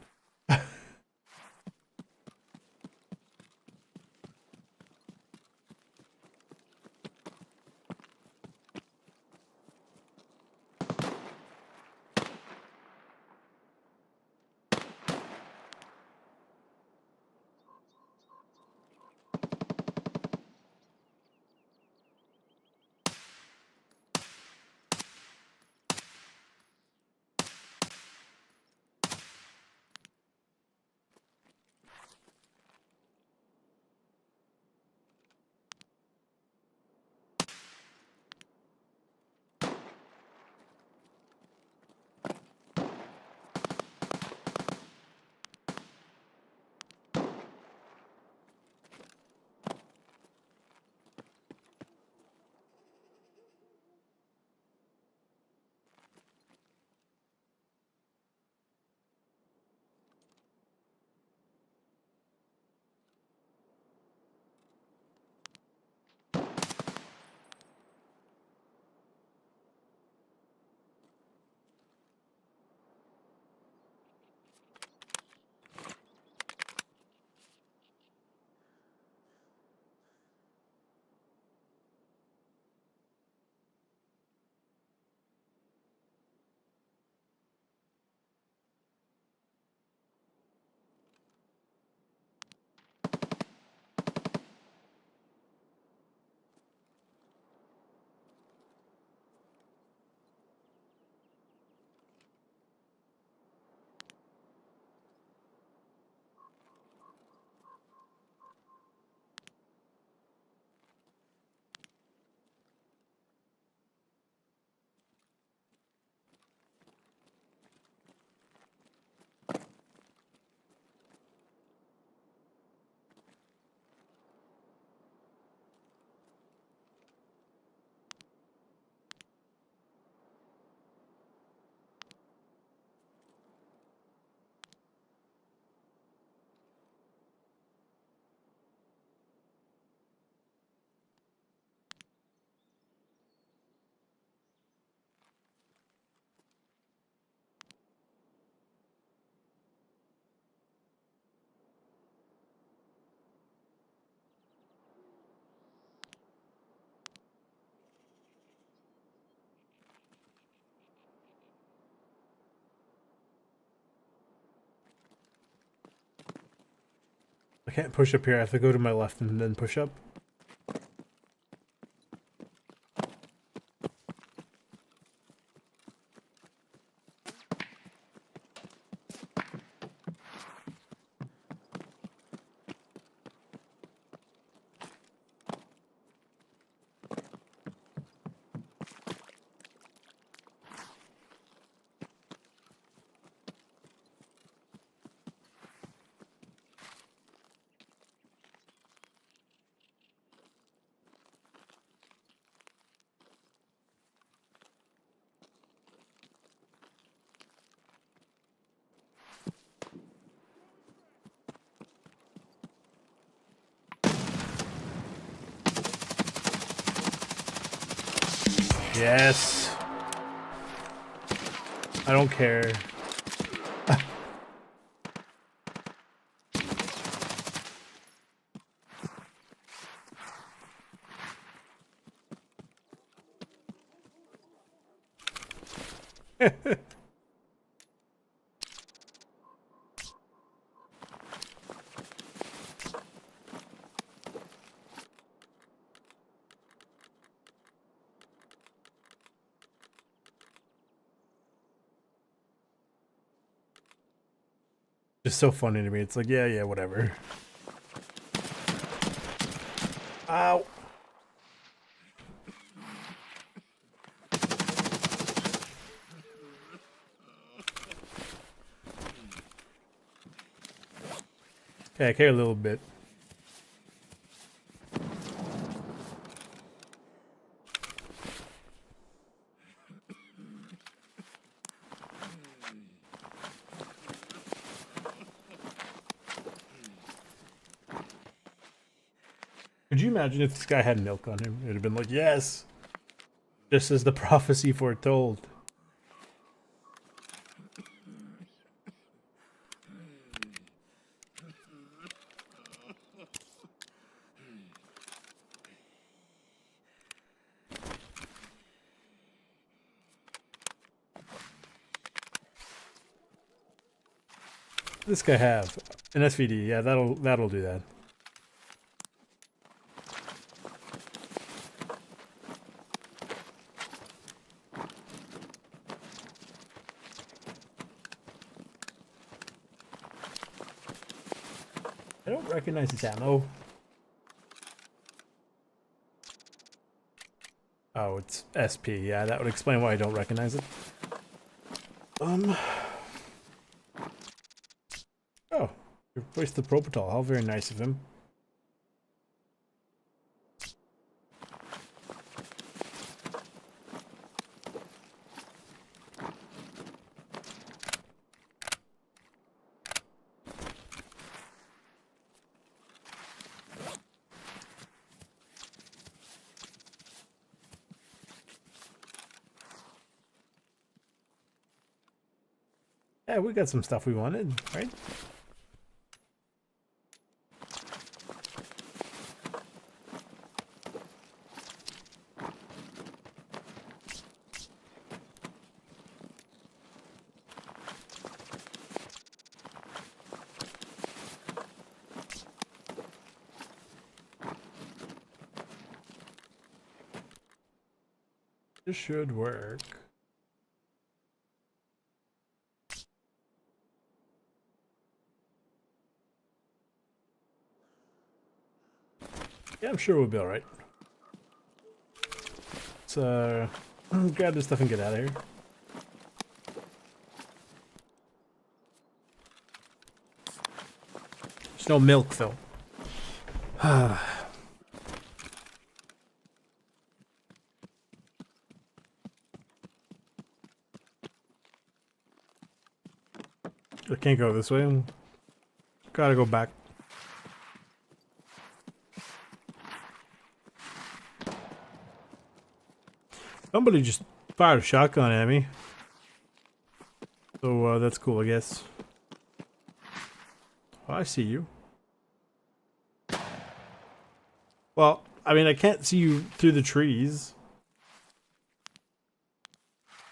I can't push up here. I have to go to my left and then push up. Yes. I don't care. Just so funny to me. It's like, yeah, yeah, whatever. Ow. Okay, I care a little bit. Could you imagine if this guy had milk on him? It would have been like, yes! Just as the prophecy foretold. This guy have an SVD. Yeah, that'll do that. I don't recognize this ammo. Oh, it's SP. Yeah, that would explain why I don't recognize it. Oh, you replaced the Propital. How very nice of him. Yeah, we got some stuff we wanted, right? This should work. Yeah, I'm sure we'll be alright. Let's grab this stuff and get out of here. There's no milk though. I can't go this way. Gotta go back. Somebody just fired a shotgun at me. So that's cool, I guess. Oh, I see you. Well, I mean, I can't see you through the trees.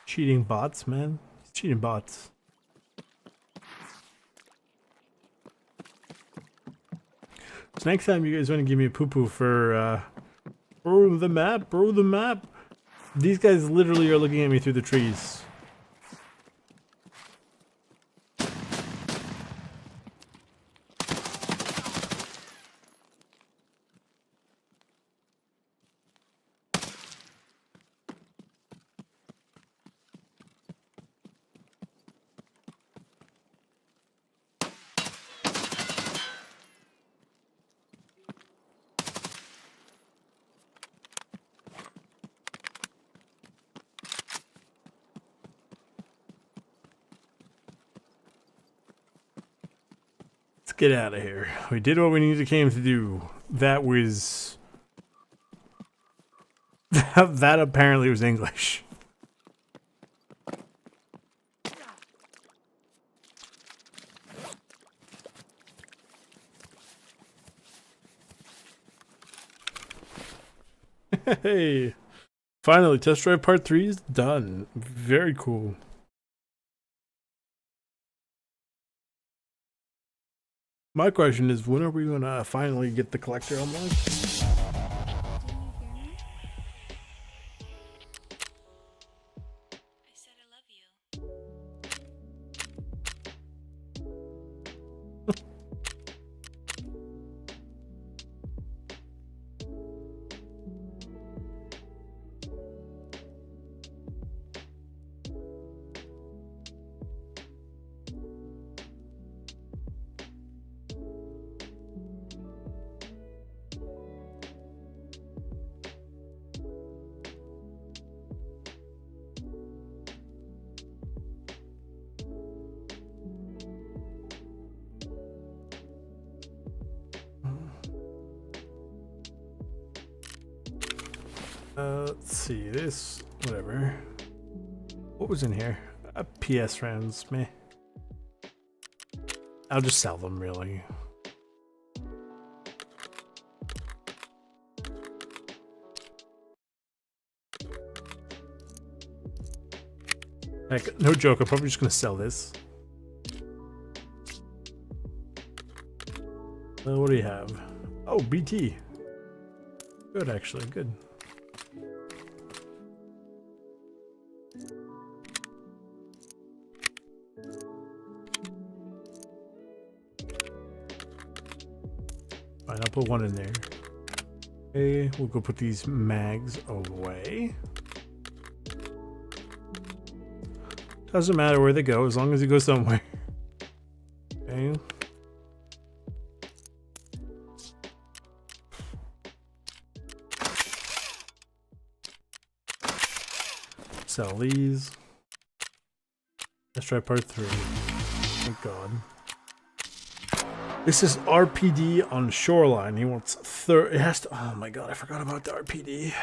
Cheating bots, man. Cheating bots. So next time you guys want to give me a poo-poo for, bro, the map, bro, the map. These guys literally are looking at me through the trees. Get out of here. We did what we needed came to do. That was That apparently was English. Hey, finally, test drive part 3 is done. Very cool. My question is, when are we gonna finally get the collector unlocked? I said I love you. Let's see, this, whatever. What was in here? PS rounds, meh. I'll just sell them, really. Like, no joke, I'm probably just gonna sell this. What do you have? Oh, BT. Good, actually, good. Fine, I'll put one in there. Okay, we'll go put these mags away. Doesn't matter where they go, as long as they go somewhere. Okay. Sell these. Let's try part 3. Thank God. This is RPD on Shoreline. He wants it has to. Oh my God, I forgot about the RPD.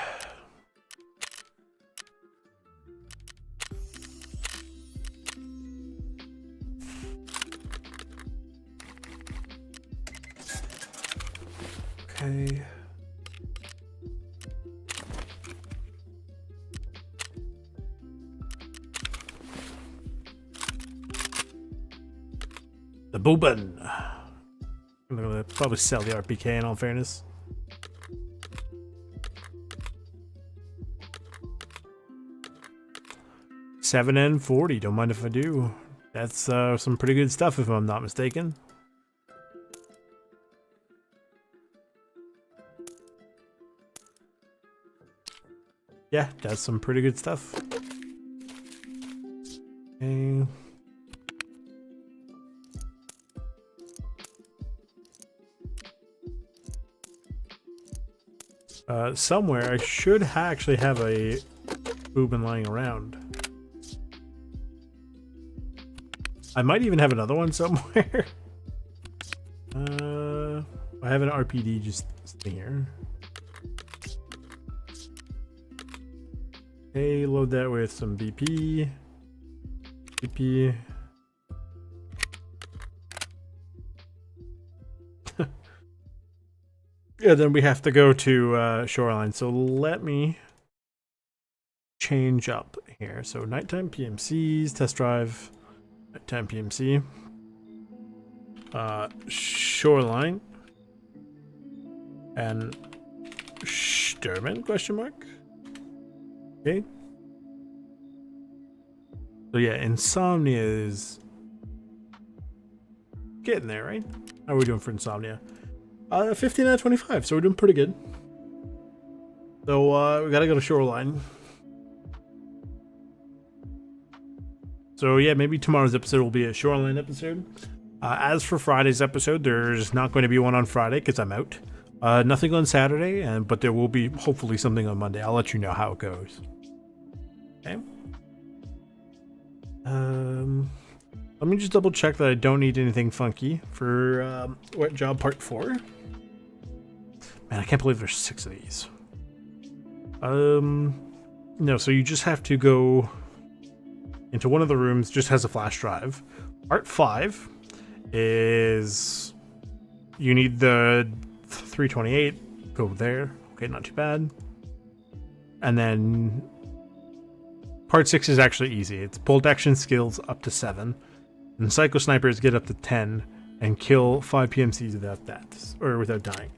Okay. The Boobin. I'm gonna probably sell the RPK in all fairness. $7N40, don't mind if I do. That's some pretty good stuff if I'm not mistaken. Yeah, that's some pretty good stuff. Okay. Somewhere I should actually have a boobin lying around. I might even have another one somewhere. I have an RPD just sitting here. Okay, load that with some BP. BP. Yeah, then we have to go to Shoreline. So let me change up here. So nighttime PMCs, test drive, nighttime PMC, Shoreline, and Sturman, question mark? Okay. So yeah, Insomnia is getting there, right? How are we doing for Insomnia? 15 out of 25, so we're doing pretty good. So we gotta go to Shoreline. So yeah, maybe tomorrow's episode will be a Shoreline episode. As for Friday's episode, there's not going to be one on Friday because I'm out. Nothing on Saturday, but there will be hopefully something on Monday. I'll let you know how it goes. Okay. Let me just double check that I don't need anything funky for Wet Job Part 4. Man, I can't believe there's 6 of these. No, so you just have to go into one of the rooms, just has a flash drive. Part 5 is you need the 328, go there. Okay, not too bad. And then part 6 is actually easy. It's bolt action skills up to 7. And psycho snipers get up to 10 and kill 5 PMCs without that, or without dying.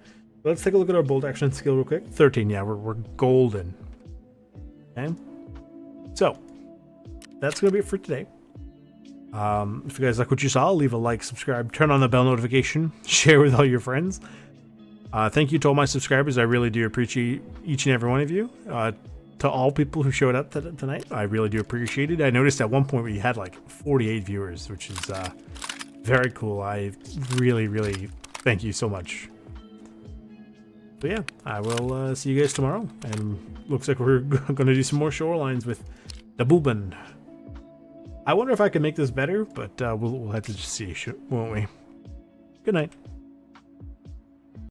Let's take a look at our bolt action skill real quick. 13, yeah, we're golden. Okay. So that's gonna be it for today. If you guys like what you saw, leave a like, subscribe, turn on the bell notification, share with all your friends. Thank you to all my subscribers. I really do appreciate each and every one of you. To all people who showed up tonight, I really do appreciate it. I noticed at one point we had like 48 viewers, which is very cool. I really, really thank you so much. But yeah, I will see you guys tomorrow. And looks like we're going to do some more shorelines with the Bulban. I wonder if I can make this better, but we'll have to just see, won't we? Good night.